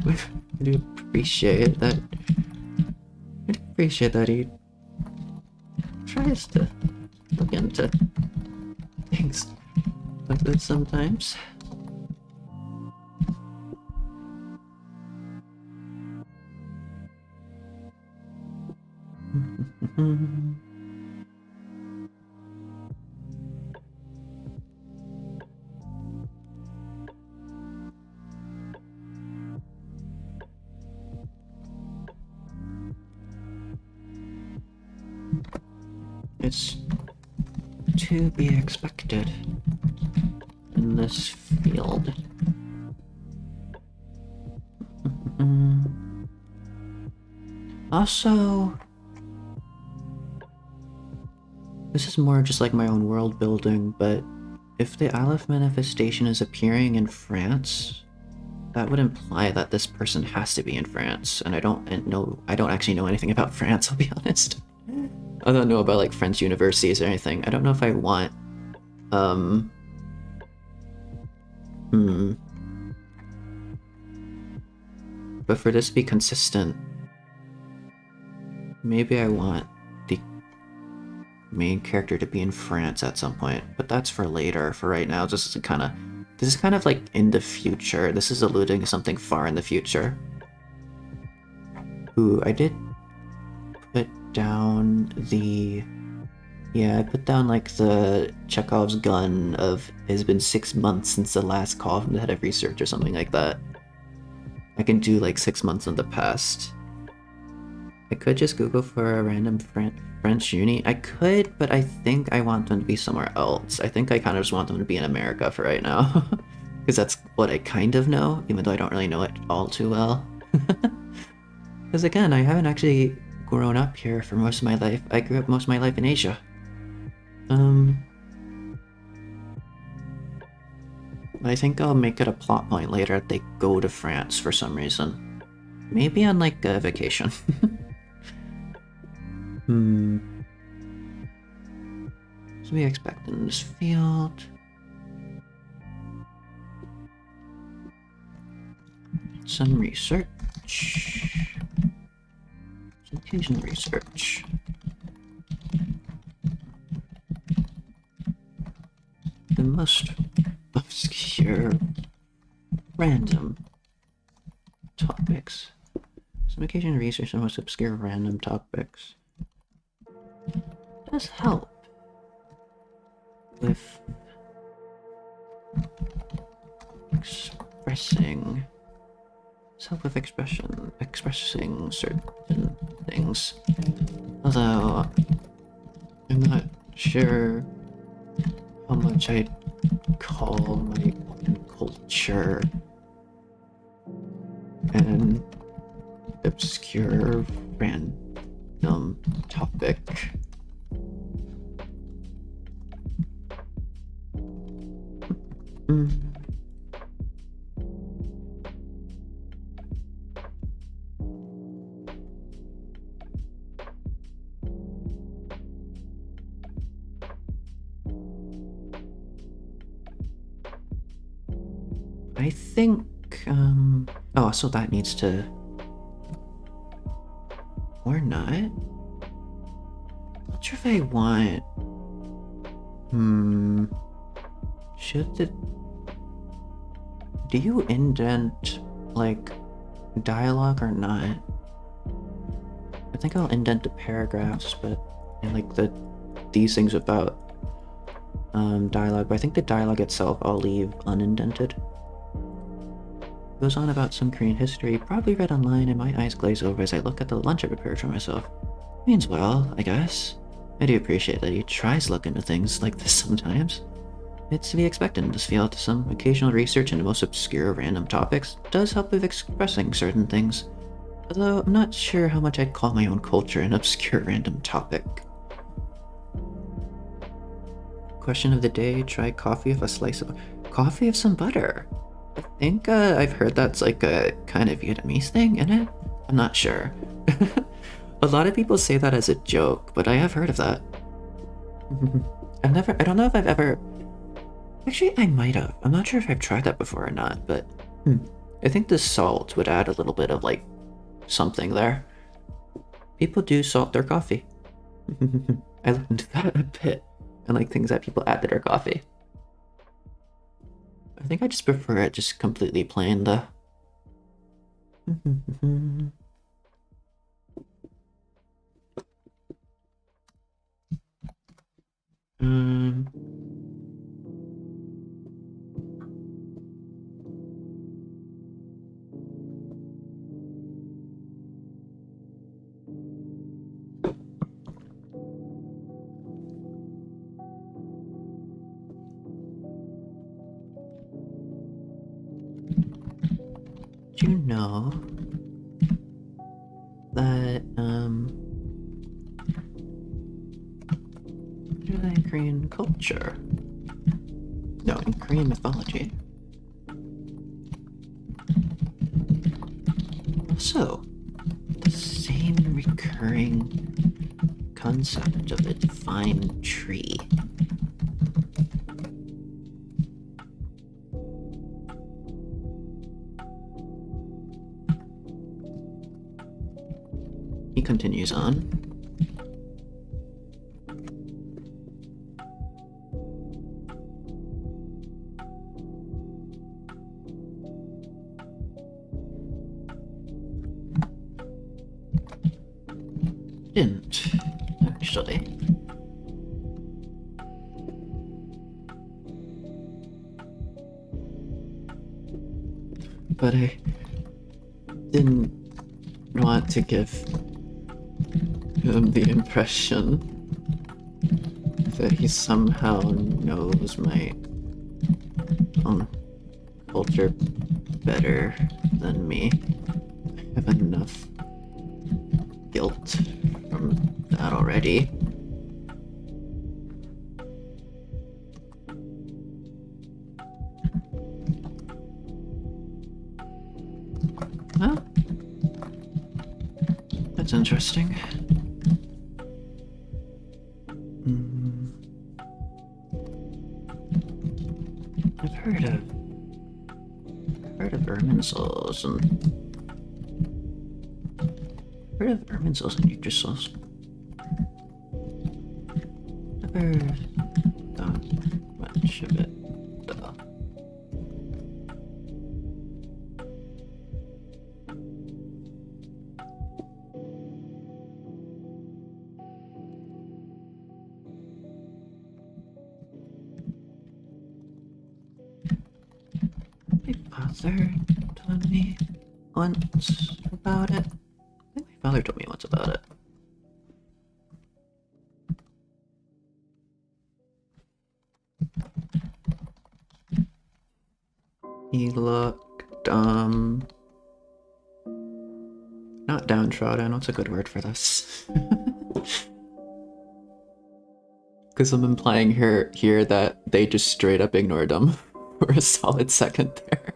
I do appreciate that. He tries to look into things like this sometimes. It's to be expected in this field. Also, this is more just like my own world building, but if the Aleph manifestation is appearing in France, that would imply that this person has to be in France, and I don't actually know anything about France, I'll be honest. I don't know about like French universities or anything. I don't know if I want but for this to be consistent, maybe I want the main character to be in France at some point, but that's for later. For right now, this is kind of like in the future. This is alluding to something far in the future. Ooh, I did put down I put down like the Chekhov's gun of it's been 6 months since the last call from the head of research or something like that. I can do like 6 months in the past. I could just Google for a random French uni. I could, but I think I want them to be somewhere else. I think I kind of just want them to be in America for right now. Because that's what I kind of know, even though I don't really know it all too well. Because again, I haven't actually grown up here for most of my life. I grew up most of my life in Asia. I think I'll make it a plot point later that they go to France for some reason. Maybe on like a vacation. So we expect in this field. Some research. Some occasional research. The most obscure random topics. Some occasional research on most obscure random topics. does help with expressing. Does help with expressing certain things. Although I'm not sure how much I'd call my own culture an obscure random topic. I think, oh, so that needs to, or not. Not sure if I want, do you indent, like, dialogue or not? I think I'll indent the paragraphs, but, and like these things about, dialogue, but I think the dialogue itself I'll leave unindented. Goes on about some Korean history, probably read online, and my eyes glaze over as I look at the lunch I prepared for myself. Means well, I guess. I do appreciate that he tries to look into things like this sometimes. It's to be expected in this field. Some occasional research into most obscure random topics does help with expressing certain things, although I'm not sure how much I'd call my own culture an obscure random topic. Question of the day, try coffee with a slice of coffee with some butter. I think I've heard that's like a kind of Vietnamese thing, isn't it? I'm not sure. A lot of people say that as a joke, but I have heard of that. I don't know if I've ever... Actually, I might have. I'm not sure if I've tried that before or not, but I think the salt would add a little bit of like something there. People do salt their coffee. I looked into that a bit, and like things that people add to their coffee. I think I just prefer it just completely plain though. Do you know that in Korean culture, no, in Korean mythology, also the same recurring concept of a divine tree. He continues on. Didn't, actually. But I didn't want to give him the impression that he somehow knows my own culture better than me. I have enough guilt from that already. Well, that's interesting. I've heard of Irminsuls and Yggdrasils. Never thought much of it though. father told me once about it. I think my father told me once about it. He looked, not downtrodden, what's a good word for this? Because I'm implying here that they just straight up ignored him for a solid second there.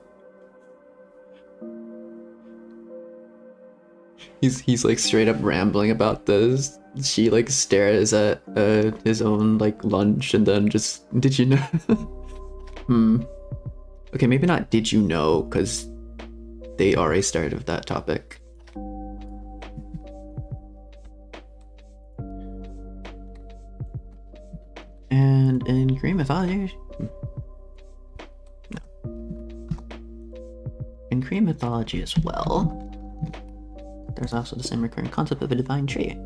He's like straight up rambling about this. She like stares at his own like lunch and then just, did you know? Okay, maybe not did you know, because they already started with that topic. And in Korean mythology, no. In Korean mythology as well, there's also the same recurring concept of a divine tree.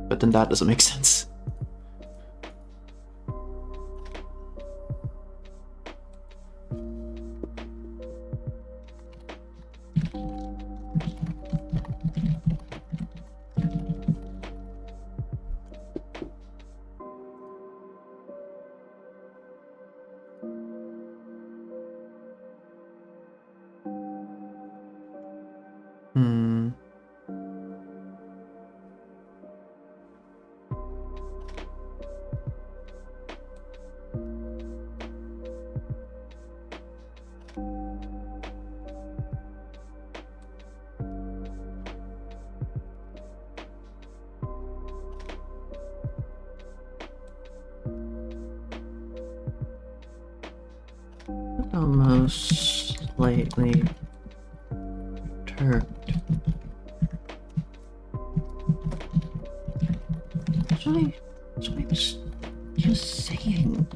But then that doesn't make sense. Almost slightly perturbed. That's what I was just saying.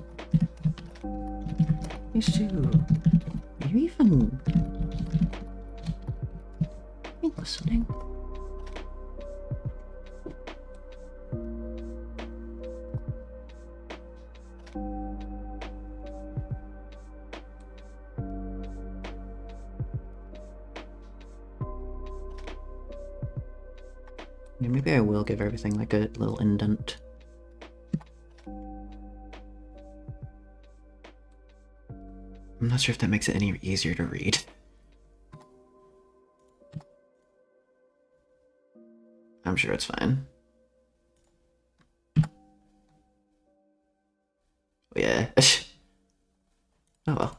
Hey Sue, are you even listening? Yeah, maybe I will give everything like a little indent. I'm not sure if that makes it any easier to read. I'm sure it's fine. Oh yeah. Oh well.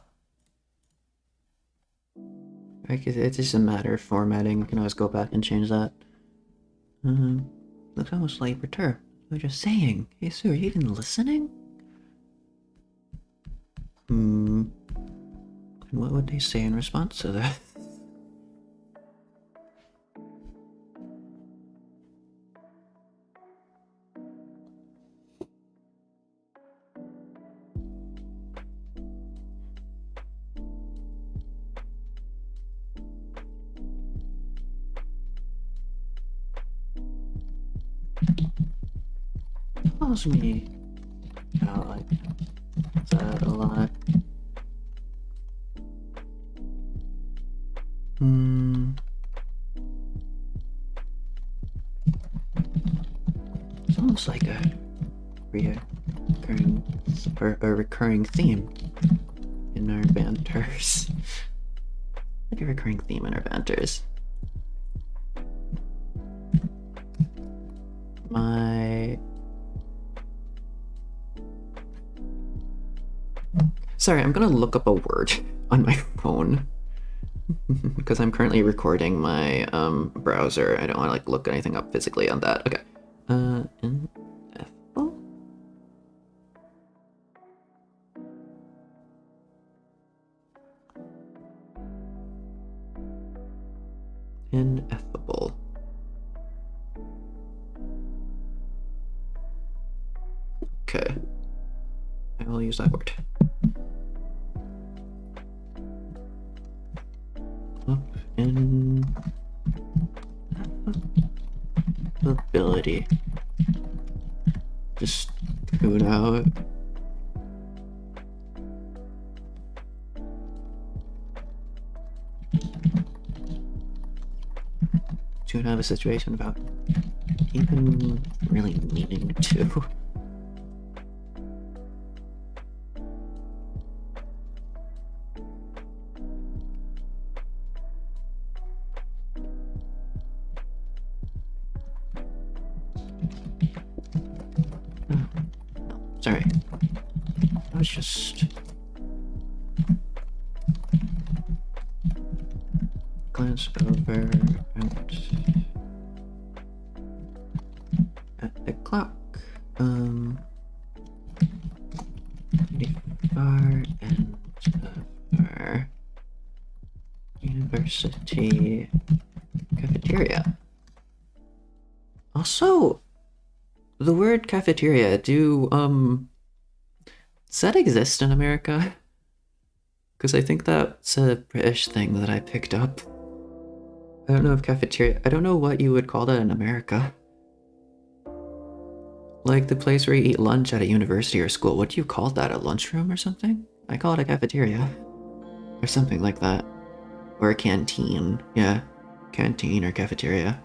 Like, it's just a matter of formatting. You can always go back and change that. Looks almost slightly perturbed. I was just saying. Hey Sue, are you even listening? And what would they say in response to that? Tells me how I like that a lot. It's almost like a recurring theme in our banters. Like a recurring theme in our banters. Sorry, I'm gonna look up a word on my phone because I'm currently recording my browser. I don't want to like look anything up physically on that. Okay. Ineffable? Ineffable. Okay. I will use that word. Up in ability. Just tune out. Tune out of a situation without even really needing to. Sorry. I was just glance over at the clock. Far and our university cafeteria. Also, the word cafeteria, does that exist in America? Because I think that's a British thing that I picked up. I don't know if cafeteria, I don't know what you would call that in America. Like the place where you eat lunch at a university or school, what do you call that, a lunchroom or something? I call it a cafeteria. Or something like that. Or a canteen, yeah. Canteen or cafeteria.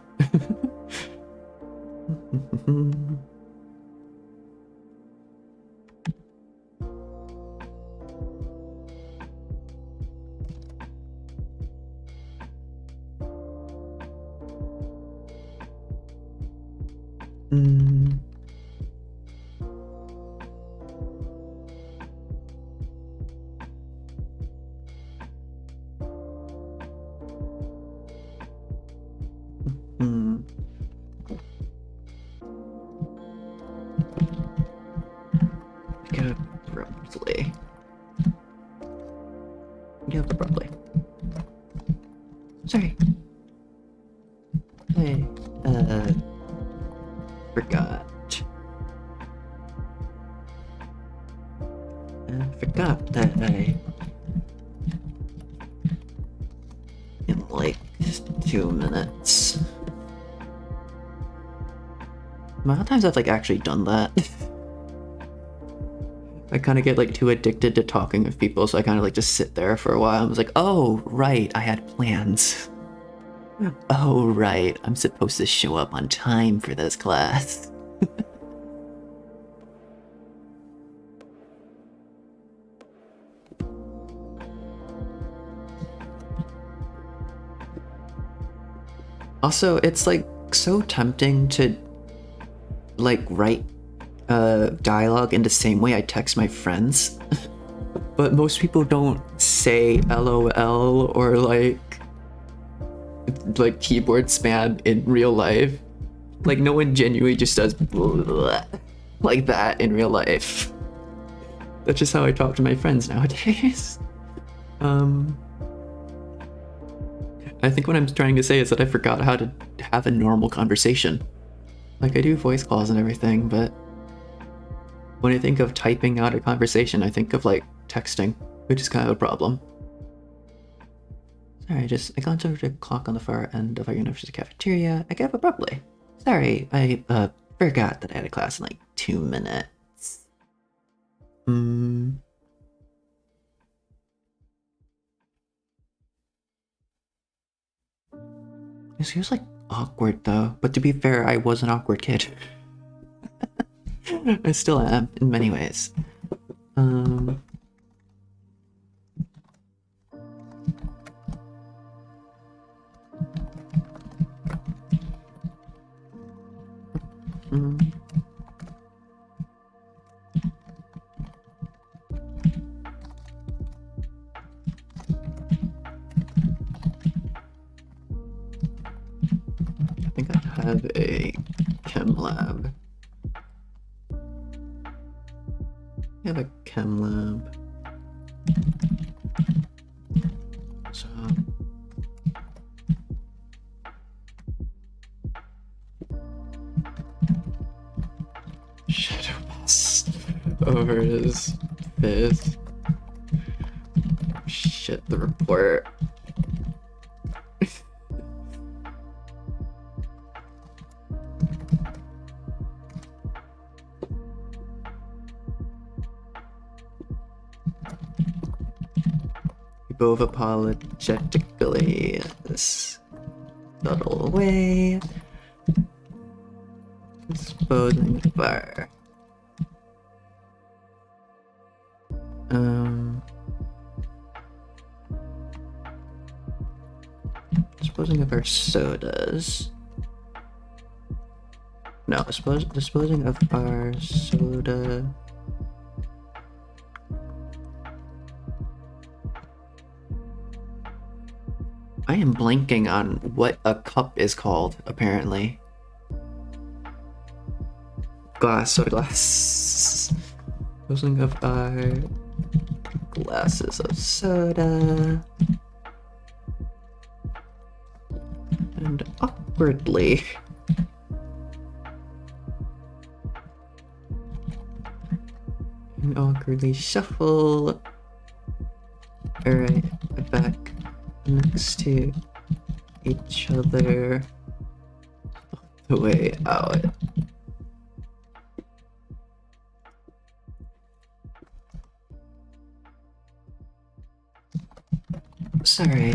Abruptly. Sorry. I forgot. I forgot that I in like 2 minutes. A lot of times I've like actually done that. I kind of get like too addicted to talking with people, so I kind of like just sit there for a while. I was like, oh, right, I had plans. Oh, right, I'm supposed to show up on time for this class. Also, it's like so tempting to like write dialogue in the same way I text my friends. But most people don't say LOL or like keyboard spam in real life. Like no one genuinely just does like that in real life. That's just how I talk to my friends nowadays. I think what I'm trying to say is that I forgot how to have a normal conversation. Like I do voice calls and everything, but when I think of typing out a conversation, I think of like texting, which is kind of a problem. Sorry, I glanced over the clock on the far end of our university cafeteria. I got up abruptly. Sorry, I forgot that I had a class in like 2 minutes. This feels like awkward though, but to be fair, I was an awkward kid. I still am in many ways. I think I have a chem lab. I have a chem lab. So shadow pass over his face. Shit, the report. move apologetically this subtle way. Exposing the fire. Disposing of our sodas. No, disposing of our soda. I am blanking on what a cup is called, apparently. Soda glass. Disposing of our glasses of soda. And awkwardly. And awkwardly shuffle. Alright, back next to each other. The way out. Sorry,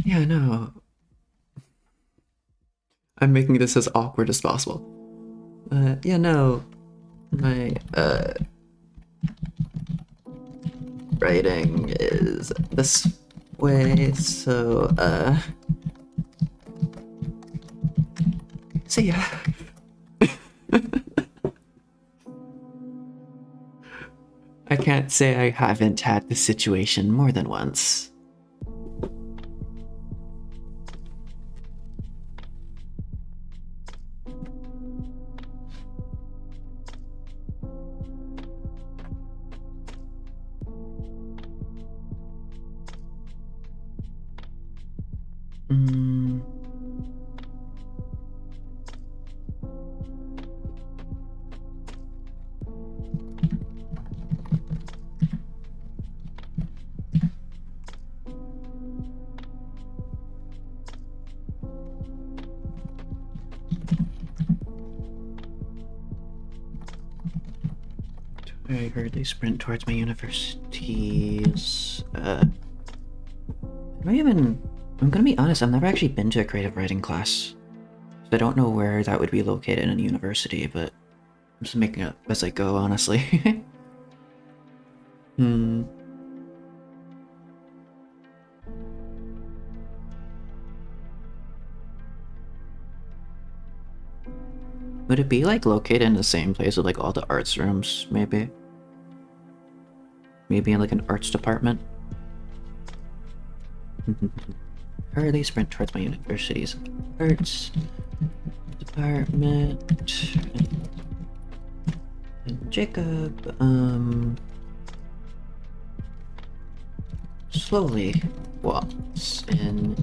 yeah, no. I'm making this as awkward as possible. Yeah, no. My, writing is this way, so, see ya. I can't say I haven't had this situation more than once. I hurriedly sprint towards my universities. I'm gonna be honest, I've never actually been to a creative writing class. So I don't know where that would be located in a university, but I'm just making it up as I go, honestly. Would it be like located in the same place with like all the arts rooms, maybe? Maybe in like an arts department? Hurriedly sprint towards my university's arts department. And Jacob, slowly walks in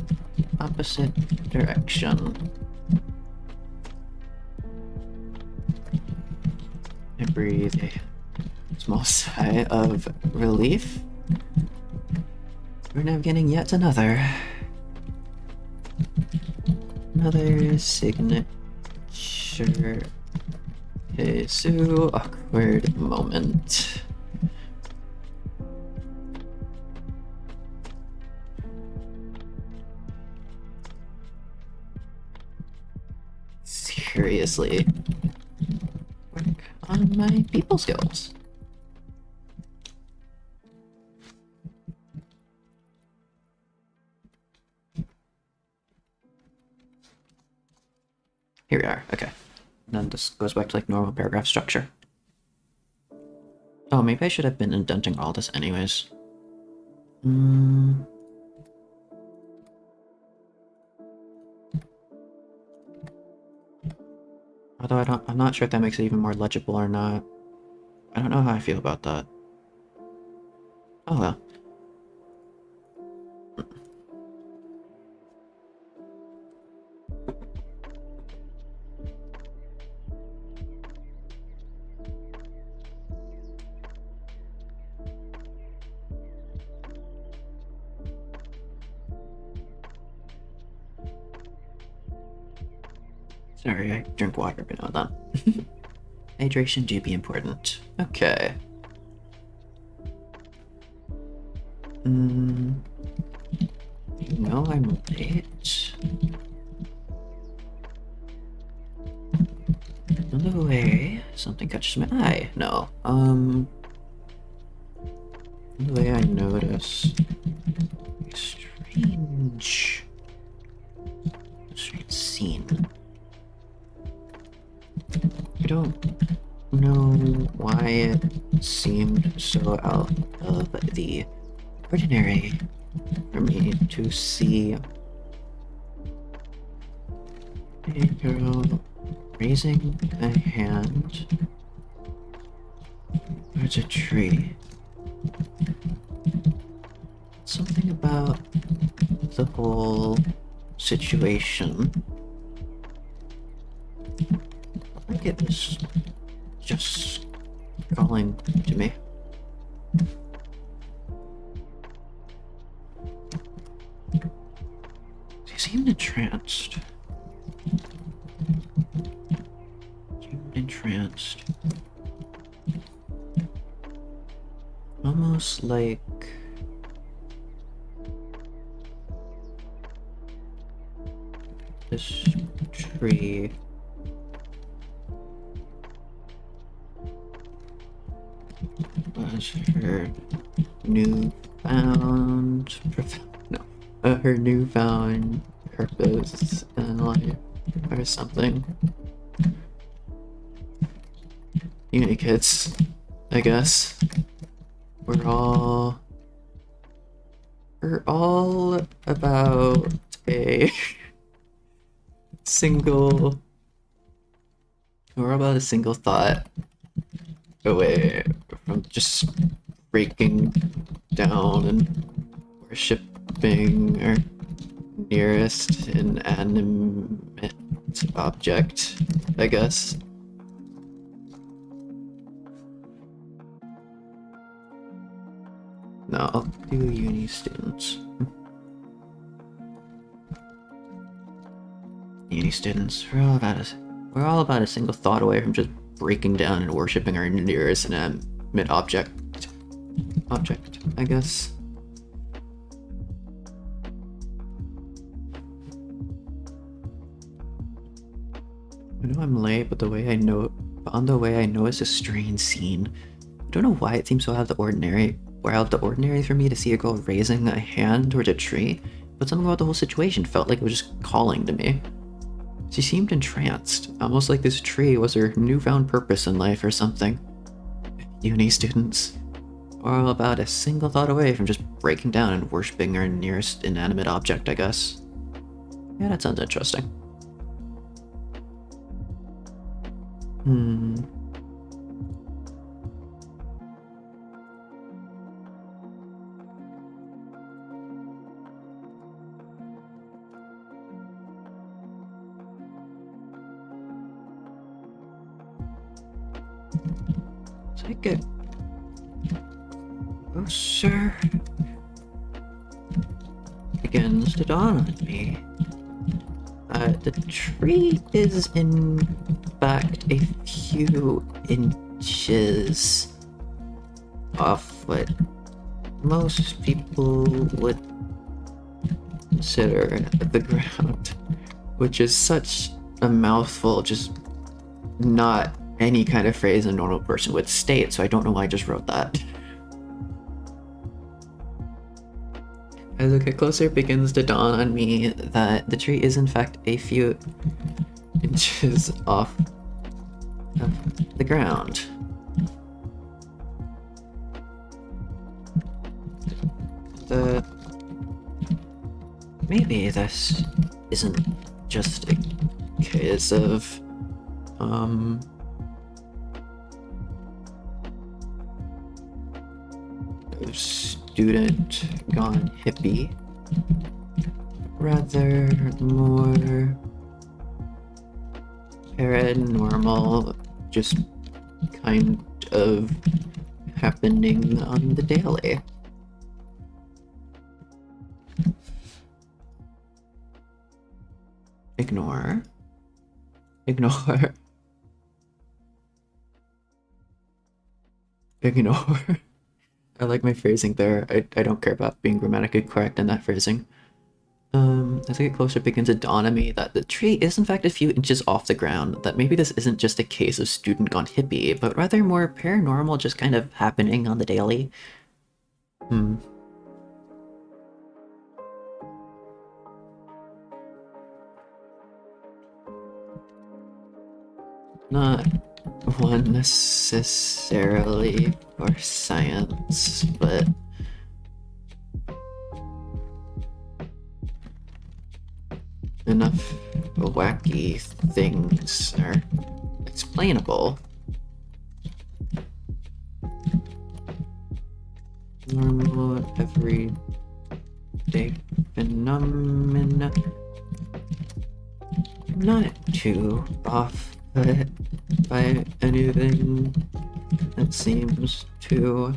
opposite direction. I breathe a small sigh of relief. We're now getting yet another signature. So awkward moment. Seriously. Work on my people skills. Here we are, okay. And then this goes back to like normal paragraph structure. Oh, maybe I should have been indenting all this anyways. Although I'm not sure if that makes it even more legible or not. I don't know how I feel about that. Oh well. Sorry, I drink water every now and then. Hydration do be important. Okay. No, I'm late. On the way, something catches my eye. No. On the way I notice a strange scene. I don't know why it seemed so out of the ordinary for me to see a girl raising a hand towards a tree. Something about the whole situation, like it was just calling to me. She seemed entranced. Almost like this tree was her newfound her newfound purpose in life or something. Uni kids, I guess. We're all about a single thought away from just breaking down and worshipping our nearest inanimate object, I guess. No, I'll do uni students. Uni students, we're all about a single thought away from just breaking down and worshipping our nearest inanimate object, I guess. I know I'm late, but on the way I notice a strange scene. I don't know why it seems so out of the ordinary for me to see a girl raising a hand towards a tree, but something about the whole situation felt like it was just calling to me. She seemed entranced, almost like this tree was her newfound purpose in life or something. Uni students, we're all about a single thought away from just breaking down and worshipping our nearest inanimate object, I guess. Yeah, that sounds interesting. As I get closer, begins to dawn on me. The tree is in fact a few inches off what most people would consider the ground, which is such a mouthful, just not any kind of phrase a normal person would state, so I don't know why I just wrote that. As I get closer, it begins to dawn on me that the tree is in fact a few inches off of the ground. Maybe this isn't just a case of student gone hippie, rather more paranormal, just kind of happening on the daily. Ignore. I like my phrasing there. I don't care about being grammatically correct in that phrasing. As I get closer, it begins to dawn on me that the tree is in fact a few inches off the ground, that maybe this isn't just a case of student gone hippie, but rather more paranormal just kind of happening on the daily. Not one necessarily for science, but enough wacky things are explainable. Normal, everyday phenomena. Not too off by anything that seems too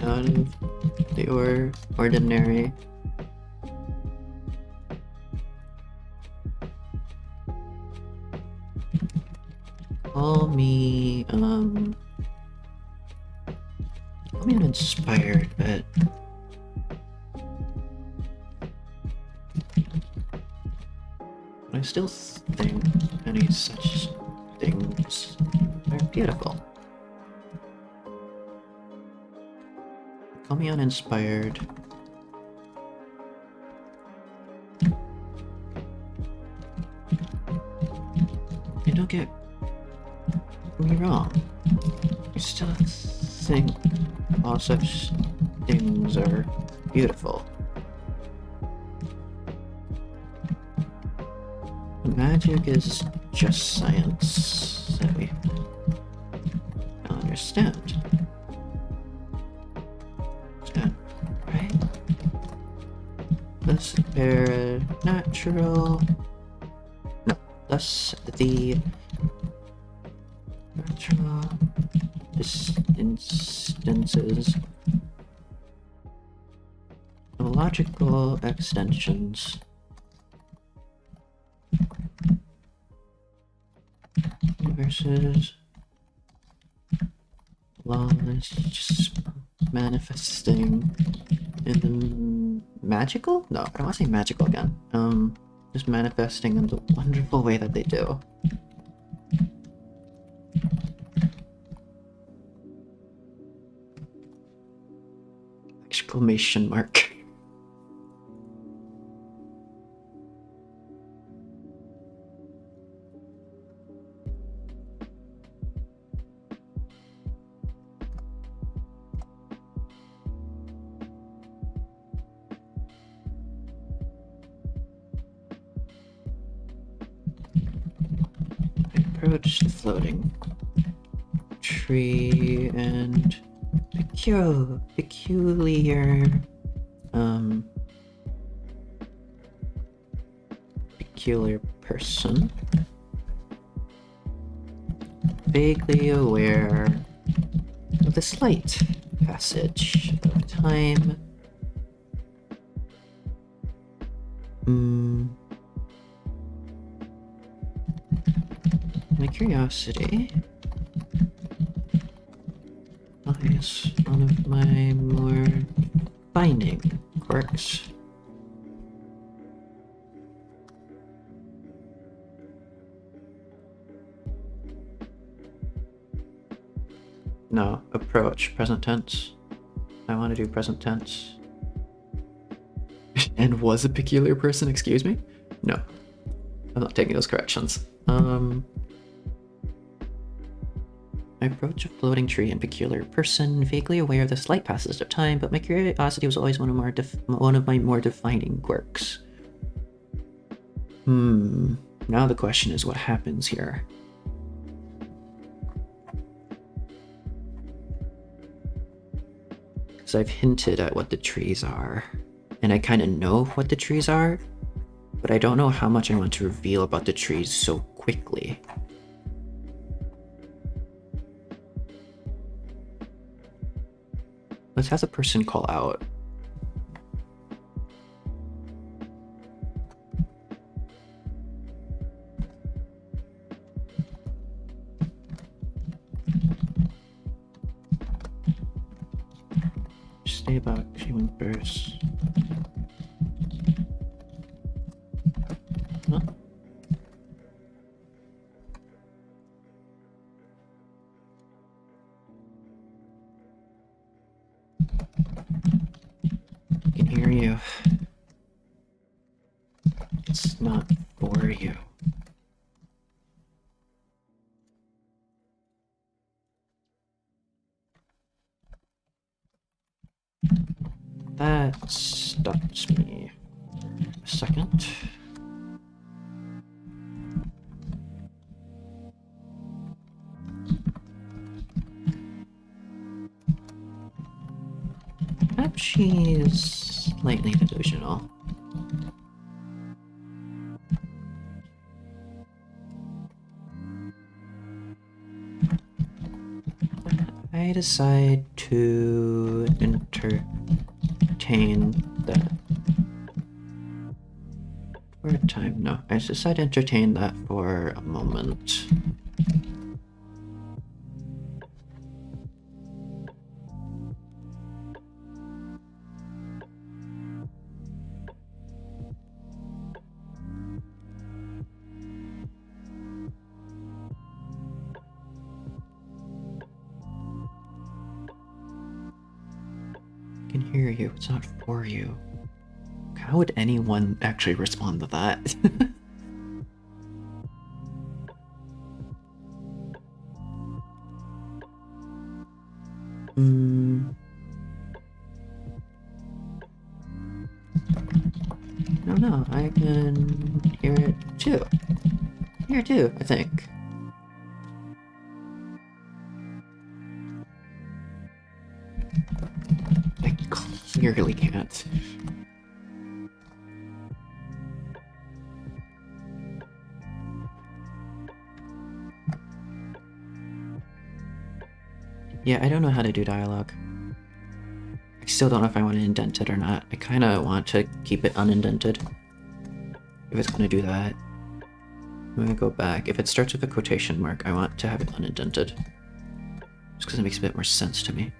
out of the ordinary. Call me uninspired, but I still think any such things are beautiful. Call me uninspired. You don't get me wrong. I still think all such things are beautiful. Magic is just science that we don't understand. Right? Thus natural. No, thus the natural instances of logical extensions versus laws just manifesting in the magical? No, I don't want to say magical again. Just manifesting in the wonderful way that they do. Exclamation mark. Approach the floating tree and peculiar person, vaguely aware of the slight passage of time. My curiosity is one of my more defining quirks. No, approach, present tense. I want to do present tense. And was a peculiar person, excuse me? No, I'm not taking those corrections. I approach a floating tree and peculiar person, vaguely aware of the slight passage of time, but my curiosity was always one of my more defining quirks. Now the question is, what happens here? Because I've hinted at what the trees are, and I kind of know what the trees are, but I don't know how much I want to reveal about the trees so quickly. Let's have the person call out. about human first. Huh? I can hear you. It's not for you. That stops me. A second. Perhaps she's slightly delusional. I decide to entertain that for a time. No, I decide to entertain that for a moment. I can hear you. It's not for you. How would anyone actually respond to that? No, I can hear it too. Hear it too, I think. I clearly can't. Yeah, I don't know how to do dialogue. I still don't know if I want to indent it or not. I kind of want to keep it unindented. If it's going to do that. I'm going to go back. If it starts with a quotation mark, I want to have it unindented. Just because it makes a bit more sense to me.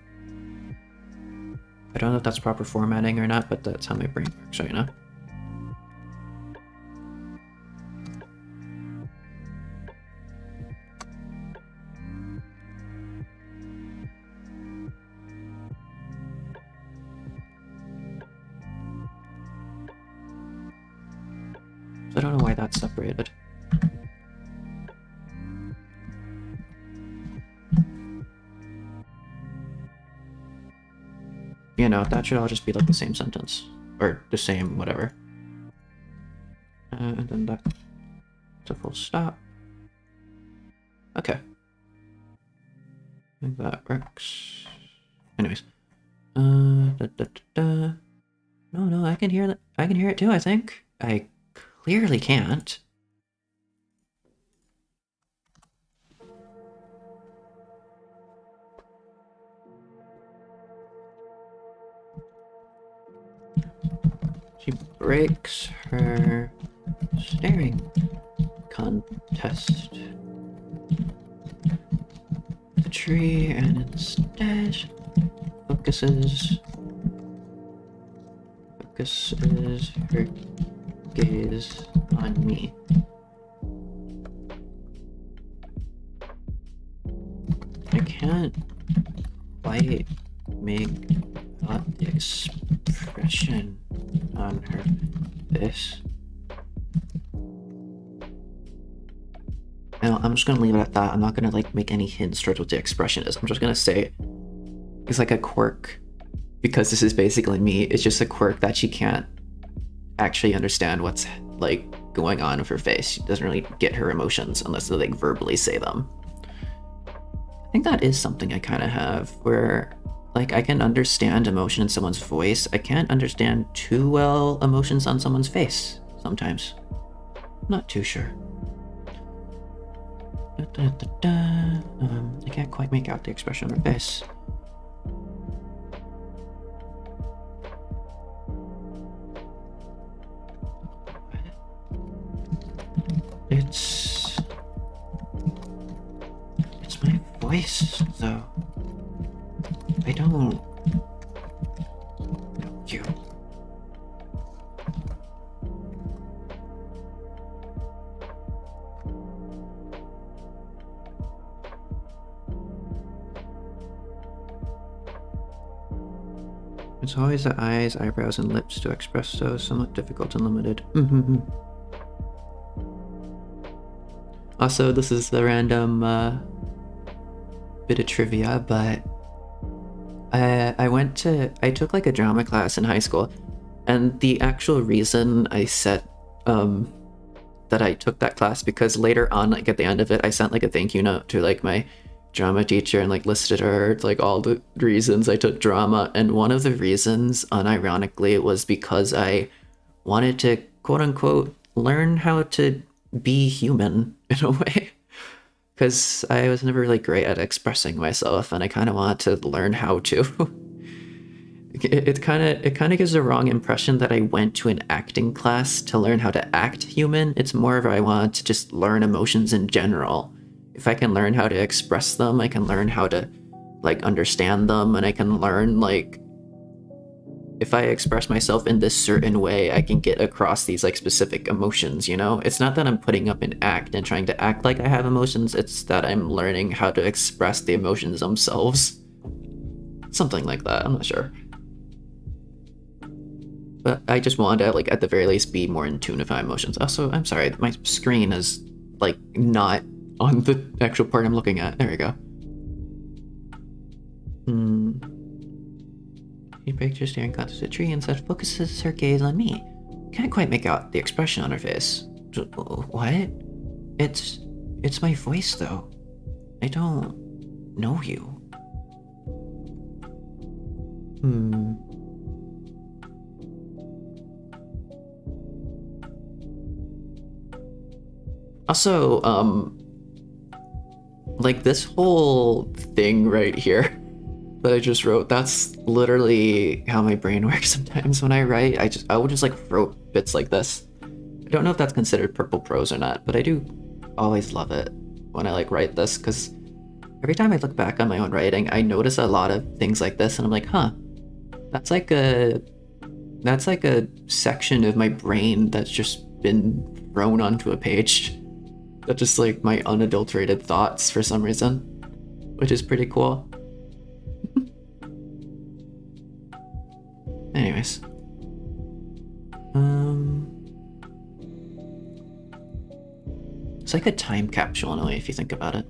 I don't know if that's proper formatting or not, but that's how my brain works right now. I don't know why that's separated. You know, that should all just be like the same sentence. Or the same whatever. And then that's a full stop. Okay. I think that works. Anyways. No, I can hear that. I can hear it too, I think. I clearly can't. She breaks her staring contest. The tree and instead focuses her gaze on me. I can't quite make out the expression on her face. Now, I'm just gonna leave it at that. I'm not gonna like make any hints towards what the expression is. I'm just gonna say it's like a quirk, because this is basically me. It's just a quirk that she can't actually understand what's like going on with her face. She doesn't really get her emotions unless they like verbally say them. I think that is something I kind of have, where like I can understand emotion in someone's voice. I can't understand too well emotions on someone's face sometimes. I'm not too sure. I can't quite make out the expression on her face. It's my voice, though. I don't It's always the eyes, eyebrows, and lips to express those, somewhat difficult and limited. Also, this is the random bit of trivia, but I took like a drama class in high school, and the actual reason I said that I took that class because later on, like at the end of it, I sent like a thank you note to like my drama teacher and like listed her like all the reasons I took drama, and one of the reasons, unironically, was because I wanted to quote unquote learn how to be human in a way, because I was never really great at expressing myself, and I kind of wanted to learn how to. It kind of gives the wrong impression that I went to an acting class to learn how to act human. It's more of I want to just learn emotions in general. If I can learn how to express them, I can learn how to like understand them, and I can learn like if I express myself in this certain way, I can get across these like specific emotions, you know? It's not that I'm putting up an act and trying to act like I have emotions, it's that I'm learning how to express the emotions themselves. Something like that, I'm not sure. But I just wanted to, like, at the very least, be more in tune with my emotions. Also, I'm sorry, my screen is, like, not on the actual part I'm looking at. There we go. She breaks her staring close to the tree and said, focuses her gaze on me. Can't quite make out the expression on her face. What? It's my voice, though. I don't know you. Also, like this whole thing right here that I just wrote, that's literally how my brain works sometimes when I write. I will just like throw bits like this. I don't know if that's considered purple prose or not, but I do always love it when I like write this, because every time I look back on my own writing, I notice a lot of things like this, and I'm like, huh, that's like a section of my brain that's just been thrown onto a page. That's just like my unadulterated thoughts for some reason, which is pretty cool. Anyways. It's like a time capsule in a way if you think about it.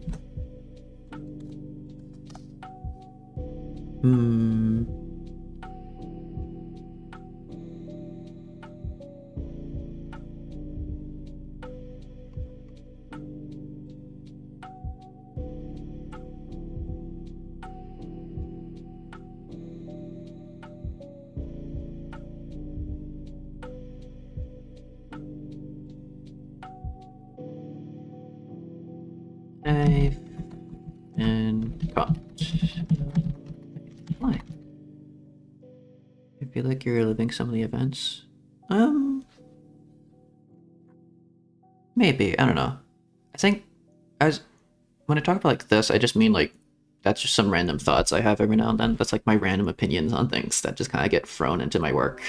I've and caught. Why? I feel like you're reliving some of the events. Maybe, I don't know. I think when I talk about like this, I just mean like that's just some random thoughts I have every now and then. That's like my random opinions on things that just kind of get thrown into my work.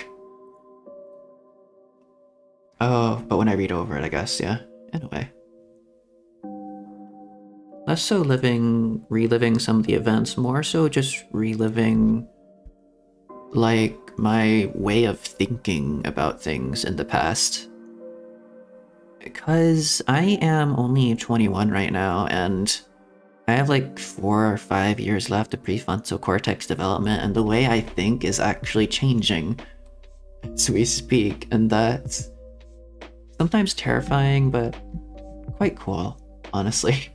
Oh, but when I read over it, I guess, yeah, in a way. Less so reliving some of the events, more so just reliving, like, my way of thinking about things in the past. Because I am only 21 right now, and I have like 4 or 5 years left of prefrontal cortex development, and the way I think is actually changing as we speak, and that's sometimes terrifying, but quite cool, honestly.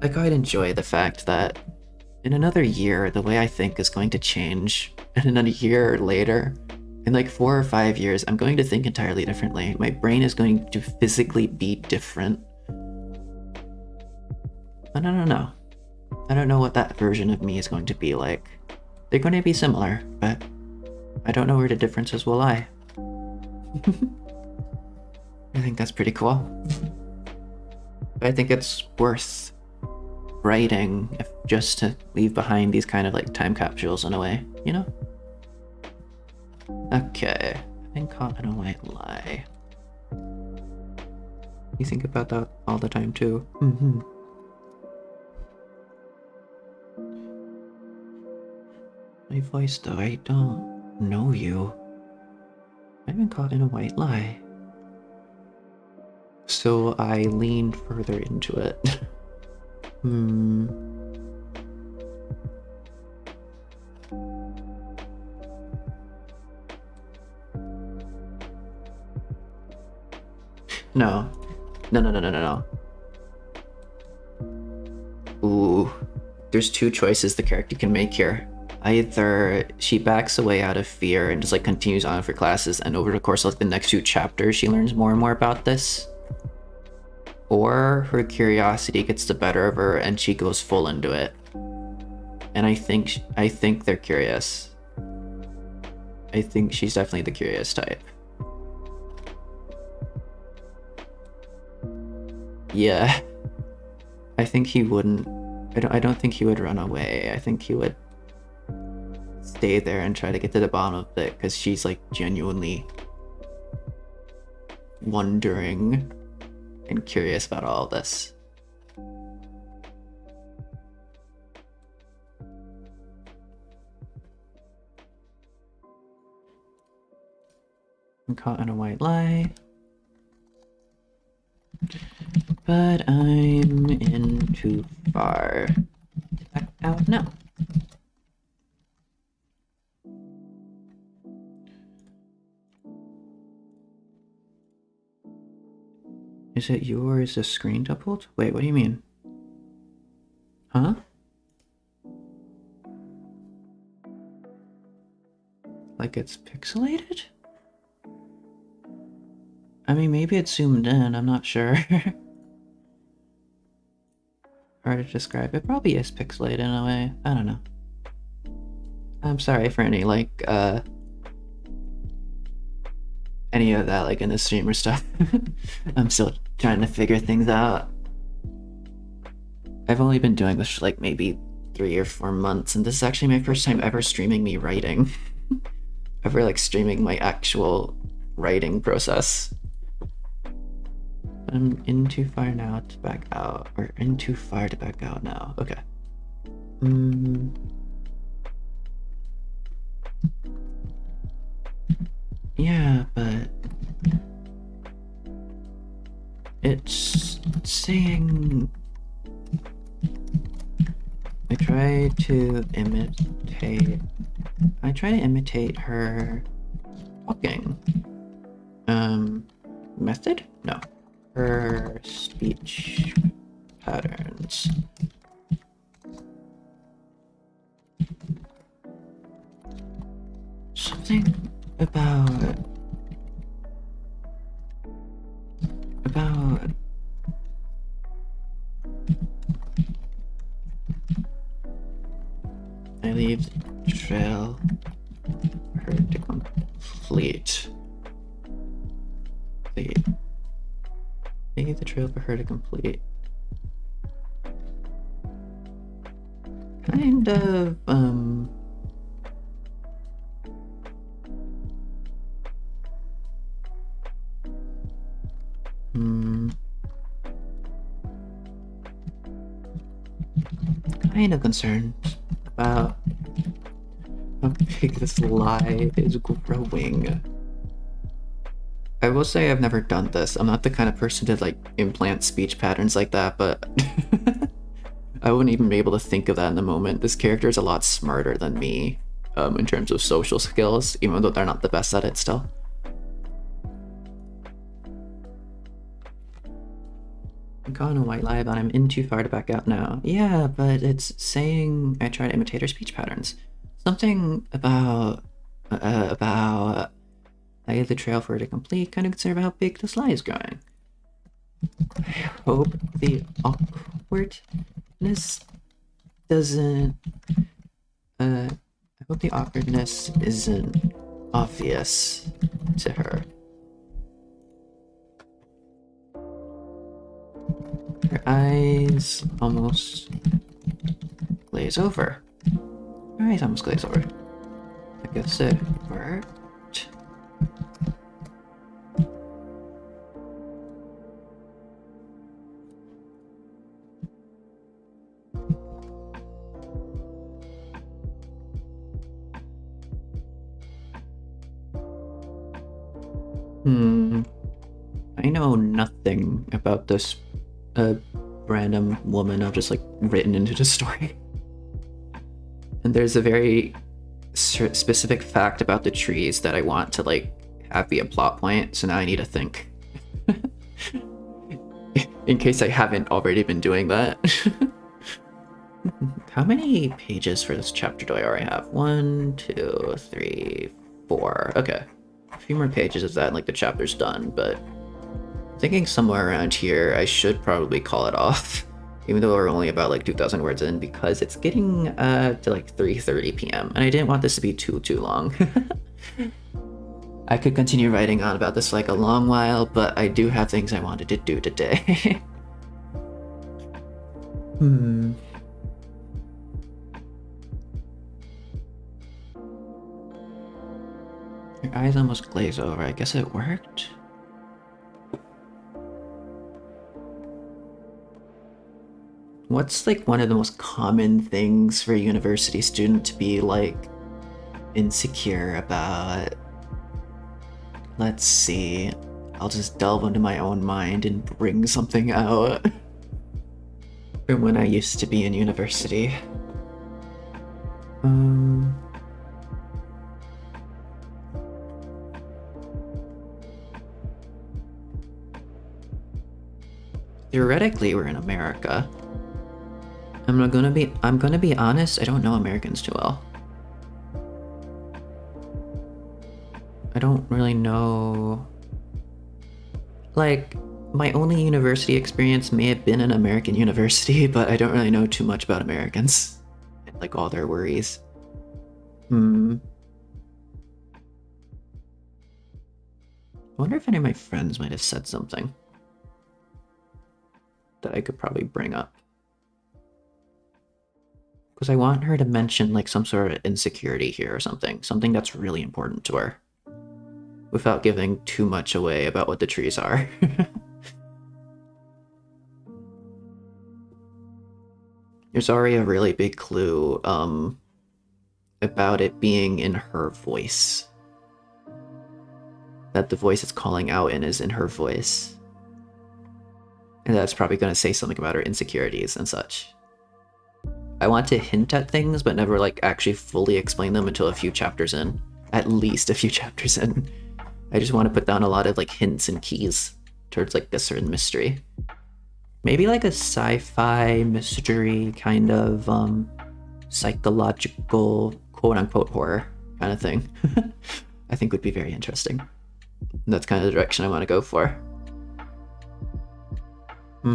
Like, I'd enjoy the fact that in another year, the way I think is going to change, and in a year later, in like 4 or 5 years, I'm going to think entirely differently. My brain is going to physically be different. And I don't know. I don't know what that version of me is going to be like. They're going to be similar, but I don't know where the differences will lie. I think that's pretty cool. But I think it's worth writing just to leave behind these kind of like time capsules in a way, you know? Okay, I've been caught in a white lie. You think about that all the time too. My voice though. I don't know you. I've been caught in a white lie. So I leaned further into it. No. No. Ooh. There's two choices the character can make here. Either she backs away out of fear and just like continues on for classes, and over the course of like the next 2 chapters she learns more and more about this. Or her curiosity gets the better of her and she goes full into it. And I think they're curious. I think she's definitely the curious type. Yeah. I think he wouldn't. I don't think he would run away. I think he would stay there and try to get to the bottom of it, because she's like genuinely wondering and curious about all this. I'm caught in a white lie. But I'm in too far. Back out now. Is it yours the screen doubled? Wait, what do you mean? Huh? Like it's pixelated? I mean, maybe it's zoomed in, I'm not sure. Hard to describe. It probably is pixelated in a way. I don't know. I'm sorry for any, like, any of that, like, in the stream or stuff. I'm still trying to figure things out. I've only been doing this for, like, maybe 3 or 4 months, and this is actually my first time ever streaming me writing. Ever, like, streaming my actual writing process. I'm in too far now to back out, or in too far to back out now. Okay. Yeah, but it's saying I try to imitate her talking. Method? No. Her speech patterns. Something about I leave the trail for her to complete. Leave the trail for her to complete. Kind of, kind of concerned about how big this lie is growing. I will say I've never done this. I'm not the kind of person to like implant speech patterns like that, but I wouldn't even be able to think of that in the moment. This character is a lot smarter than me in terms of social skills, even though they're not the best at it still. I'm caught in a white lie, but I'm in too far to back out now. Yeah, but it's saying I try to imitate her speech patterns. Something about I get the trail for her to complete, kind of concerned about how big this lie is growing. I hope the awkwardness doesn't... I hope the awkwardness isn't obvious to her. Her eyes almost glaze over. Her eyes almost glaze over. I guess it worked. I know nothing about this random woman I've just like written into the story. And there's a very specific fact about the trees that I want to like have be a plot point, so now I need to think. In case I haven't already been doing that. How many pages for this chapter do I already have? 1, 2, 3, 4. Okay. A few more pages of that and like the chapter's done, but I'm thinking somewhere around here I should probably call it off. Even though we're only about like 2,000 words in, because it's getting to like 3:30 p.m. and I didn't want this to be too long. I could continue writing on about this for like a long while, but I do have things I wanted to do today. Your eyes almost glaze over. I guess it worked? What's like one of the most common things for a university student to be like insecure about? Let's see. I'll just delve into my own mind and bring something out from when I used to be in university. Theoretically, we're in America. I'm gonna be honest, I don't know Americans too well. I don't really know. Like, my only university experience may have been an American university, but I don't really know too much about Americans. And like all their worries. I wonder if any of my friends might have said something that I could probably bring up. Because I want her to mention like some sort of insecurity here or something that's really important to her, without giving too much away about what the trees are. There's already a really big clue about it being in her voice. That the voice it's calling out in is in her voice. And that's probably going to say something about her insecurities and such. I want to hint at things, but never like actually fully explain them until a few chapters in. At least a few chapters in. I just want to put down a lot of like hints and keys towards like a certain mystery. Maybe like a sci-fi mystery kind of psychological quote-unquote horror kind of thing. I think would be very interesting. And that's kind of the direction I want to go for. I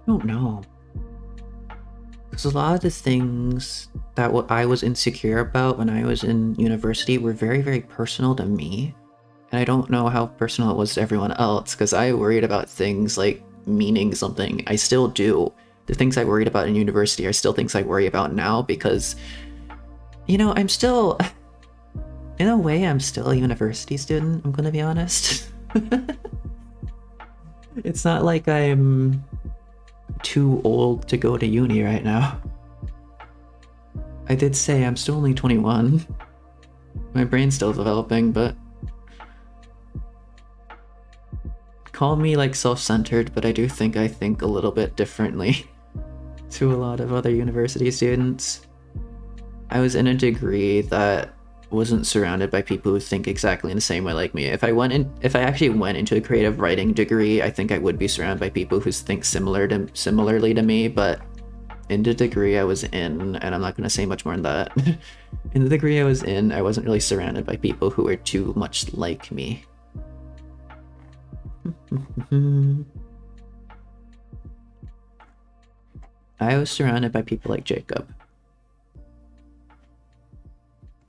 don't know. Because a lot of the things that I was insecure about when I was in university were very, very personal to me. And I don't know how personal it was to everyone else, because I worried about things like meaning something. I still do. The things I worried about in university are still things I worry about now because, you know, I'm still, in a way, I'm still a university student, I'm gonna be honest. It's not like I'm too old to go to uni right now. I did say I'm still only 21. My brain's still developing, but call me like self-centered, but I do think I think a little bit differently to a lot of other university students. I was in a degree that wasn't surrounded by people who think exactly in the same way like me. If I actually went into a creative writing degree, I think I would be surrounded by people who think similarly to me, but in the degree I was in, and I'm not going to say much more than that, in the degree I was in, I wasn't really surrounded by people who were too much like me. I was surrounded by people like Jacob.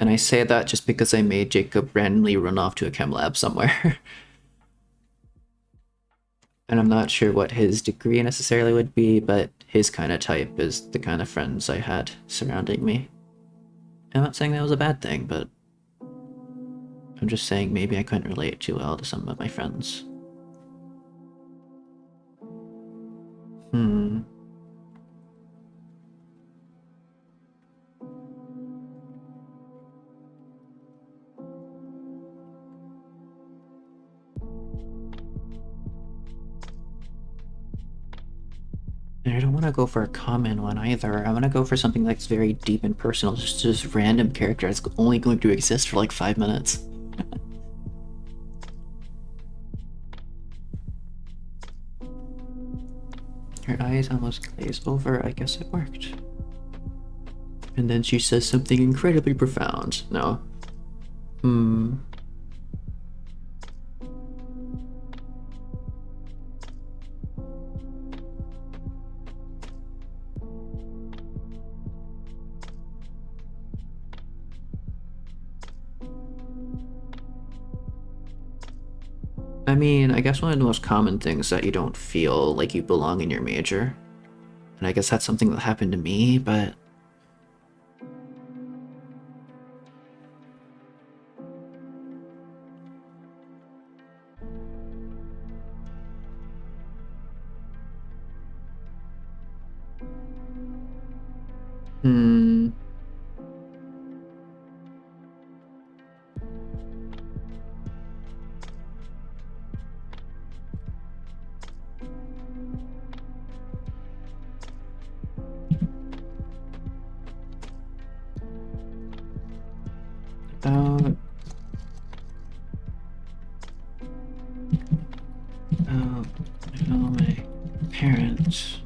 And I say that just because I made Jacob randomly run off to a chem lab somewhere. And I'm not sure what his degree necessarily would be, but his kind of type is the kind of friends I had surrounding me. I'm not saying that was a bad thing, but I'm just saying maybe I couldn't relate too well to some of my friends. And I don't want to go for a common one either. I want to go for something that's very deep and personal, just this random character that's only going to exist for like 5 minutes. Her eyes almost glaze over. I guess it worked. And then she says something incredibly profound. No. I mean, I guess one of the most common things that you don't feel like you belong in your major. And I guess that's something that happened to me, but... I know my parents.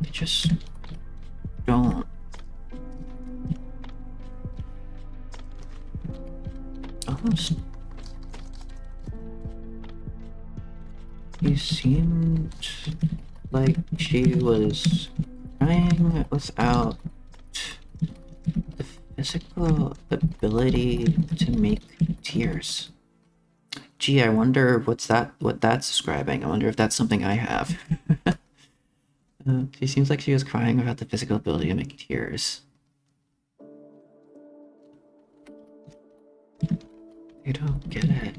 They just don't. Almost. She seemed like she was crying without the physical ability to make tears. Gee, I wonder what that's describing. I wonder if that's something I have. She seems like she was crying without the physical ability to make tears. I don't get it.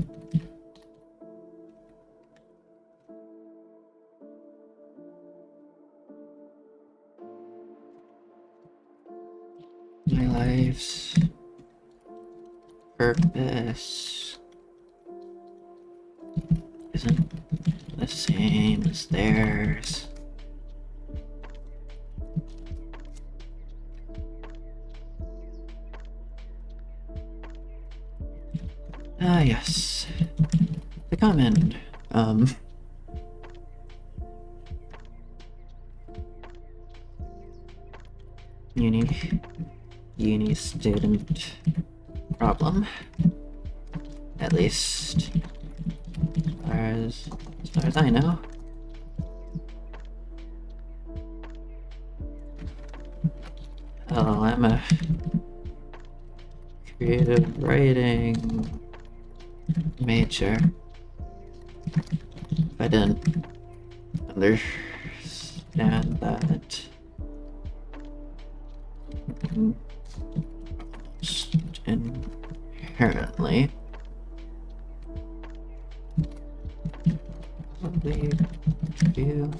My life's purpose isn't the same as theirs. Ah, yes. The comment. Uni student problem. At least as far as I know. Oh, I'm a creative writing major. If I didn't understand that. Inherently. Probably feel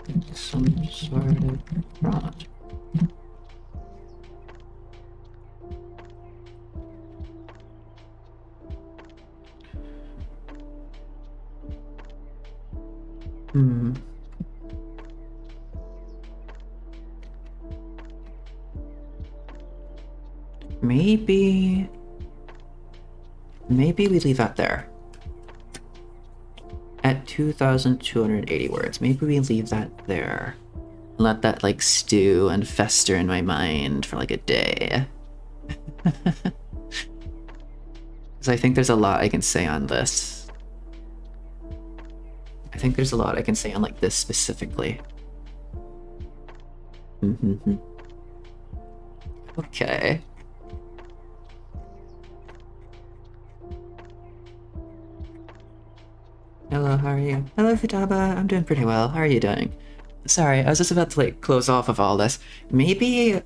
like some sort of fraud. Maybe we leave that there. At 2,280 words, maybe we leave that there. Let that like stew and fester in my mind for like a day. Because I think there's a lot I can say on this. I think there's a lot I can say on like this specifically. Okay. Hello, how are you? Hello, Futaba. I'm doing pretty well. How are you doing? Sorry, I was just about to like close off of all this. Maybe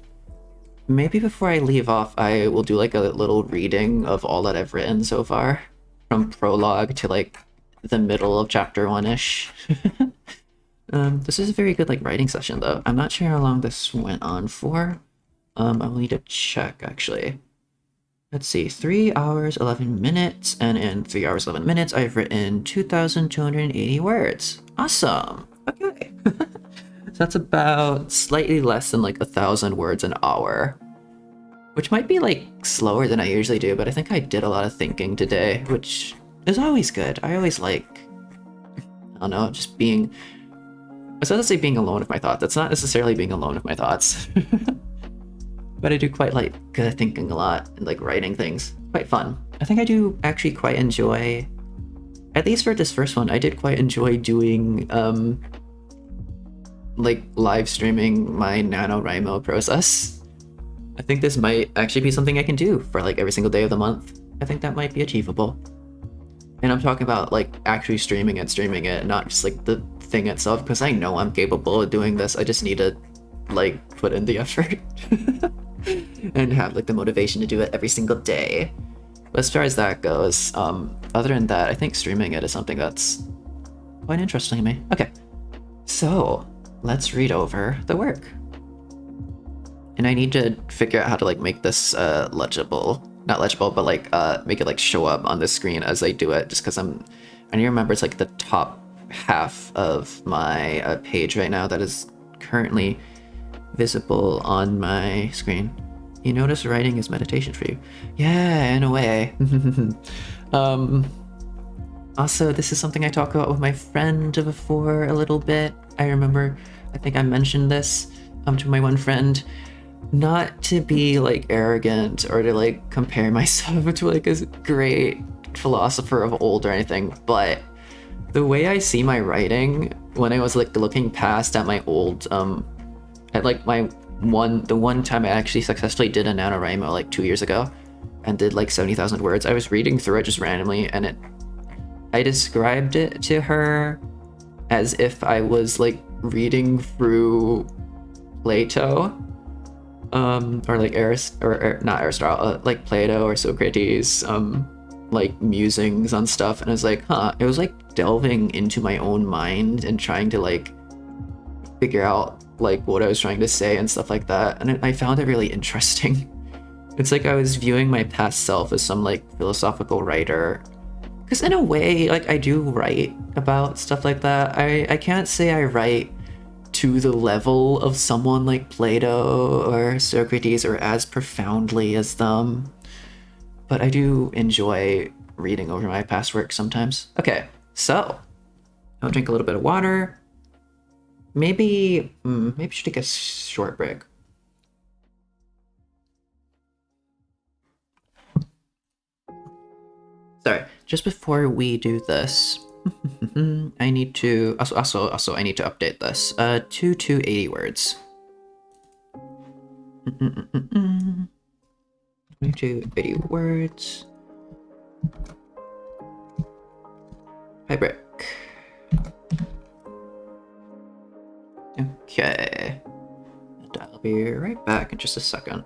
before I leave off, I will do like a little reading of all that I've written so far, from prologue to like the middle of chapter 1-ish. This is a very good like writing session though. I'm not sure how long this went on for. I'll need to check actually. Let's see, 3 hours 11 minutes, and in 3 hours 11 minutes, I've written 2,280 words. Awesome. Okay. So that's about slightly less than like 1,000 words an hour, which might be like slower than I usually do, but I think I did a lot of thinking today, which is always good. I always like, I don't know, just being, I was about to say being alone with my thoughts. That's not necessarily being alone with my thoughts. But I do quite like thinking a lot and like writing things. Quite fun. I think I do actually quite enjoy, at least for this first one, I did quite enjoy doing like live streaming my NaNoWriMo process. I think this might actually be something I can do for like every single day of the month. I think that might be achievable. And I'm talking about like actually streaming it, not just like the thing itself, because I know I'm capable of doing this. I just need to like put in the effort and have like the motivation to do it every single day. But as far as that goes, other than that, I think streaming it is something that's quite interesting to me. Okay, so let's read over the work. And I need to figure out how to like make this legible. Not legible, but like make it like show up on the screen as I do it, just because I need to remember it's like the top half of my page right now that is currently visible on my screen. You notice writing is meditation for you. Yeah, in a way. Also, this is something I talk about with my friend before a little bit. I remember, I think I mentioned this to my one friend. Not to be like arrogant or to like compare myself to like a great philosopher of old or anything, but the way I see my writing when I was like looking past at my old at like the one time I actually successfully did a NaNoWriMo like 2 years ago and did like 70,000 words. I was reading through it just randomly, and I described it to her as if I was like reading through Plato, or like not Aristotle, like Plato or Socrates, like musings on stuff, and I was like, it was like delving into my own mind and trying to like figure out like what I was trying to say and stuff like that, and I found it really interesting. It's like I was viewing my past self as some like philosophical writer, because in a way, like I do write about stuff like that. I can't say I write to the level of someone like Plato or Socrates or as profoundly as them, but I do enjoy reading over my past work sometimes. Okay, so I'll drink a little bit of water. Maybe should take a short break. Sorry, just before we do this, I need to also I need to update this. 280 words. 280 words. Hi, Brick. Okay. And I'll be right back in just a second.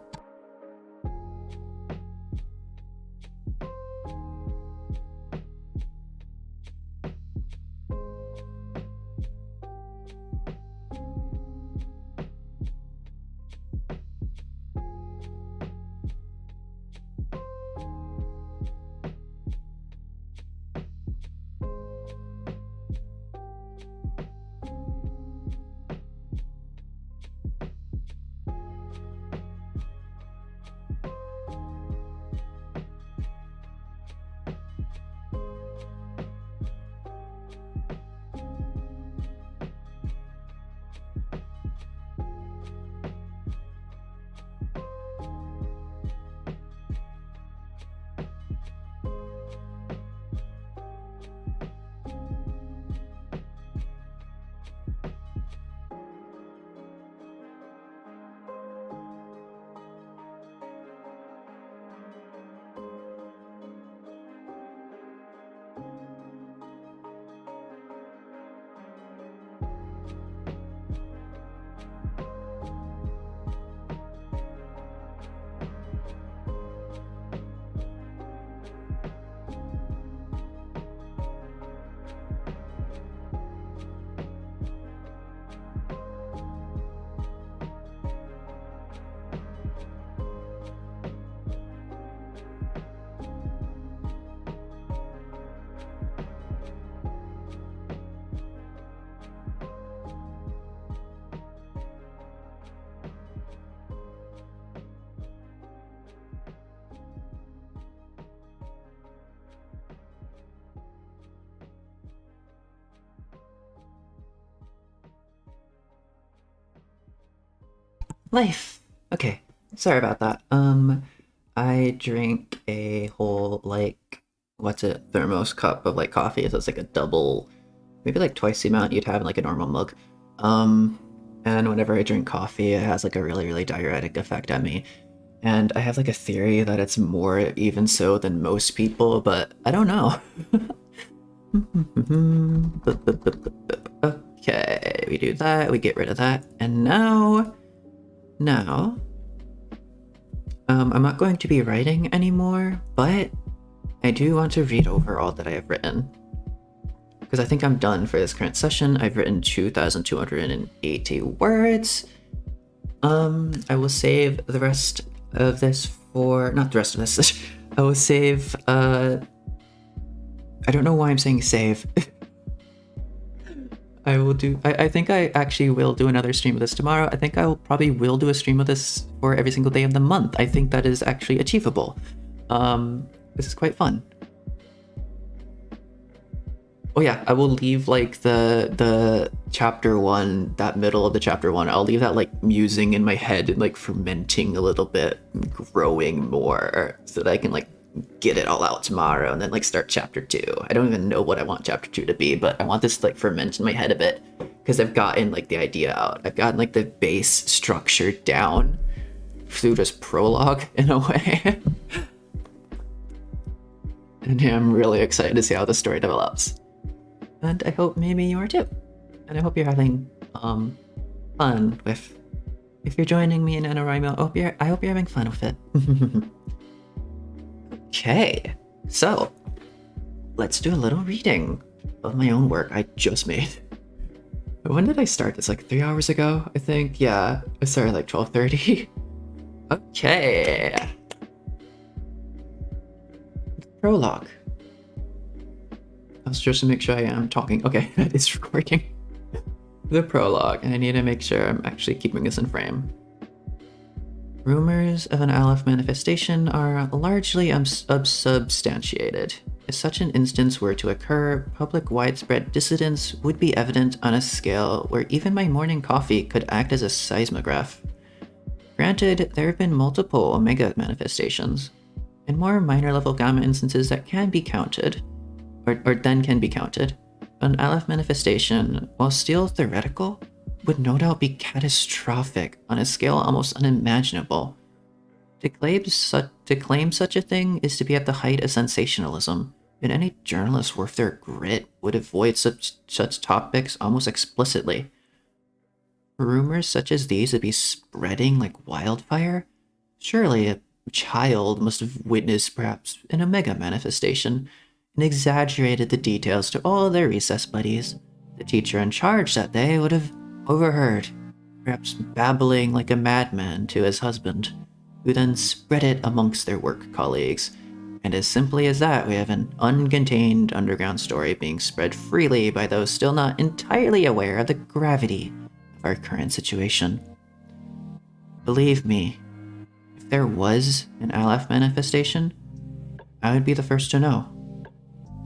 Life. Okay, sorry about that. I drink a whole, like, what's it, thermos cup of, like, coffee. So it's like a double, maybe like twice the amount you'd have in, like, a normal mug. And whenever I drink coffee, it has, like, a really, really diuretic effect on me. And I have, like, a theory that it's more even so than most people, but I don't know. Okay, we do that, we get rid of that, and now, I'm not going to be writing anymore, but I do want to read over all that I have written. Because I think I'm done for this current session. I've written 2,280 words. I will save the rest of this for... not the rest of this. I will save, I don't know why I'm saying save. I think I actually will do another stream of this tomorrow. I think I probably will do a stream of this for every single day of the month. I think that is actually achievable. This is quite fun. Oh yeah, I will leave like the chapter 1, that middle of the chapter 1, I'll leave that like musing in my head and like fermenting a little bit, growing more, so that I can like get it all out tomorrow and then like start chapter 2. I don't even know what I want chapter 2 to be, but I want this to like ferment in my head a bit because I've gotten like the idea out. I've gotten like the base structure down through just prologue in a way. And yeah, I'm really excited to see how the story develops. And I hope maybe you are too. And I hope you're having fun with, if you're joining me in NaNoWriMo, I hope you're having fun with it. Okay, so let's do a little reading of my own work I just made. When did I start this? Like 3 hours ago, I think? Yeah, I started like 12:30. Okay. Prologue. That's just to make sure I am talking. Okay, that is recording. The prologue, and I need to make sure I'm actually keeping this in frame. Rumors of an Aleph manifestation are largely unsubstantiated. If such an instance were to occur, public widespread dissidence would be evident on a scale where even my morning coffee could act as a seismograph. Granted, there have been multiple Omega manifestations, and more minor level Gamma instances that can be counted, or then can be counted. An Aleph manifestation, while still theoretical, would no doubt be catastrophic on a scale almost unimaginable. To claim such a thing is to be at the height of sensationalism, and any journalist worth their grit would avoid such topics almost explicitly. Rumors such as these would be spreading like wildfire? Surely a child must have witnessed perhaps an Omega manifestation and exaggerated the details to all their recess buddies. The teacher in charge that day would have overheard, perhaps babbling like a madman to his husband, who then spread it amongst their work colleagues. And as simply as that, we have an uncontained underground story being spread freely by those still not entirely aware of the gravity of our current situation. Believe me, if there was an Aleph manifestation, I would be the first to know.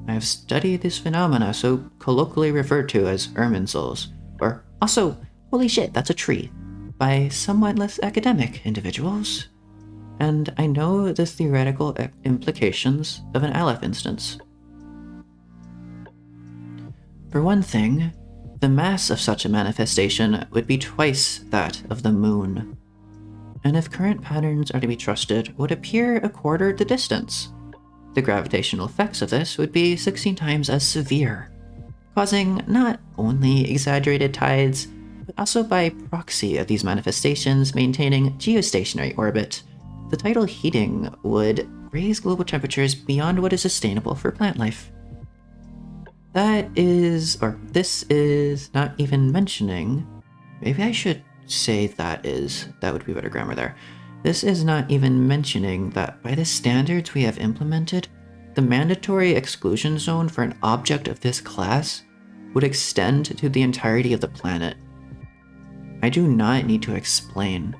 I have studied this phenomena so colloquially referred to as Irminsuls, or also, holy shit, that's a tree, by somewhat less academic individuals. And I know the theoretical implications of an Aleph instance. For one thing, the mass of such a manifestation would be twice that of the moon, and if current patterns are to be trusted, would appear a quarter the distance. The gravitational effects of this would be 16 times as severe, causing not only exaggerated tides, but also by proxy of these manifestations maintaining geostationary orbit. The tidal heating would raise global temperatures beyond what is sustainable for plant life. This is not even mentioning, maybe I should say that would be better grammar there. This is not even mentioning that by the standards we have implemented, the mandatory exclusion zone for an object of this class would extend to the entirety of the planet. I do not need to explain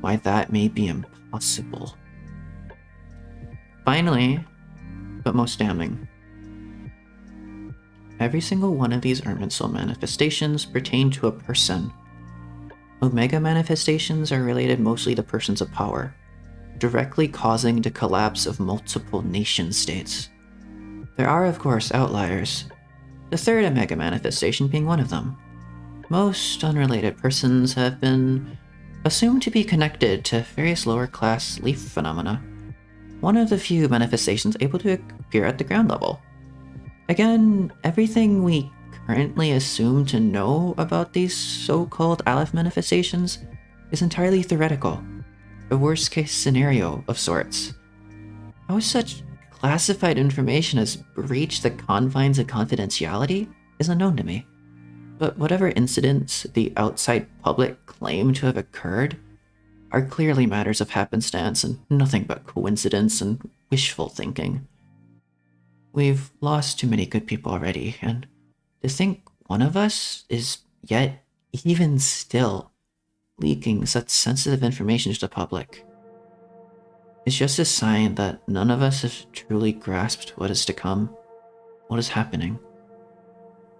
why that may be impossible. Finally, but most damning, every single one of these Irminsul manifestations pertain to a person. Omega manifestations are related mostly to persons of power, directly causing the collapse of multiple nation-states. There are, of course, outliers, the third Omega manifestation being one of them. Most unrelated persons have been assumed to be connected to various lower-class leaf phenomena, one of the few manifestations able to appear at the ground level. Again, everything we currently assume to know about these so-called Aleph manifestations is entirely theoretical, a worst-case scenario of sorts. How such classified information has breached the confines of confidentiality is unknown to me. But whatever incidents the outside public claim to have occurred are clearly matters of happenstance and nothing but coincidence and wishful thinking. We've lost too many good people already, and to think one of us is yet, even still, leaking such sensitive information to the public is just a sign that none of us have truly grasped what is to come, what is happening.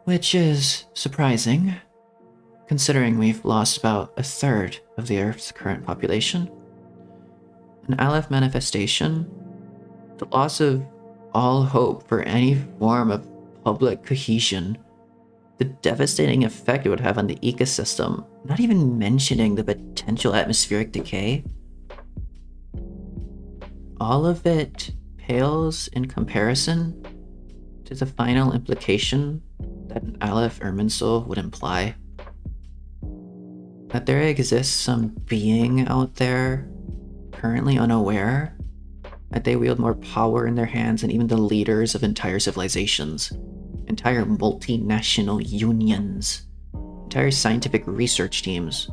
Which is surprising, considering we've lost about a third of the Earth's current population. An Aleph manifestation, the loss of all hope for any form of public cohesion, the devastating effect it would have on the ecosystem, not even mentioning the potential atmospheric decay. All of it pales in comparison to the final implication that an Aleph Irminsul would imply. That there exists some being out there, currently unaware, that they wield more power in their hands than even the leaders of entire civilizations, entire multinational unions, entire scientific research teams,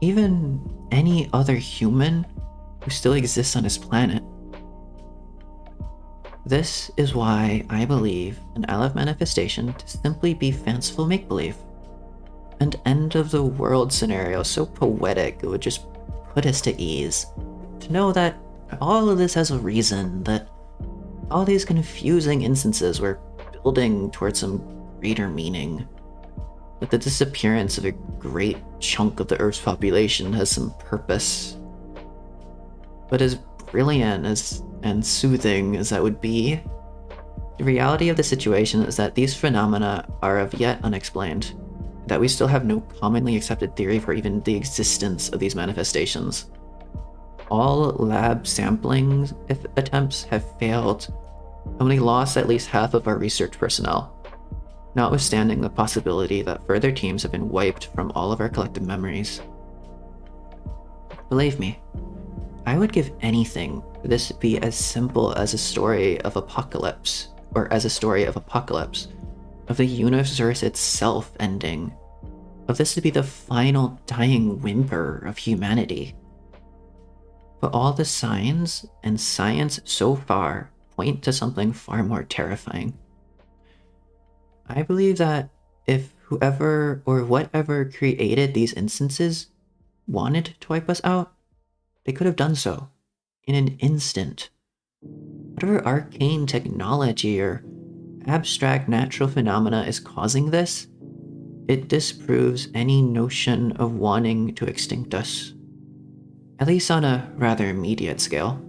even any other human who still exists on this planet. This is why I believe an Aleph manifestation to simply be fanciful make-believe. An end-of-the-world scenario so poetic it would just put us to ease. To know that all of this has a reason, that all these confusing instances were building towards some greater meaning. That the disappearance of a great chunk of the Earth's population has some purpose. But as brilliant and soothing as that would be, the reality of the situation is that these phenomena are of yet unexplained, that we still have no commonly accepted theory for even the existence of these manifestations. All lab sampling attempts have failed, and we lost at least half of our research personnel, notwithstanding the possibility that further teams have been wiped from all of our collective memories. Believe me, I would give anything for this to be as simple as a story of apocalypse, or as a story of apocalypse, of the universe itself ending, of this to be the final dying whimper of humanity. But all the signs and science so far point to something far more terrifying. I believe that if whoever or whatever created these instances wanted to wipe us out, they could have done so in an instant. Whatever arcane technology or abstract natural phenomena is causing this, it disproves any notion of wanting to extinct us, at least on a rather immediate scale.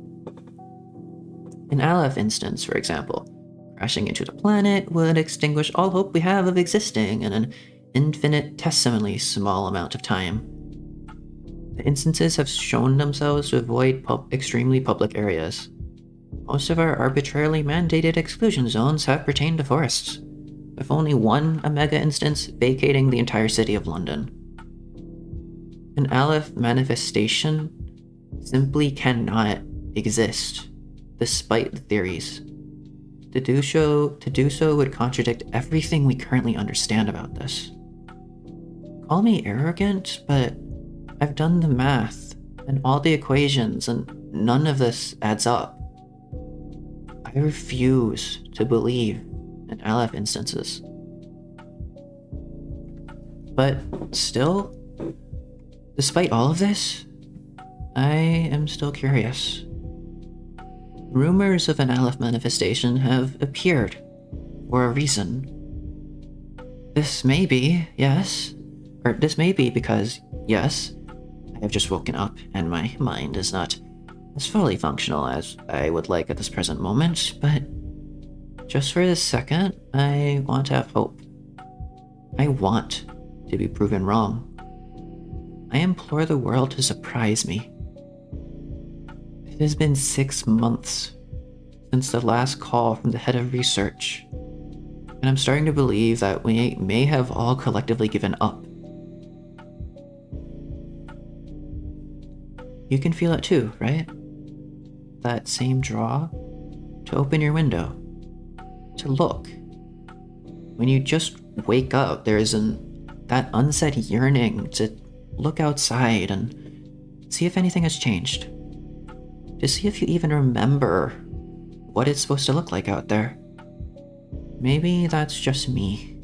An Aleph instance, for example, crashing into the planet would extinguish all hope we have of existing in an infinitesimally small amount of time. The instances have shown themselves to avoid extremely public areas. Most of our arbitrarily mandated exclusion zones have pertained to forests, with only one Omega instance vacating the entire city of London. An Aleph manifestation simply cannot exist, despite the theories. To do so would contradict everything we currently understand about this. Call me arrogant, but I've done the math and all the equations, and none of this adds up. I refuse to believe in Aleph instances. But still, despite all of this, I am still curious. Rumors of an Aleph manifestation have appeared for a reason. This may be, yes, or this may be because Yes, I have just woken up, and my mind is not as fully functional as I would like at this present moment, but just for this second, I want to have hope. I want to be proven wrong. I implore the world to surprise me. It has been 6 months since the last call from the head of research, and I'm starting to believe that we may have all collectively given up. You can feel it too, right? That same draw to open your window, to look. When you just wake up, there is that unsaid yearning to look outside and see if anything has changed. To see if you even remember what it's supposed to look like out there. Maybe that's just me.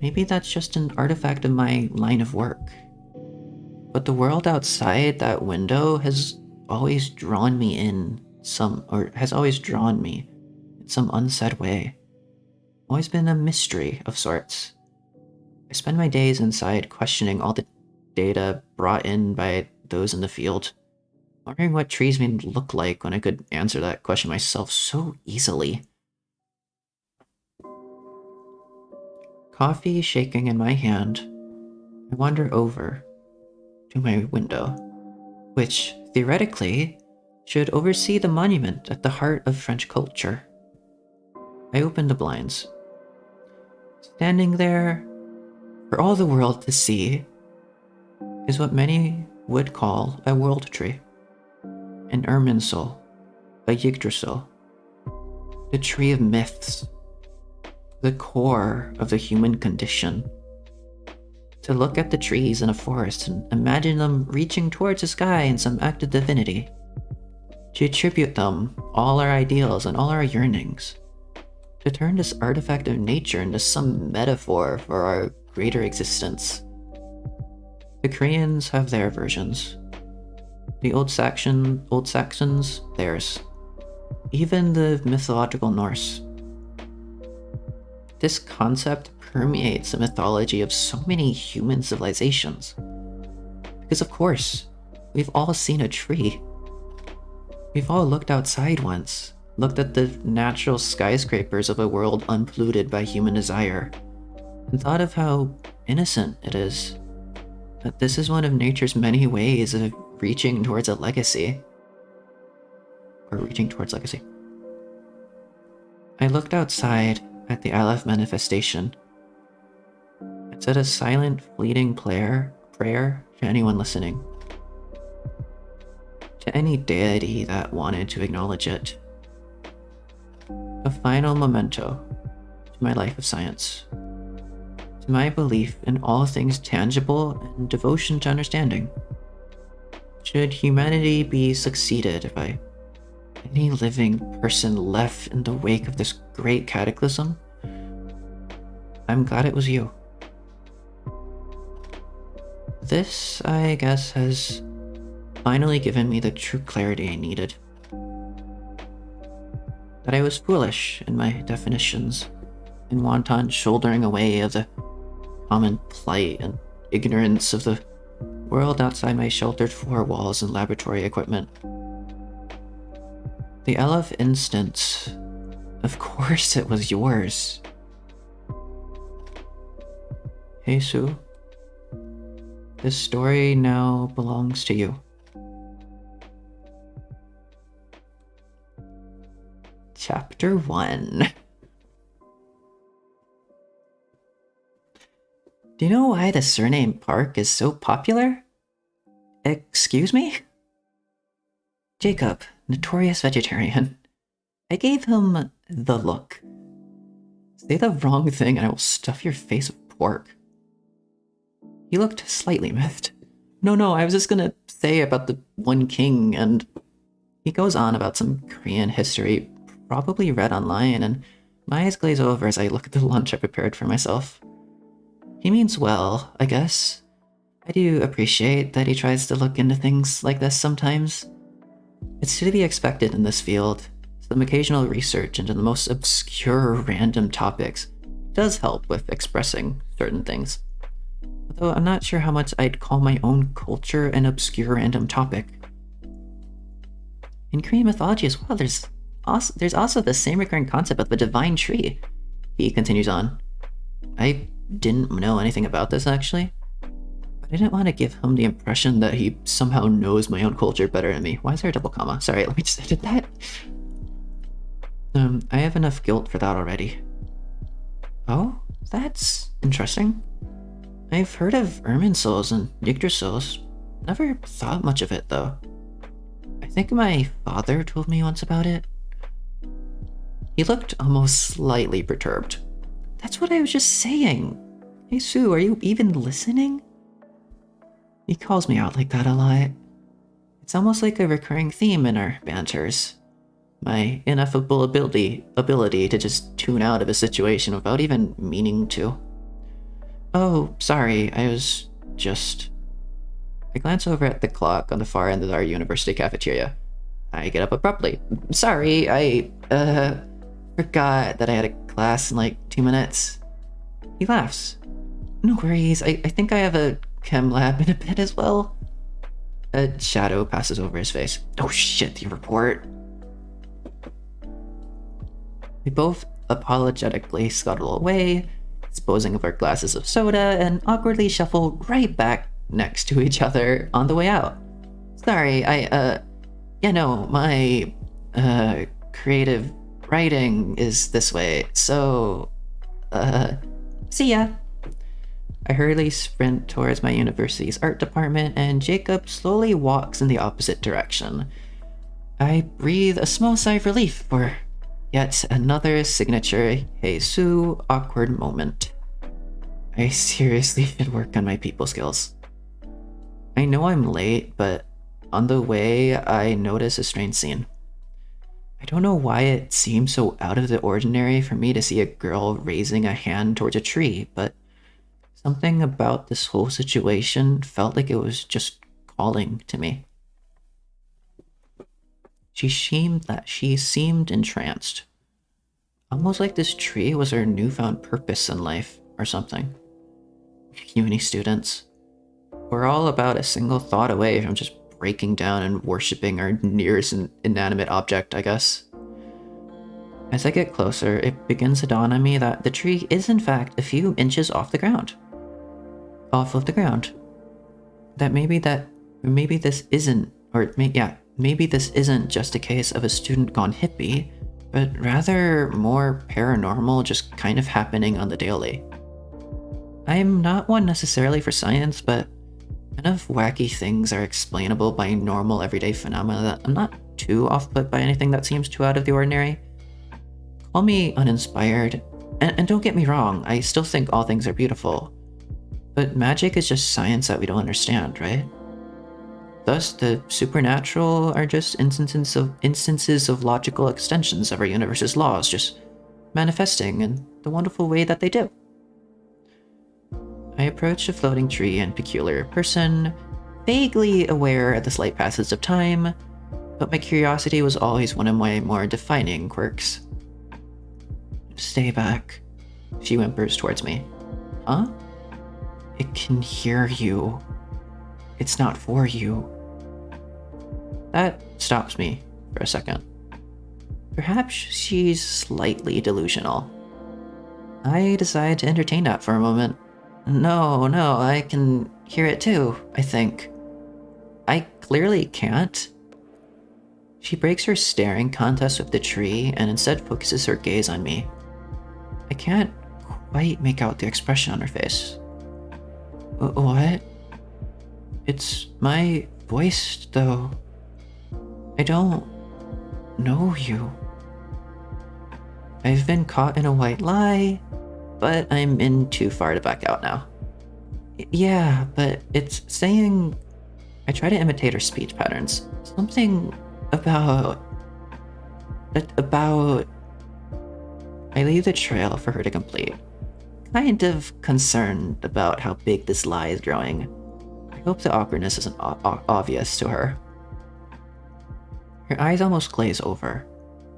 Maybe that's just an artifact of my line of work. But the world outside that window has always drawn me in some unsaid way. Always been a mystery of sorts. I spend my days inside questioning all the data brought in by those in the field, wondering what trees may look like when I could answer that question myself so easily. Coffee shaking in my hand, I wander over to my window, which theoretically should oversee the monument at the heart of French culture. I open the blinds. Standing there for all the world to see is what many would call a world tree. An Irminsul, a Yggdrasil, the tree of myths, the core of the human condition. To look at the trees in a forest and imagine them reaching towards the sky in some act of divinity. To attribute them all our ideals and all our yearnings. To turn this artifact of nature into some metaphor for our greater existence. The Koreans have their versions. The Old Saxons, theirs. Even the mythological Norse. This concept permeates the mythology of so many human civilizations. Because of course, we've all seen a tree. We've all looked outside once, looked at the natural skyscrapers of a world unpolluted by human desire, and thought of how innocent it is. That this is one of nature's many ways of reaching towards a legacy. Or reaching towards legacy. I looked outside at the Aleph manifestation. It said a silent, fleeting prayer to anyone listening. To any deity that wanted to acknowledge it. A final memento to my life of science. To my belief in all things tangible and devotion to understanding. Should humanity be succeeded by any living person left in the wake of this great cataclysm, I'm glad it was you. This, I guess, has finally given me the true clarity I needed. That I was foolish in my definitions, in wanton shouldering away of the common plight and ignorance of the world outside my sheltered four walls and laboratory equipment. The Aleph instance, of course it was yours. Hey Sue, this story now belongs to you. Chapter 1. Do you know why the surname Park is so popular? Excuse me? Jacob, notorious vegetarian. I gave him the look. Say the wrong thing and I will stuff your face with pork. He looked slightly miffed. No, I was just gonna say about the one king, and he goes on about some Korean history, probably read online, and my eyes glaze over as I look at the lunch I prepared for myself. He means well, I guess. I do appreciate that he tries to look into things like this sometimes. It's to be expected in this field. Some occasional research into the most obscure random topics does help with expressing certain things. though I'm not sure how much I'd call my own culture an obscure random topic. In Korean mythology as well, there's also the same recurring concept of the divine tree. He continues on. I didn't know anything about this actually, but I didn't want to give him the impression that he somehow knows my own culture better than me. Why is there a double comma? Sorry, let me just edit that. I have enough guilt for that already. Oh, that's interesting. I've heard of Irminsuls and Yggdrasils. Never thought much of it though. I think my father told me once about it. He looked almost slightly perturbed. That's what I was just saying. Hey Sue, are you even listening? He calls me out like that a lot. It's almost like a recurring theme in our banters. My ineffable ability to just tune out of a situation without even meaning to. Oh, sorry, I glance over at the clock on the far end of our university cafeteria. I get up abruptly. Sorry, I forgot that I had a class in like 2 minutes. He laughs. No worries, I think I have a chem lab in a bit as well. A shadow passes over his face. Oh shit, the report. We both apologetically scuttle away, disposing of our glasses of soda, and awkwardly shuffle right back next to each other on the way out. Sorry, my creative writing is this way, so, see ya. I hurriedly sprint towards my university's art department, and Jacob slowly walks in the opposite direction. I breathe a small sigh of relief for yet another signature Hey Sue awkward moment. I seriously should work on my people skills. I know I'm late, but on the way I notice a strange scene. I don't know why it seems so out of the ordinary for me to see a girl raising a hand towards a tree, but something about this whole situation felt like it was just calling to me. She seemed entranced. Almost like this tree was her newfound purpose in life, or something. Uni students. We're all about a single thought away from just breaking down and worshipping our nearest inanimate object, I guess. As I get closer, it begins to dawn on me that the tree is in fact a few inches off the ground. Off of the ground. Maybe this isn't just a case of a student gone hippie, but rather more paranormal just kind of happening on the daily. I'm not one necessarily for science, but enough wacky things are explainable by normal everyday phenomena that I'm not too off-put by anything that seems too out of the ordinary. Call me uninspired, and don't get me wrong, I still think all things are beautiful. But magic is just science that we don't understand, right? Thus, the supernatural are just instances of logical extensions of our universe's laws, just manifesting in the wonderful way that they do. I approach the floating tree in peculiar person, vaguely aware of the slight passage of time, but my curiosity was always one of my more defining quirks. Stay back, she whimpers towards me. Huh? It can hear you. It's not for you. That stops me for a second. Perhaps she's slightly delusional. I decide to entertain that for a moment. No, I can hear it too, I think. I clearly can't. She breaks her staring contest with the tree and instead focuses her gaze on me. I can't quite make out the expression on her face. What? It's my voice, though. I don't know you. I've been caught in a white lie, but I'm in too far to back out now. Yeah, but it's saying... I try to imitate her speech patterns. Something about... I leave the trail for her to complete. Kind of concerned about how big this lie is growing. I hope the awkwardness isn't obvious to her. Her eyes almost glaze over.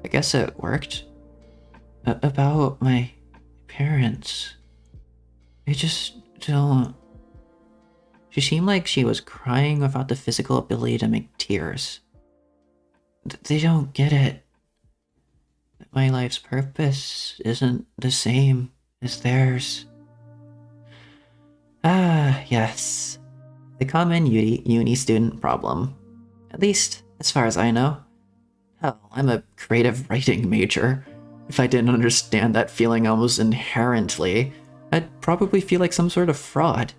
I guess it worked. About my parents. I just don't She seemed like she was crying without the physical ability to make tears. They don't get it. My life's purpose isn't the same as theirs. Ah, yes. The common uni student problem. At least, as far as I know. Hell, I'm a creative writing major. If I didn't understand that feeling almost inherently, I'd probably feel like some sort of fraud.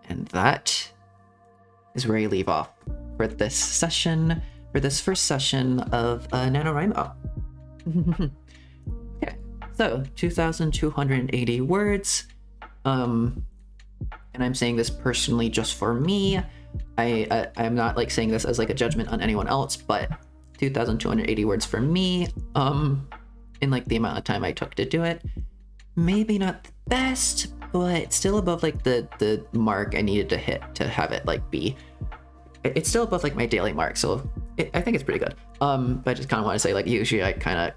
And that is where I leave off for this session, for this first session of NaNoWriMo. Okay, so 2,280 words. And I'm saying this personally just for me. I'm not like saying this as like a judgment on anyone else, but 2,280 words for me, in like the amount of time I took to do it. Maybe not the best, but still above like the mark I needed to hit to have it like be. It's still above like my daily mark, so I think it's pretty good. But I just kind of want to say like usually I kind of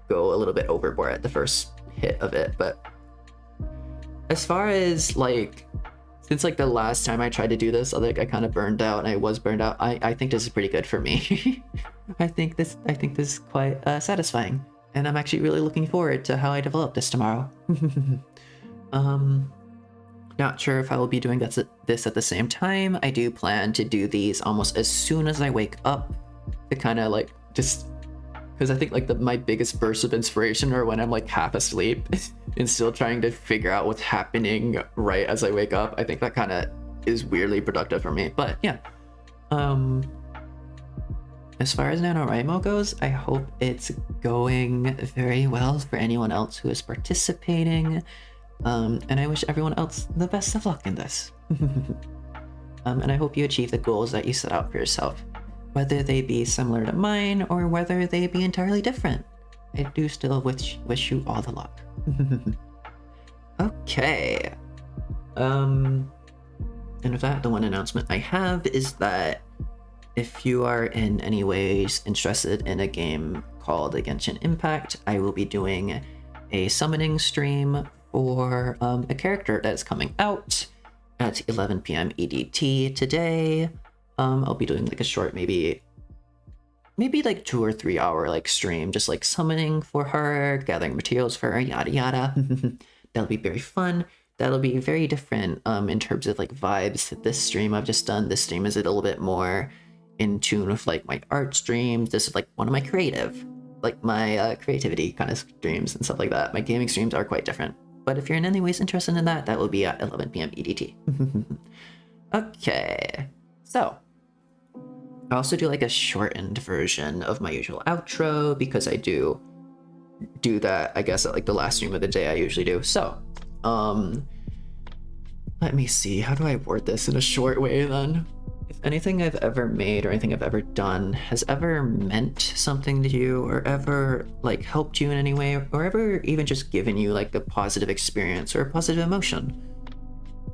go a little bit overboard at the first hit of it, but as far as like, since like the last time I tried to do this, like I kind of burned out and I was burned out, I think this is pretty good for me. I think this is quite satisfying, and I'm actually really looking forward to how I develop this tomorrow. Not sure if I will be doing this at the same time. I do plan to do these almost as soon as I wake up, to kind of like just, because I think like my biggest bursts of inspiration are when I'm like half asleep and still trying to figure out what's happening right as I wake up. I think that kind of is weirdly productive for me. But yeah, as far as NaNoWriMo goes, I hope it's going very well for anyone else who is participating. And I wish everyone else the best of luck in this. And I hope you achieve the goals that you set out for yourself, whether they be similar to mine or whether they be entirely different. I do still wish you all the luck. Okay. And with that, the one announcement I have is that if you are in any ways interested in a game called Genshin Impact, I will be doing a summoning stream for a character that's coming out at 11 p.m. EDT today. I'll be doing like a short, maybe like 2 or 3 hour like stream, just like summoning for her, gathering materials for her, yada yada. That'll be very fun. That'll be very different in terms of like vibes to this stream I've just done. This stream is a little bit more in tune with like my art streams. This is like one of my creativity kind of streams and stuff like that. My gaming streams are quite different. But if you're in any ways interested in that, that will be at 11 p.m. EDT. Okay, so I also do like a shortened version of my usual outro because I do that, I guess, at like the last stream of the day I usually do. So, let me see, how do I word this in a short way then? If anything I've ever made or anything I've ever done has ever meant something to you or ever like helped you in any way or ever even just given you like a positive experience or a positive emotion,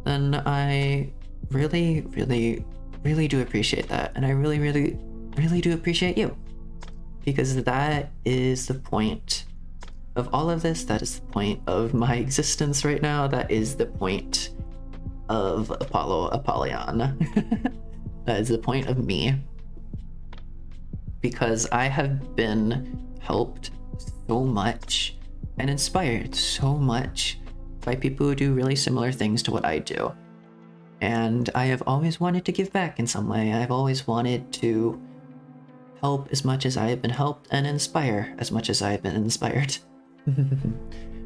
then I really, really, really do appreciate that. And I really, really, really do appreciate you, because that is the point of all of this. That is the point of my existence right now. That is the point of Apollyon. That is the point of me, because I have been helped so much and inspired so much by people who do really similar things to what I do. And I have always wanted to give back in some way. I've always wanted to help as much as I have been helped and inspire as much as I have been inspired.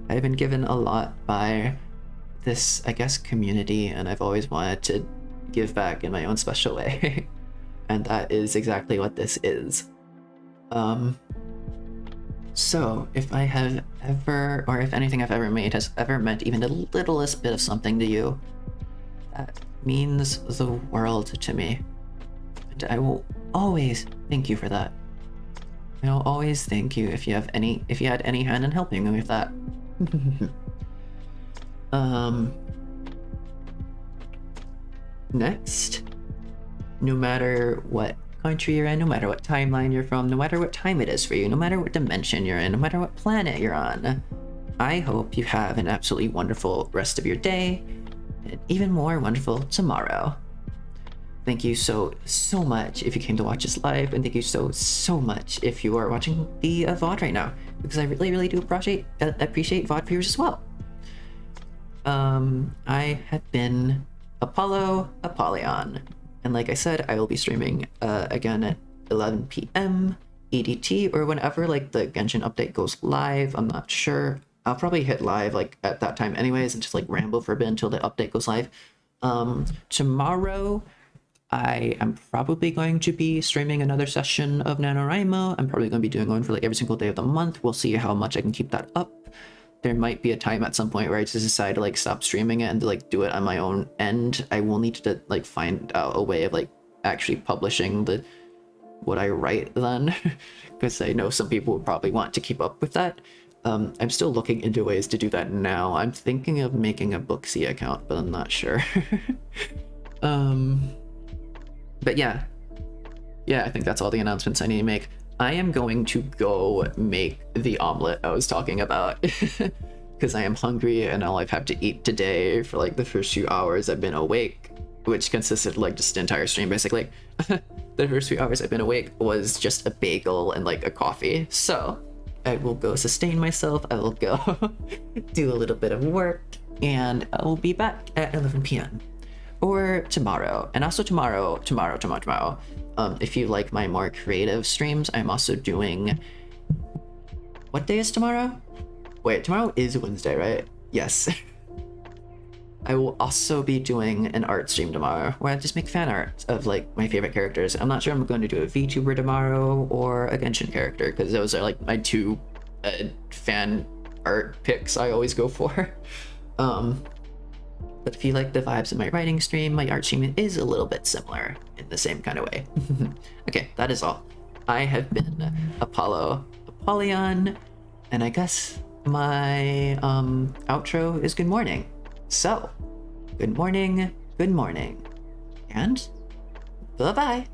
I've been given a lot by this, I guess, community, and I've always wanted to give back in my own special way. And that is exactly what this is. So if I have ever, or if anything I've ever made has ever meant even the littlest bit of something to you, that means the world to me. And I will always thank you for that. I'll always thank you if you had any hand in helping me with that. Next, no matter what country you're in, no matter what timeline you're from, no matter what time it is for you, no matter what dimension you're in, no matter what planet you're on, I hope you have an absolutely wonderful rest of your day, an even more wonderful tomorrow. Thank you so much if you came to watch this live, and thank you so much if you are watching the VOD right now, because I really do appreciate VOD viewers as well. I have been Apollyon, and like I said, I will be streaming again at 11 p.m. EDT, or whenever like the Genshin update goes live. I'm not sure. I'll probably hit live like at that time anyways, and just like ramble for a bit until the update goes live. Tomorrow I am probably going to be streaming another session of NaNoWriMo. I'm probably going to be doing one for like every single day of the month. We'll see how much I can keep that up. There might be a time at some point where I just decide to like stop streaming it and to like do it on my own end. I will need to like find out a way of like actually publishing what I write then, because I know some people would probably want to keep up with that. I'm still looking into ways to do that now. I'm thinking of making a Booksy account, but I'm not sure. But yeah, I think that's all the announcements I need to make. I am going to go make the omelet I was talking about, because I am hungry and all I've had to eat today for like the first few hours I've been awake, which consisted like just an entire stream basically. The first few hours I've been awake was just a bagel and like a coffee. So I will go sustain myself. I will go do a little bit of work, and I will be back at 11 p.m. or tomorrow. And also tomorrow. If you like my more creative streams, I'm also doing... What day is tomorrow? Wait, tomorrow is Wednesday, right? Yes. I will also be doing an art stream tomorrow where I just make fan art of like my favorite characters. I'm not sure I'm going to do a VTuber tomorrow or a Genshin character, because those are like my two fan art picks I always go for. But if you like the vibes of my writing stream, my art stream is a little bit similar in the same kind of way. Okay, that is all. I have been Apollyon, and I guess my outro is good morning. So, good morning, and bye-bye.